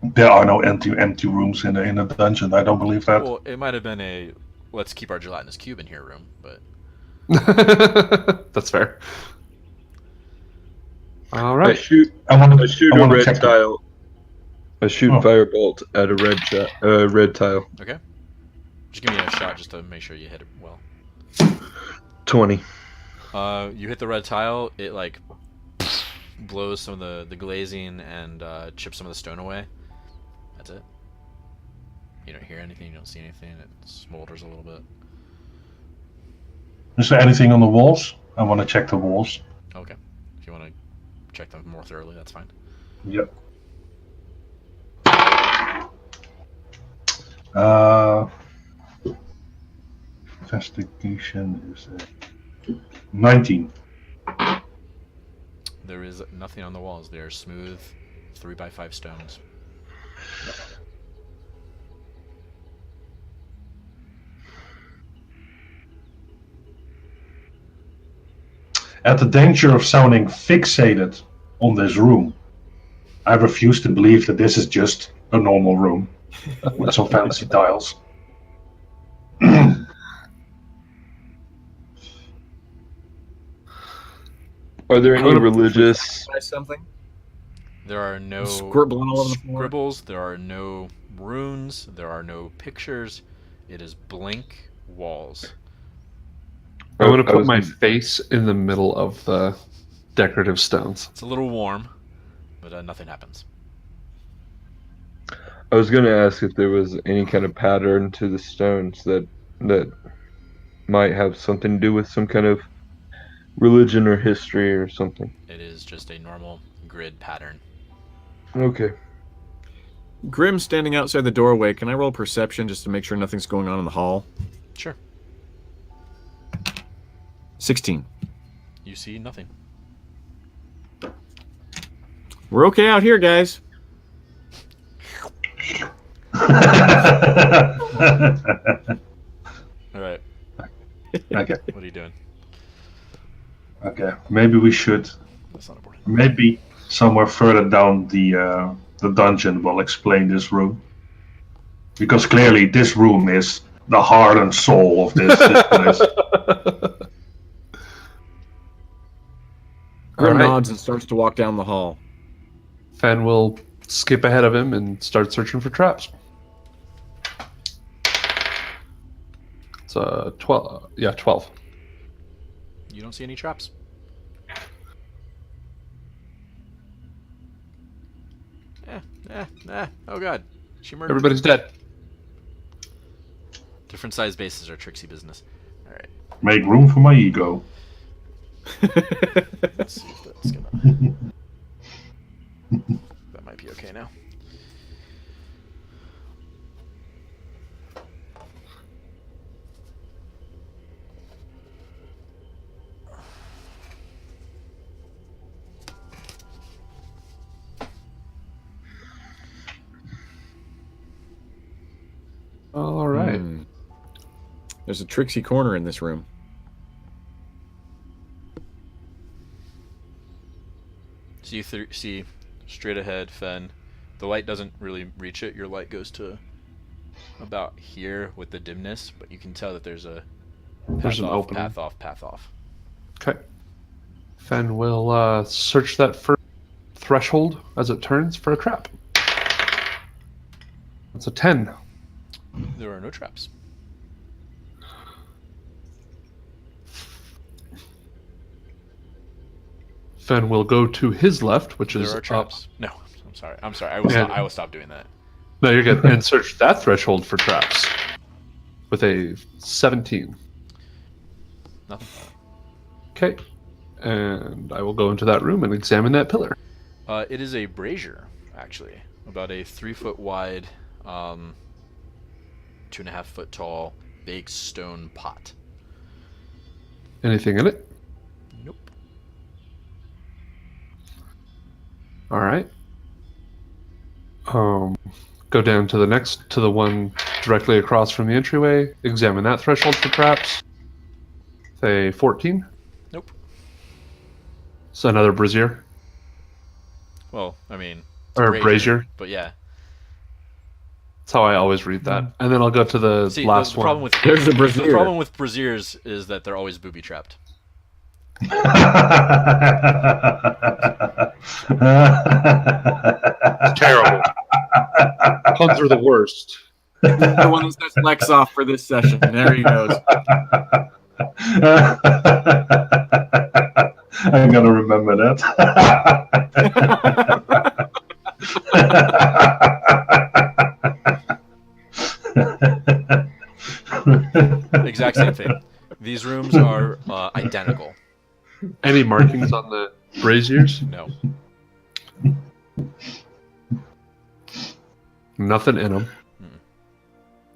There are no empty rooms in a dungeon. I don't believe that. Well, it might have been a let's keep our gelatinous cube in here room, but That's fair. All I right. shoot I want a to red check it. tile. I shoot Oh. firebolt at a red tile. okay. Just give me a shot just to make sure you hit it well. 20. You hit the red tile, it like blows some of the glazing and chips some of the stone away. That's it. You don't hear anything, you don't see anything, it smolders a little bit. Is there anything on the walls? I want to check the walls. Okay. If you want to check them more thoroughly, that's fine. Yep. Investigation is 19. There is nothing on the walls. They are smooth 3x5 stones. At the danger of sounding fixated on this room, I refuse to believe that this is just a normal room with some fancy tiles. Are there any gonna- religious? Something? There are no Scribbling all over the floor? scribbles, there are no runes, there are no pictures. It is blank walls. I'm going to I put was- my face in the middle of the decorative stones. It's a little warm, but nothing happens. I was going to ask if there was any kind of pattern to the stones that might have something to do with some kind of religion or history or something. It is just a normal grid pattern. Okay. Grim standing outside the doorway. Can I roll perception just to make sure nothing's going on in the hall? Sure. 16. You see nothing. We're okay out here, guys. All right. Okay. What are you doing? Okay. Maybe we should. That's not important. Maybe somewhere further down the dungeon will explain this room. Because clearly this room is the heart and soul of this place. Grim All right. nods and starts to walk down the hall. Phen will skip ahead of him and start searching for traps. It's 12. Yeah, 12. You don't see any traps. Oh god. She murdered. Everybody's dead. Different size bases are tricksy business. Alright. Make room for my ego. Let's see if that's gonna... That might be okay now. All right. There's a tricksy corner in this room. So you see straight ahead, Phen. The light doesn't really reach it. Your light goes to about here with the dimness, but you can tell that there's a There's an opening. path off, path off. Okay. Phen will search that first threshold as it turns for a trap. That's a 10. There are no traps. Phen will go to his left, which is There are up. traps. No, I'm sorry. I will stop doing that. No, you're good. And search that threshold for traps with a 17. Nothing. Okay. And I will go into that room and examine that pillar. It is a brazier, actually, about a 3 foot wide, 2.5 foot tall, big stone pot. Anything in it? Nope. All right. Go down to the one directly across from the entryway. Examine that threshold for traps. Say 14. Nope. So another brazier Well, I mean, it's or brazier. but yeah. That's how I always read that. And then I'll go to the See, last the one. problem with There's a the brazier. problem with braziers is that they're always booby trapped. It's terrible. Puns are the worst. The one that sets Lex off for this session. There he goes. I'm gonna remember that. Exact same thing. These rooms are identical. Any markings on the braziers? No. Nothing in them.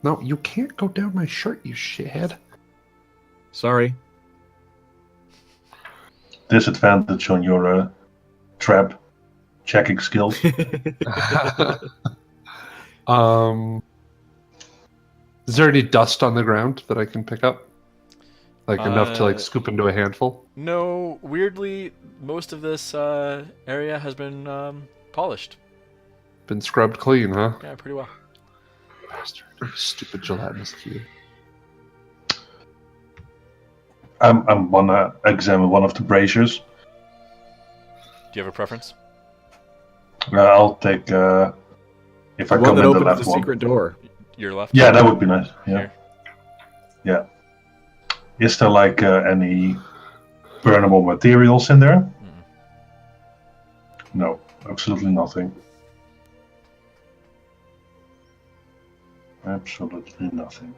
No, you can't go down my shirt, you shithead. Sorry. Disadvantage on your trap checking skills. Is there any dust on the ground that I can pick up? Like enough to like scoop into a handful? No, weirdly, most of this area has been polished. Been scrubbed clean, huh? Yeah, pretty well. Bastard. Stupid gelatinous cube. I'm wanna examine one of the braziers. Do you have a preference? I'll take if I The come one that in the opens left the one. secret door. Your left? Yeah, that would be nice. Yeah. Here. Yeah. Is there like any burnable materials in there? No, absolutely nothing. Absolutely nothing.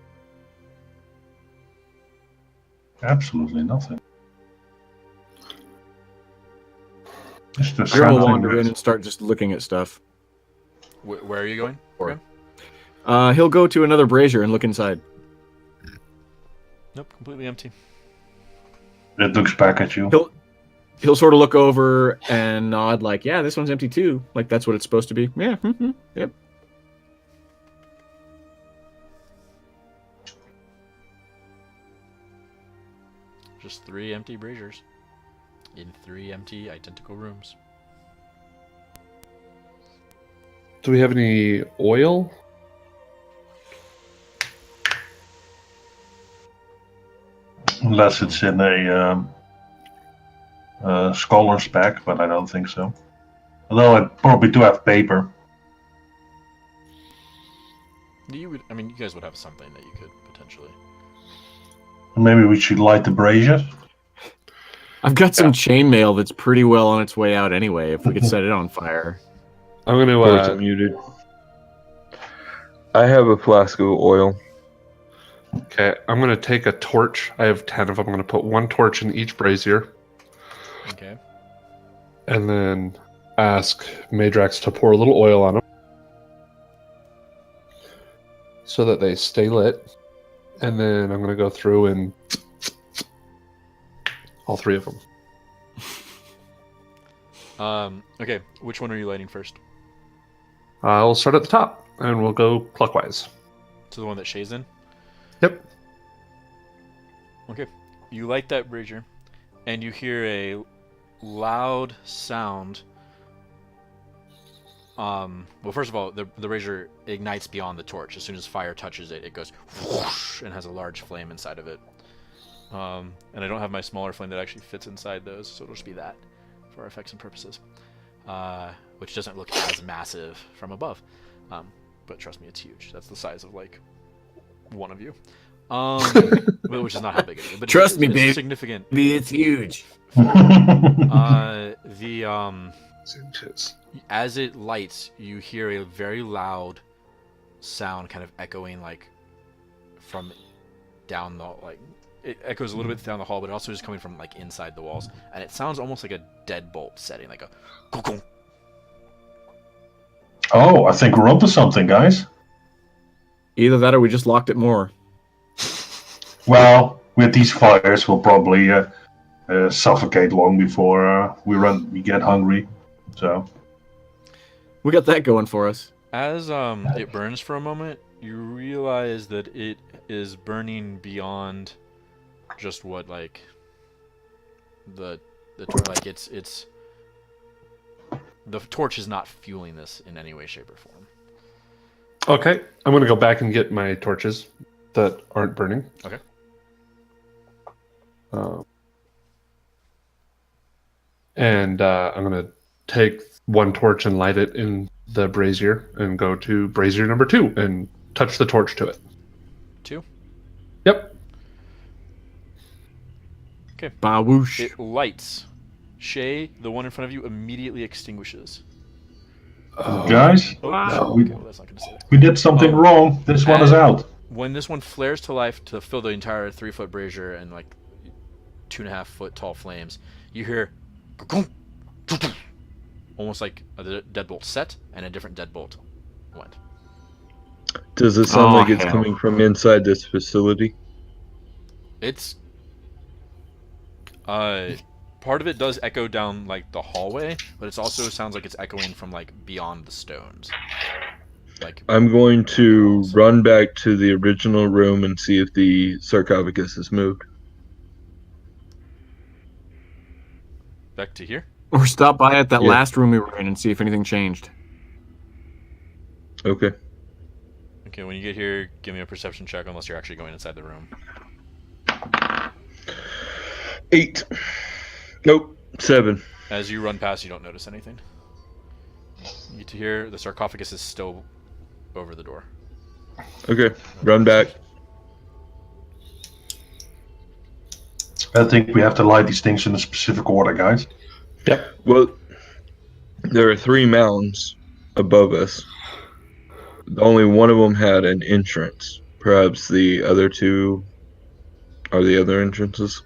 Absolutely nothing. Is there Grim will something wander in that- and start just looking at stuff. Where are you going? Or- Graham? He'll go to another brazier and look inside. Nope, completely empty. It looks back at you. he'll sort of look over and nod like, yeah, this one's empty too. Like, that's what it's supposed to be. Yeah, yep. Just 3 empty braziers in 3 empty identical rooms. Do we have any oil? Unless it's in a scholar's pack, but I don't think so. Although I probably do have paper. You guys would have something that you could potentially. Maybe we should light the brazier. I've got some chainmail that's pretty well on its way out anyway, if we could set it on fire. I'm going Of course, to... I'm muted. I have a flask of oil. Okay, I'm going to take a torch. I have 10 of them. I'm going to put 1 torch in each brazier. Okay. And then ask Meidrax to pour a little oil on them. So that they stay lit. And then I'm going to go through and... all 3 of them. Okay, which one are you lighting first? I'll start at the top, and we'll go clockwise. To the one that Shae's in? Yep. Okay. You light that brazier, and you hear a loud sound. Well, first of all, the brazier ignites beyond the torch. As soon as fire touches it, it goes whoosh and has a large flame inside of it. And I don't have my smaller flame that actually fits inside those, so it'll just be that for effects and purposes. Which doesn't look as massive from above. But trust me, it's huge. That's the size of, like, one of you. Which is not how big it is. But Trust me, it's babe. significant. It's huge. As it lights, you hear a very loud sound kind of echoing, like, from down the, like, it echoes a little bit down the hall, but it also is coming from, like, inside the walls. And it sounds almost like a deadbolt setting, like a kukung. Oh, I think we're onto something, guys. Either that or we just locked it more. Well, with these fires, we'll probably suffocate long before we get hungry. So We got that going for us. As it burns for a moment, you realize that it is burning beyond just what, like, the torch is not fueling this in any way, shape, or form. Okay, I'm going to go back and get my torches that aren't burning. Okay. And I'm going to take 1 torch and light it in the brazier and go to brazier number 2 and touch the torch to it. 2? Yep. Okay. Bawoosh. It lights. Shae, the one in front of you, immediately extinguishes. Oh. guys, Oh, Wow. no, We- okay, well, that's not going to say that. we did something wrong. This one is out. When this one flares to life to fill the entire 3-foot brazier and, like, 2.5-foot tall flames, you hear almost like a deadbolt set and a different deadbolt went. Does it sound like it's hell. coming from inside this facility? It's part of it does echo down, like, the hallway, but it also sounds like it's echoing from, like, beyond the stones. Like, I'm going to run back to the original room and see if the sarcophagus has moved. back to here. Or stop by at that Yeah. last room we were in and see if anything changed. Okay. Okay, when you get here, give me a perception check unless you're actually going inside the room. 8. Nope. 7. As you run past, you don't notice anything. You get to here, the sarcophagus is still over the door. Okay. Run back. I think we have to light these things in a specific order, guys. Yep. Well, there are 3 mounds above us. Only one of them had an entrance. Perhaps the other 2 are the other entrances.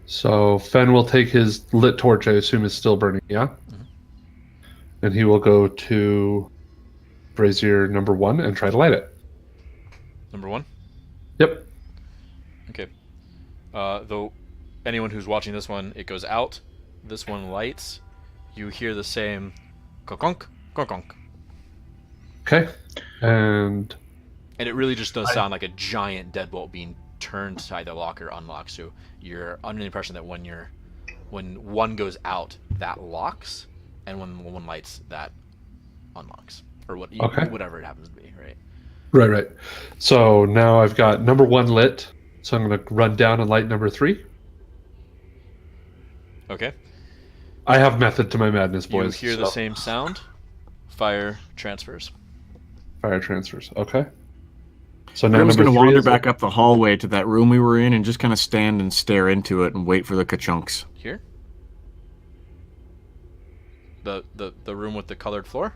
So Phen will take his lit torch, I assume is still burning, yeah? Mhm. And he will go to brazier number 1 and try to light it. Number 1? Yep. Okay. Though anyone who's watching this one, it goes out. This one lights. You hear the same konk konk. Okay. And And it really just does sound like a giant deadbolt being turned to either lock or unlock. So you're under the impression that when one goes out, that locks, and when one lights, that unlocks, or whatever it happens to be, right? Right. So now I've got number 1 lit. So I'm going to run down and light number 3. Okay. I have method to my madness, boys. You hear the same sound. Fire transfers. Fire transfers. Okay. So now Grim's number going to 3 wander is back up the hallway to that room we were in and just kind of stand and stare into it and wait for the ka-chunks. Here. The room with the colored floor.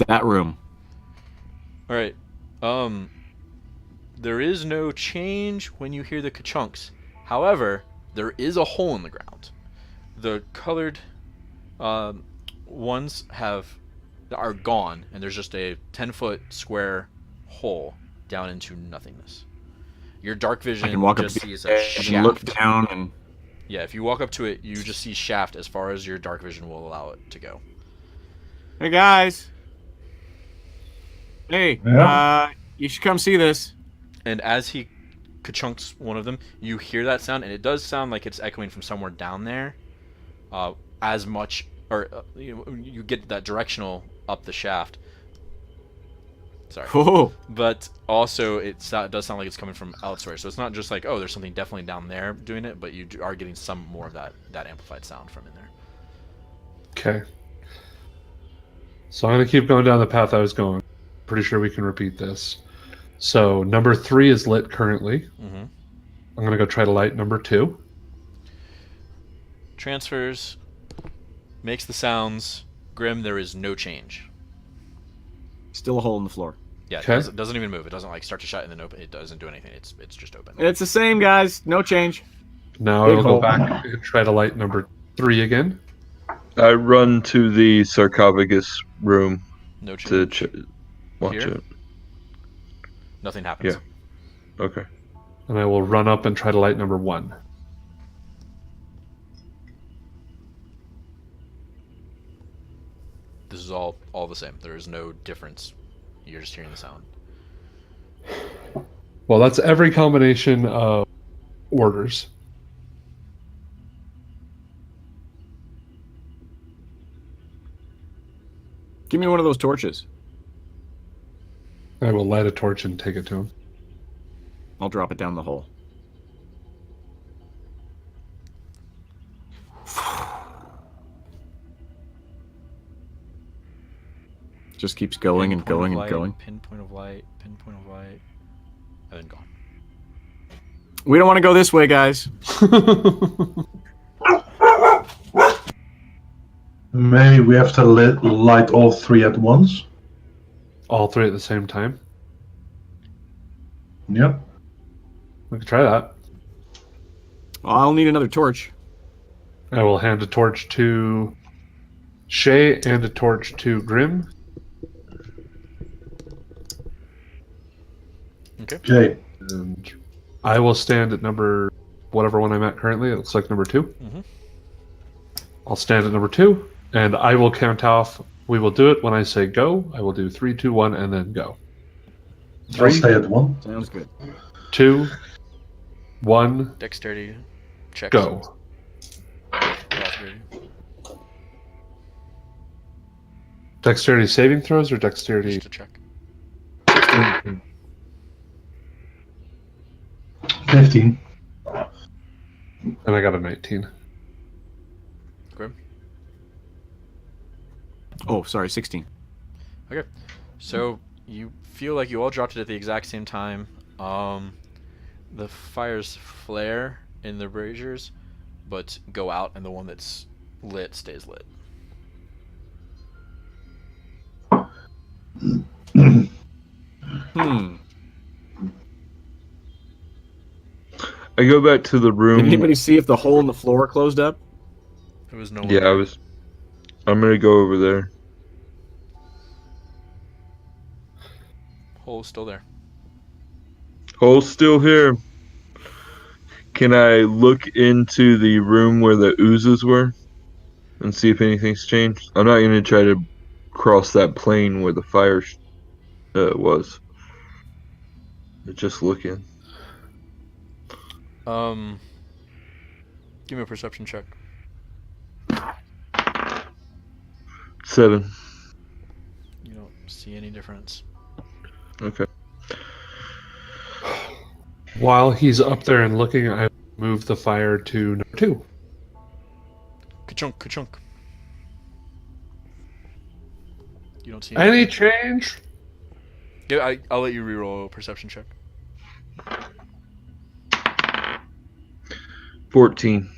That room. All right. There is no change when you hear the ka-chunks. However, there is a hole in the ground. The colored ones are gone, and there's just a 10-foot square hole down into nothingness. Your dark vision I can walk up just to sees the a edge shaft. and look down and... Yeah, if you walk up to it, you just see shaft as far as your dark vision will allow it to go. Hey, guys. Hey, you should come see this. And as he ka-chunks one of them, you hear that sound, and it does sound like it's echoing from somewhere down there. As much, or you get that directional up the shaft. Sorry. Oh. But also, it does sound like it's coming from elsewhere. So it's not just like, oh, there's something definitely down there doing it, but you are getting some more of that amplified sound from in there. Okay. So I'm going to keep going down the path I was going. Pretty sure we can repeat this. So number 3 is lit currently. Mm-hmm. I'm going to go try to light number 2. Transfers. Makes the sounds. Grim, there is no change. Still a hole in the floor. Yeah, Okay. it doesn't even move. It doesn't like start to shut and then open. It doesn't do anything. It's just open. It's the same, guys. No change. Now I Big will hole. go back and try to light number 3 again. I run to the sarcophagus room No to change. watch Here? it. Nothing happens. Yeah. Okay. And I will run up and try to light number 1. This is all the same. There is no difference. You're just hearing the sound. Well, that's every combination of orders. Give me one of those torches. I will light a torch and take it to him. I'll drop it down the hole. Just keeps going and Pinpoint going of and light, going. Pinpoint of light, and then gone. We don't want to go this way, guys. Maybe we have to light all 3 at once. All 3 at the same time. Yep. We can try that. I'll need another torch. I will hand a torch to Shae and a torch to Grim. Okay. And I will stand at number whatever one I'm at currently. It looks like number 2. Mm-hmm. I'll stand at number 2, and I will count off. We will do it when I say go. I will do 3, 2, 1, and then go. I'll 3, stay at 1. Sounds good. 2, 1, Dexterity checks. go. Dexterity. Dexterity saving throws or dexterity? Just to check. 15. And I got a 19. Grim. Oh, sorry, 16. Okay. So you feel like you all dropped it at the exact same time. The fires flare in the braziers, but go out, and the one that's lit stays lit. Hmm. I go back to the Did room. anybody see if the hole in the floor closed up? There was no one. Yeah, I'm gonna go over there. Hole's still there. Hole's still here. Can I look into the room where the oozes were and see if anything's changed? I'm not going to try to cross that plane where the fire was. Just looking. Give me a perception check. 7. You don't see any difference. Okay. While he's up there and looking, I move the fire to number 2. Ka-chunk, ka-chunk. You don't see Any change? Yeah, I'll let you reroll a perception check. 14.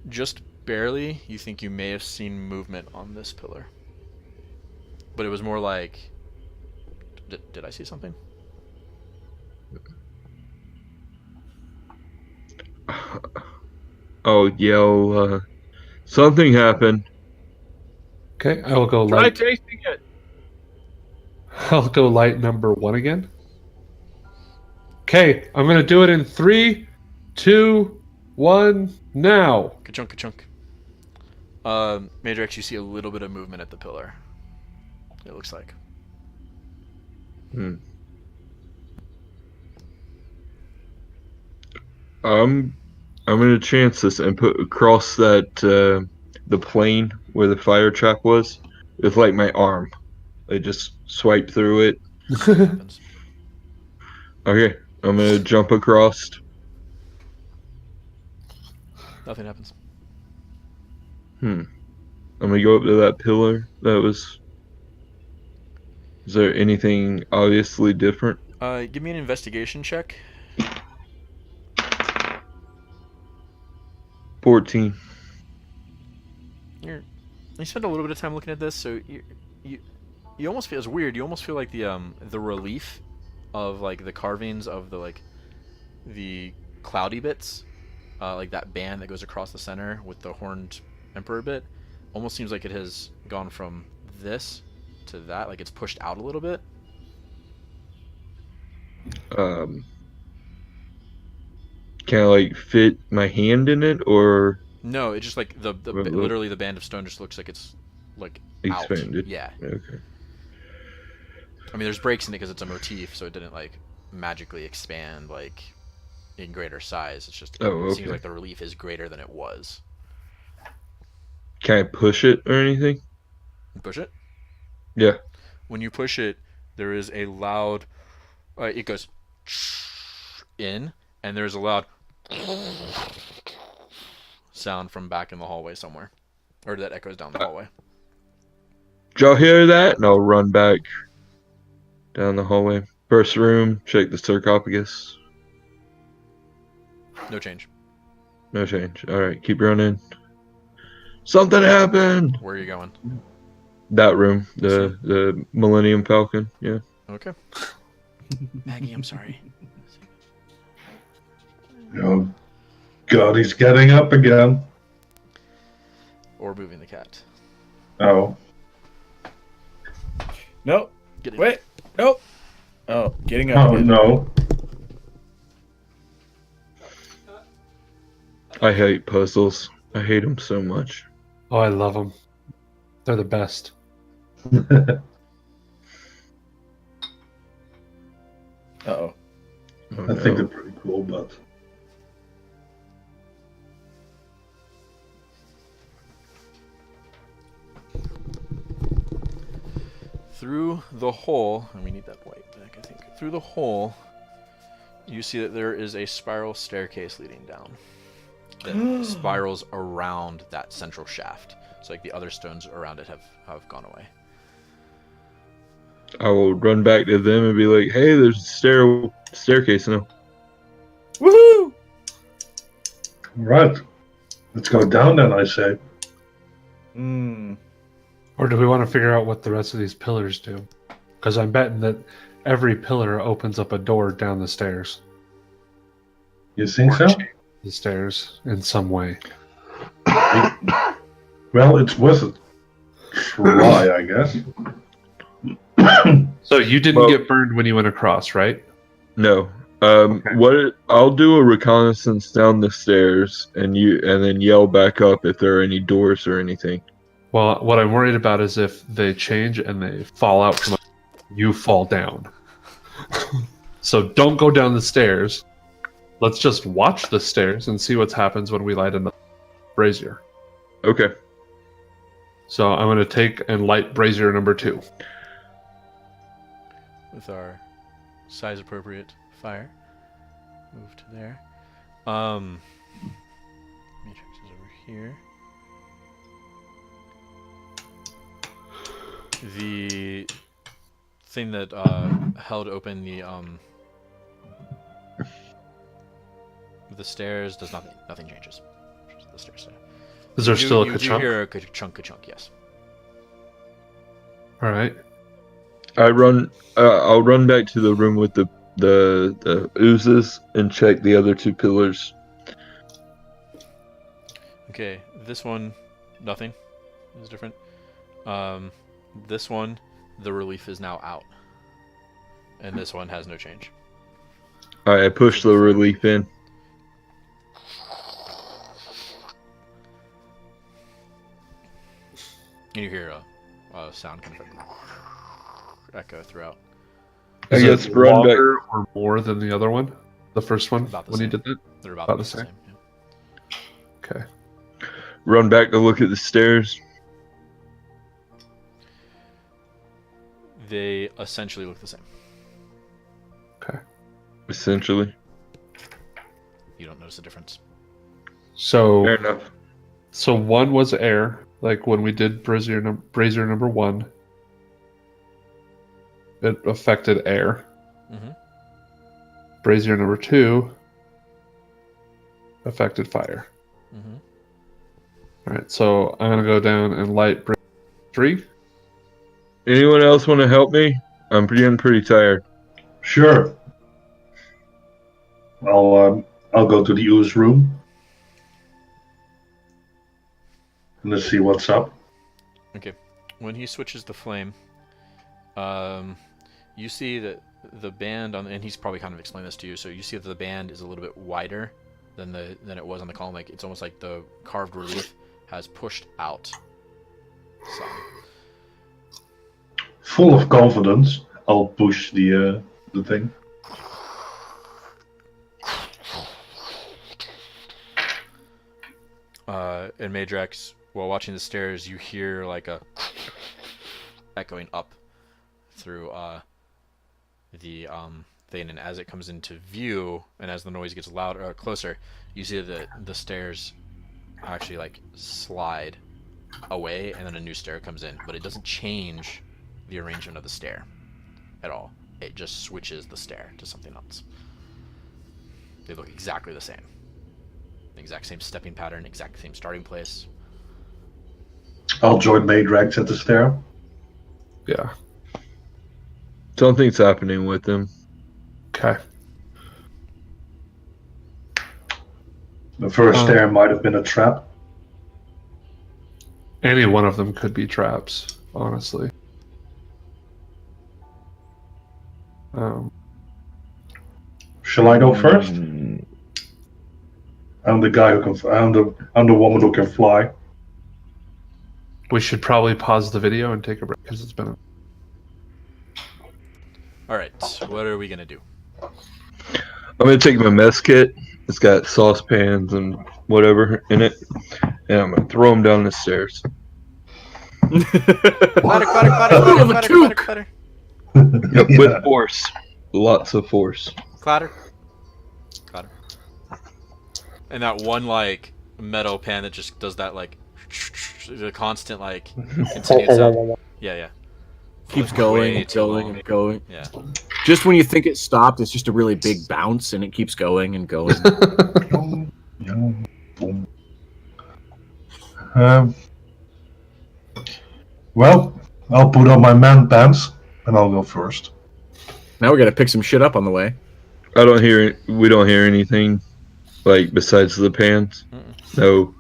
Just barely, you think you may have seen movement on this pillar. But it was more like... Did I see something? Oh, yell. Something happened. Okay, I will go Try light. tasting it. I'll go light number 1 again. Okay, I'm gonna do it in 3, 2, 1, now. Ka-chunk, ka-chunk. Meidrax, you see a little bit of movement at the pillar. It looks like. I'm gonna chance this and put across that the plane where the fire trap was with like my arm. I just swipe through it. Happens. Okay, I'm gonna jump across. Nothing happens. I'm gonna go up to that pillar that was... Is there anything obviously different? Give me an investigation check. 14. You spend a little bit of time looking at this, so you almost feel... It's weird. You almost feel like the relief of like the carvings of the cloudy bits, like that band that goes across the center with the horned emperor bit, almost seems like it has gone from this to that, like it's pushed out a little bit. Can I like fit my hand in it, or No, it's just like literally the band of stone just looks like it's like expanded? Out. Yeah. Okay. I mean, there's breaks in it because it's a motif, so it didn't like magically expand like in greater size. It's just it seems like the relief is greater than it was. Can I push it or anything? Push it? Yeah. When you push it, there is a loud... it goes in, and there's a loud sound from back in the hallway somewhere. Or that echoes down the hallway. Did y'all hear that? And I'll run back down the hallway. First room, check the sarcophagus. No change. No change. Alright, keep running. Something happened! Where are you going? That room. The Millennium Falcon. Yeah. Okay. Maggie, I'm sorry. Oh, God, he's getting up again. Or moving the cat. Oh. Nope. Get in. Wait. Nope. Oh, getting up. Oh, again. no. I hate puzzles. I hate them so much. Oh, I love them. They're the best. Uh-oh. Oh, I think no. they're pretty cool, but... Through the hole, and we need that white back, I think. Through the hole, you see that there is a spiral staircase leading down. That spirals around that central shaft. So like the other stones around it have gone away. I will run back to them and be like, hey, there's a staircase now. Woohoo! Right. Let's go down then, I say. Or do we want to figure out what the rest of these pillars do? Because I'm betting that every pillar opens up a door down the stairs. You think so? The stairs in some way. Well, it's worth it. Try, I guess. So you didn't get burned when you went across, right? No. What I'll do a reconnaissance down the stairs, and then yell back up if there are any doors or anything. Well, what I'm worried about is if they change and they fall out from you fall down. So don't go down the stairs. Let's just watch the stairs and see what happens when we light another brazier. Okay. So I'm going to take and light brazier number 2. With our size appropriate fire. Move to there. Meidrax is over here. The thing that held open the stairs does nothing. Nothing changes. Just the stairs stay. Is there still a You ka-chunk? hear a ka-chunk, yes. All right. I'll run back to the room with the oozes and check the other 2 pillars. Okay, this one, nothing is different. This one, the relief is now out. And this one has no change. Alright, I push the relief in. And you hear a sound kind of echo throughout. I Is guess it run back. longer or more than the other one? The first one? About the When you same. did that? They're About the the same. same. Yeah. Okay. Run back to look at the stairs. They essentially look the same. Okay. Essentially. You don't notice a difference. So Fair enough. So one was air, like when we did brazier number 1. It affected air. Mm-hmm. Brazier number 2 affected fire. Mm-hmm. All right, so I'm gonna go down and light brazier 3. Anyone else want to help me? I'm getting pretty tired. Sure. I'll go to the ooze room. And let's see what's up. Okay. When he switches the flame, you see that the band on, and he's probably kind of explained this to you. So you see that the band is a little bit wider than it was on the column. Like it's almost like the carved relief has pushed out some. Full of confidence, I'll push the thing. In Meidrax, while watching the stairs, you hear like a echoing up through the thing, and as it comes into view, and as the noise gets louder, closer, you see that the stairs actually like slide away, and then a new stair comes in, but it doesn't change the arrangement of the stair at all. It just switches the stair to something else. They look exactly the same. Exact same stepping pattern, exact same starting place. I'll join Meidrax at the stair. Yeah. Something's happening with them. Okay. The first stair might have been a trap. Any one of them could be traps, honestly. Shall I go first? I'm the guy who can. I'm the woman who can fly. We should probably pause the video and take a break because it's been. All right, what are we gonna do? I'm gonna take my mess kit. It's got saucepans and whatever in it, and I'm gonna throw them down the stairs. Clatter. Yep, with force, lots of force. Clatter. And that one like metal pan that just does that like the constant like continuous sound. Yeah. Keeps Way going and too going long. and going. Yeah. Just when you think it stopped, it's just a really big bounce, and it keeps going and going. Well, I'll put on my man pants and I'll go first. Now we got to pick some shit up on the way. We don't hear anything like besides the pans. No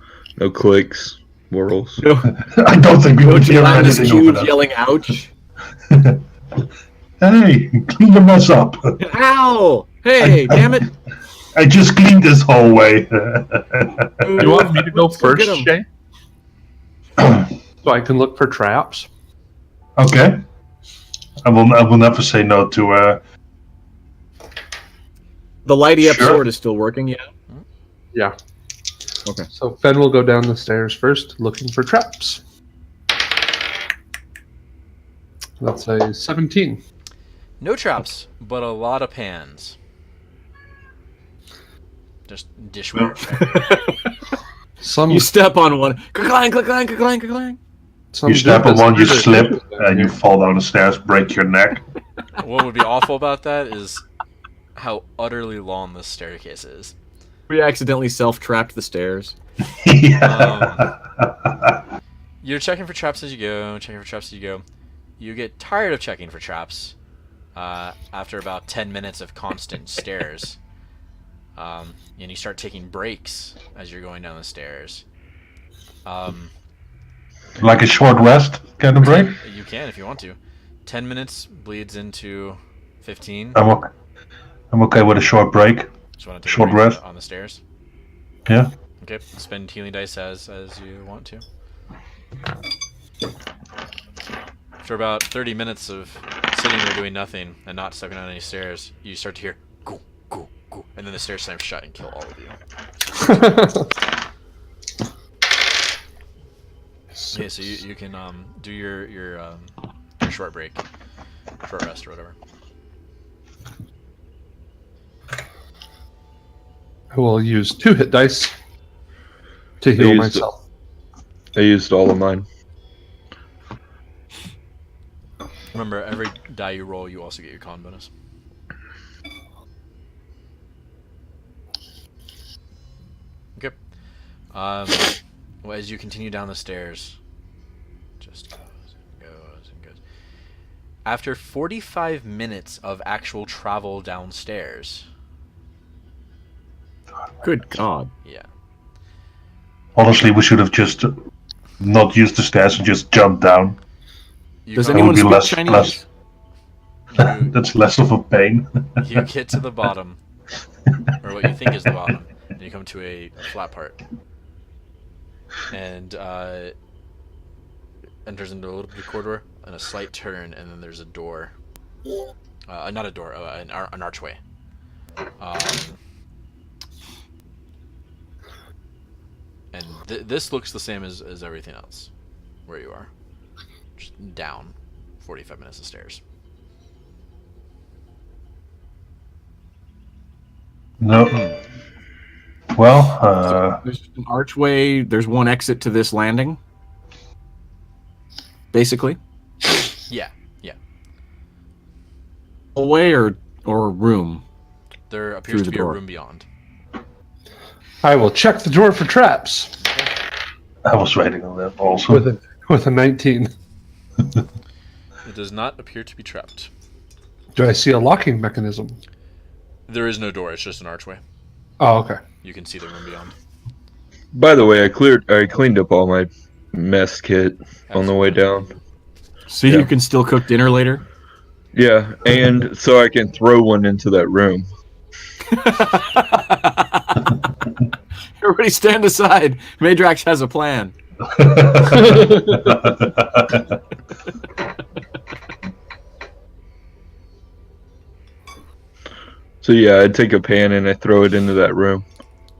clicks, whirls. No, I don't think we no would hear Gelatinous anything over cubes that. yelling, ouch. Hey, clean the mess up. Ow! Hey, damn it! I just cleaned this hallway. You want me to go Let's go first, get Shae? So I can look for traps? Okay. I will never say no to. The lighty up Sure. sword is still working, yeah? Yeah. Okay. So Phen will go down the stairs first, looking for traps. That's a 17. No traps, but a lot of pans. Just dishware. Some You step on one. Clang, clang, clang, clang. some You step on dude one, you that's slip, down and you here. fall down the stairs, break your neck. What would be awful about that is how utterly long this staircase is. We accidentally self-trapped the stairs. Yeah. You're checking for traps as you go, You get tired of checking for traps after about 10 minutes of constant stairs. And you start taking breaks as you're going down the stairs. Like a short rest kind of break. You can if you want to. 10 minutes bleeds into 15. I'm okay with a short break. Just want to take short a break rest. on the stairs. Yeah. Okay, spend healing dice as you want to. After about 30 minutes of sitting there doing nothing and not stepping on any stairs, you start to hear go, go, go, and then the stairs slam shut and kill all of you. Okay, so you can do your short break, short rest or whatever. I will use 2 hit dice to heal used myself. I used all of mine. Remember, every die you roll, you also get your con bonus. Okay. Well, as you continue down the stairs, just goes and goes and goes. After 45 minutes of actual travel downstairs, Good God. yeah, Honestly, we should have just not used the stairs and just jumped down. you Does come- anyone be speak less- Chinese? less- you, That's less of a pain. you get to the bottom, or what you think is the bottom, and you come to a flat part, and enters into a little bit of corridor and a slight turn, and then there's a door. Not a door, an archway. And this looks the same as everything else, where you are. Just down 45 minutes of stairs. No. Well, There's an archway. There's one exit to this landing. Basically. Yeah. Hallway or room. There appears Through to the be door. a room beyond. I will check the door for traps I was waiting on that also. with a 19. It does not appear to be trapped. Do I see a locking mechanism? There is no door, it's just an archway. Oh, okay. You can see the room beyond. By the way, I cleaned up all my mess kit on the way down. So Yeah. you can still cook dinner later? Yeah, and so I can throw one into that room. Everybody stand aside. Meidrax has a plan. So yeah, I take a pan and I throw it into that room.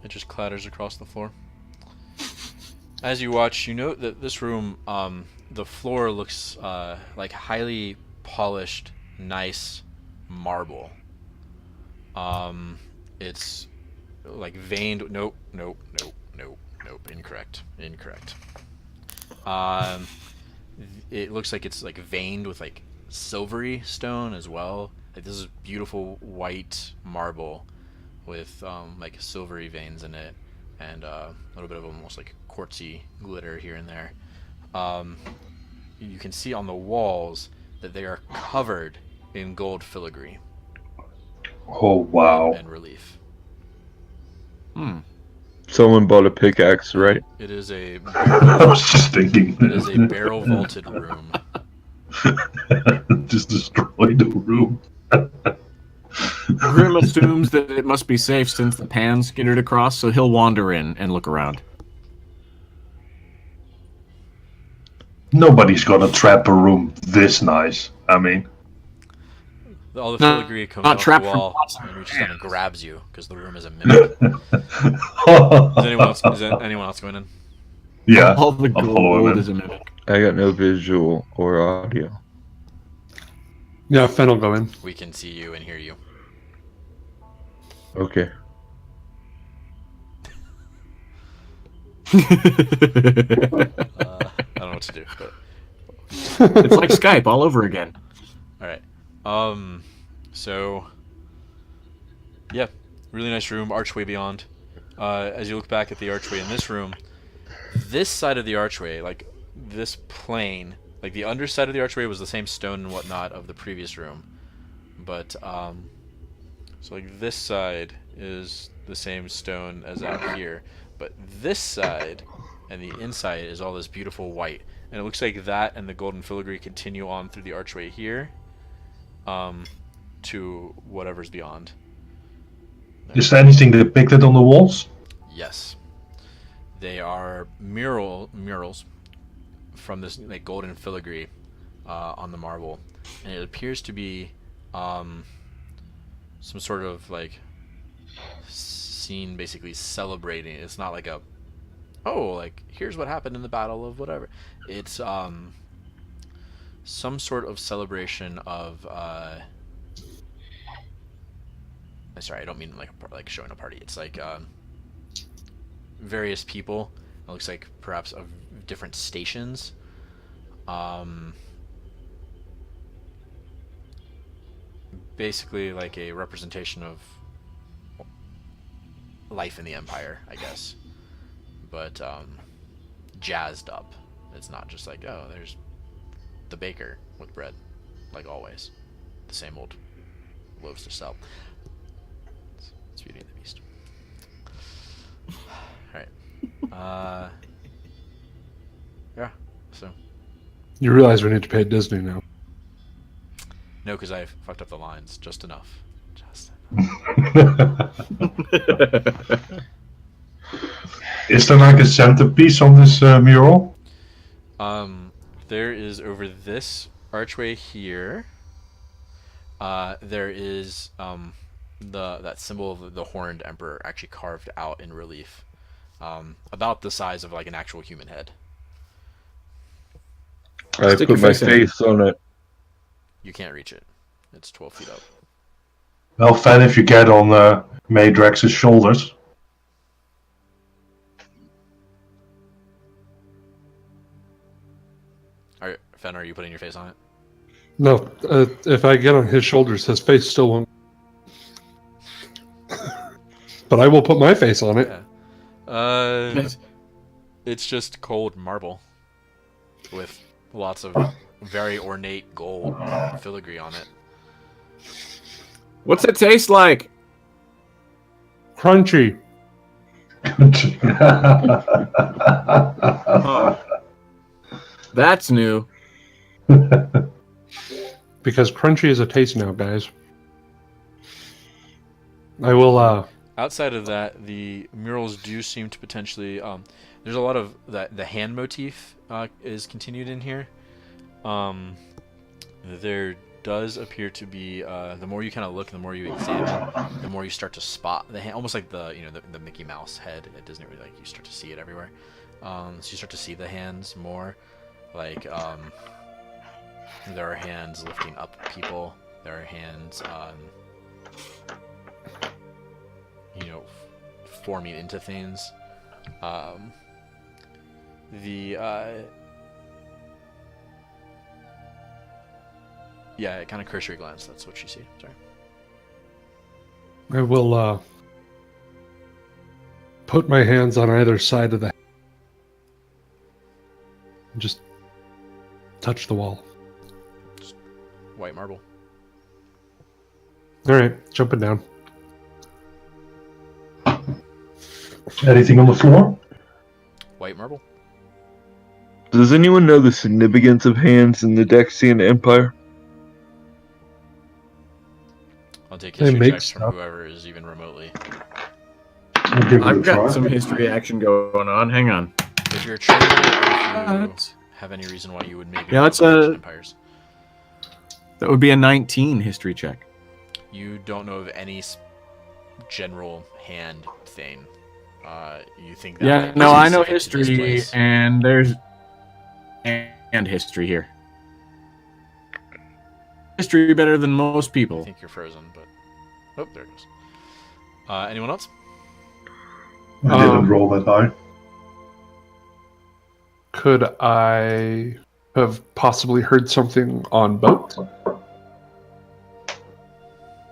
It just clatters across the floor. As you watch, you note that this room, the floor looks like highly polished, nice marble. It's like veined. Nope. Incorrect. It looks like it's like veined with like silvery stone as well. Like this is beautiful white marble with like silvery veins in it and a little bit of almost like quartzy glitter here and there. You can see on the walls that they are covered in gold filigree Oh, wow. and relief. Someone bought a pickaxe, right? It is a I was just thinking. it is a barrel vaulted room. Just destroy the room. Grim assumes that it must be safe since the pan skittered across, so he'll wander in and look around. Nobody's gonna trap a room this nice. I mean, All the No, filigree comes not off the trapped from wall lots of and reaches down and grabs you because the room is a mimic. Is anyone else going in? yeah, All the I'll follow him gold in. is a mimic. I got no visual or audio. Yeah, Phen will go in. We can see you and hear you. Okay. I don't know what to do, but It's like Skype all over again. all right. So yeah, really nice room, archway beyond. As you look back at the archway in this room, this side of the archway, like this plane, like the underside of the archway was the same stone and whatnot of the previous room, but so like this side is the same stone as out here, but this side and the inside is all this beautiful white, and it looks like that and the golden filigree continue on through the archway here, to whatever's beyond. Is there anything depicted on the walls? Yes, they are murals from this like golden filigree on the marble, and it appears to be some sort of like scene, basically celebrating. It's not like like here's what happened in the battle of whatever. It's some sort of celebration of sorry, I don't mean like showing a party. It's like various people. It looks like perhaps of different stations. Basically like a representation of life in the Empire, I guess. But jazzed up. It's not just like, oh, there's the baker with bread, like always. The same old loaves to sell. It's Beauty and the Beast. Alright. Yeah, so. You realize we need to pay Disney now. No, because I fucked up the lines just enough. Just Is there like a centerpiece on this mural? There is over this archway here. There is that symbol of the horned emperor actually carved out in relief, about the size of like an actual human head. I Stick put your my face in. face on it. You can't reach it. It's 12 feet up. Well, Phen, if you get on Meidrax's shoulders. Phen, are you putting your face on it? No, if I get on his shoulders, his face still won't. But I will put my face on it. Yeah. It's just cold marble with lots of very ornate gold filigree on it. What's it taste like? Crunchy. Oh, that's new. Because crunchy is a taste now, guys. I will, Outside of that, the murals do seem to potentially. There's a lot of the hand motif is continued in here. There does appear to be the more you kind of look, the more you examine, the more you start to spot the hand, almost like the Mickey Mouse head at Disney, where like you start to see it everywhere. So you start to see the hands more, like there are hands lifting up people. There are hands, forming into things. Yeah, kind of cursory glance. That's what you see. Sorry. I will, put my hands on either side of the. And just touch the wall. Just white marble. All right, jumping down. Anything on the floor? White marble. Does anyone know the significance of hands in the Daxian Empire? I'll take They history make checks from stuff. whoever is even remotely. I'll give it a I've got try. some history action going on. Hang on. If you're a trader, or if you have any reason why you would maybe Yeah, want that's to go to a- empires. That would be a 19 history check. You don't know of any general hand thing. You think that Yeah, might be no, I know specific to this history, place. and there's and history here. History better than most I people. think you're frozen, but oh, there it goes. Anyone else? I didn't roll that high. Could I have possibly heard something on boat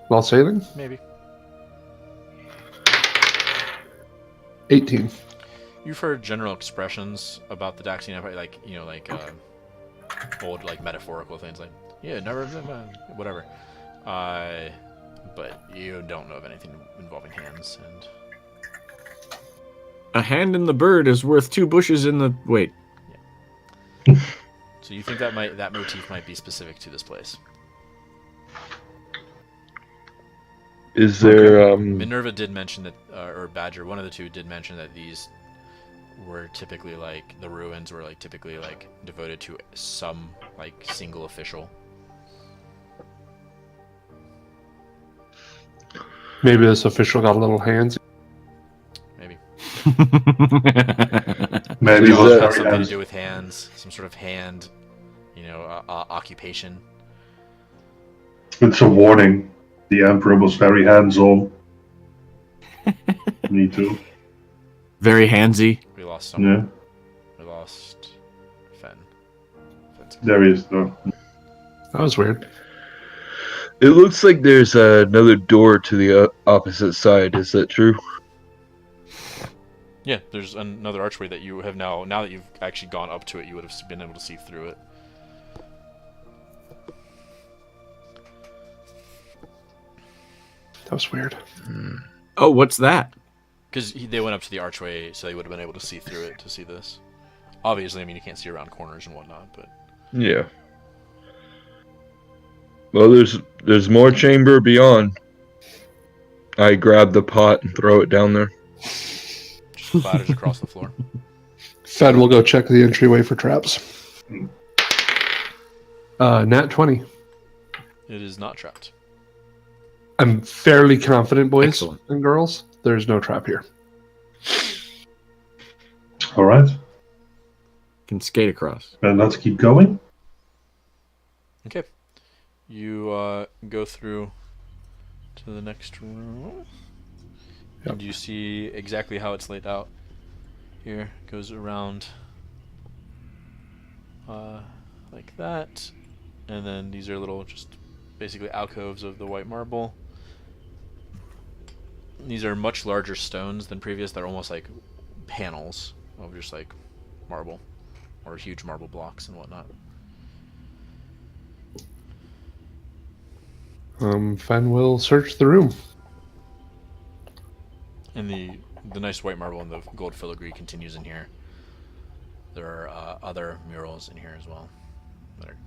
while sailing? Maybe. 18. You've heard general expressions about the Daxian Empire, like old metaphorical things, like never, whatever. But you don't know of anything involving hands. And A hand in the bird is worth 2 bushes in the... Wait. so you think that motif might be specific to this place. Is there Minerva did mention that, or Badger, one of the two did mention that these were typically the ruins were typically devoted to some single official. Maybe this official got a little handsy. Maybe. Maybe Is it was that- Has very something to hands. do with hands, some sort of hand, occupation. It's a warning. The Emperor was very hands-on. Me too. Very handsy. We lost someone. Yeah, We lost Phen. Phen's- there is though. That was weird. It looks like there's another door to the opposite side. Is that true? Yeah, there's another archway that you have now that you've actually gone up to it, you would have been able to see through it. That was weird. Oh, what's that? Because they went up to the archway, so they would have been able to see through it to see this. Obviously, I mean, you can't see around corners and whatnot, but... Yeah. Well, there's more chamber beyond. I grab the pot and throw it down there. Just clatters across the floor. Fed will go check the entryway for traps. Nat 20. It is not trapped. I'm fairly confident, boys Excellent. and girls. There's no trap here. All right, Can skate across. then let's keep going. Okay. You go through to the next room. Yep. And you see exactly how it's laid out. Here, goes around like that. And then these are little, just basically alcoves of the white marble. These are much larger stones than previous. They're almost like panels of just marble or huge marble blocks and whatnot. Fen will search the room. And the nice white marble and the gold filigree continues in here. There are other murals in here as well that are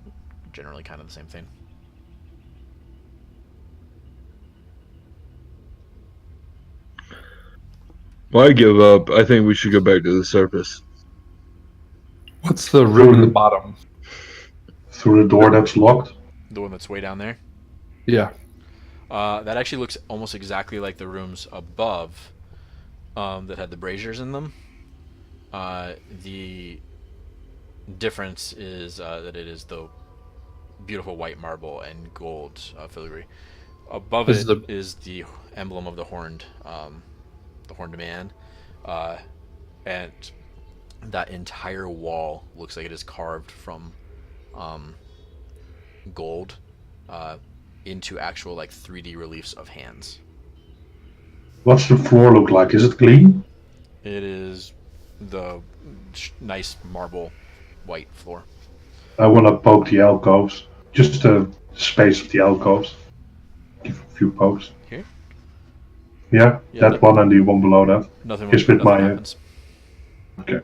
generally kind of the same thing. Well, I give up. I think we should go back to the surface. What's the room in the bottom? Through the door that's locked. The one that's way down there. Yeah. That actually looks almost exactly like the rooms above that had the braziers in them. The difference is that it is the beautiful white marble and gold filigree. Above Is it is the emblem of the horned man, and that entire wall looks like it is carved from gold into actual 3D reliefs of hands. What's the floor look like? Is it clean? It is the nice marble white floor. I want to poke the alcoves. Just the space of the alcoves. Give a few pokes. Here? Yeah, Yeah, that one and the one below that. Nothing, Just with nothing my, happens. Okay.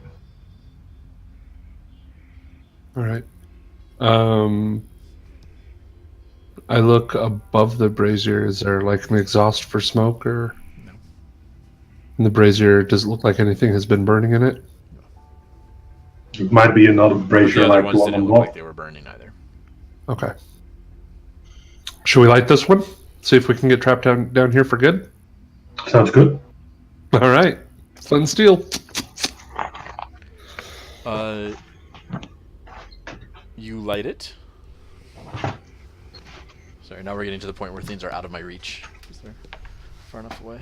All right. I look above the brazier. Is there like an exhaust for smoke, or No. in the brazier? Does it look like anything has been burning in it? It might be another But the brazier other like ones the one didn't on look like top. they were burning either. Okay. Should we light this one? See if we can get trapped down here for good. Sounds good. All right. Sun steel. You light it. Sorry, now we're getting to the point where things are out of my reach. Is there far enough away?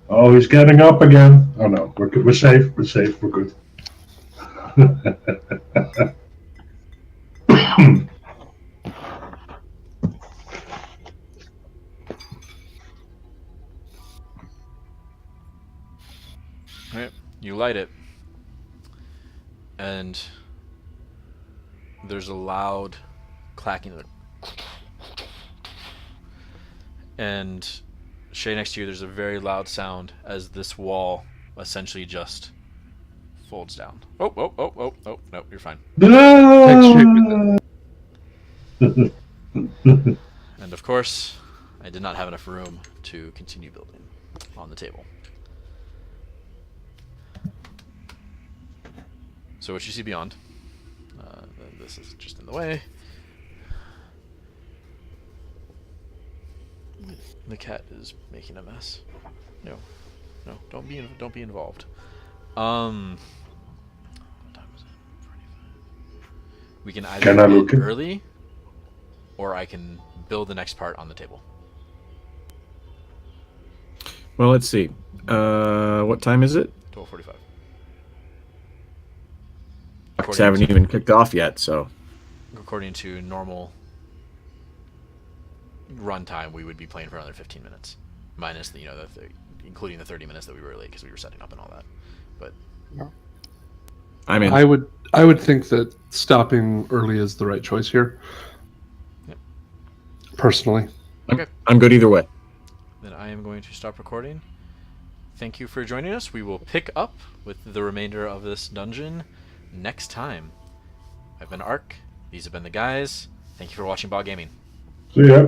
Oh, he's getting up again. Oh no, we're good. We're safe. We're safe. We're good. Alright, you light it. And there's a loud clacking. And Shae, next to you, there's a very loud sound as this wall essentially just folds down. Oh, no, you're fine. And of course, I did not have enough room to continue building on the table. So what you see beyond, this is just in the way. The cat is making a mess. No, don't be involved. What time is it? 45. We can either Can I end look in? early, or I can build the next part on the table. Well, let's see. What time is it? 12:45. Because I haven't even kicked off yet, so. According to normal run time, we would be playing for another 15 minutes, minus the including the 30 minutes that we were late because we were setting up and all that. But I mean, I would think that stopping early is the right choice here. Yep. Personally. Okay, I'm good either way. then I am going to stop recording. Thank you for joining us. We will pick up with the remainder of this dungeon next time. I've been Ark. These have been the guys. Thank you for watching Bog Gaming. See ya.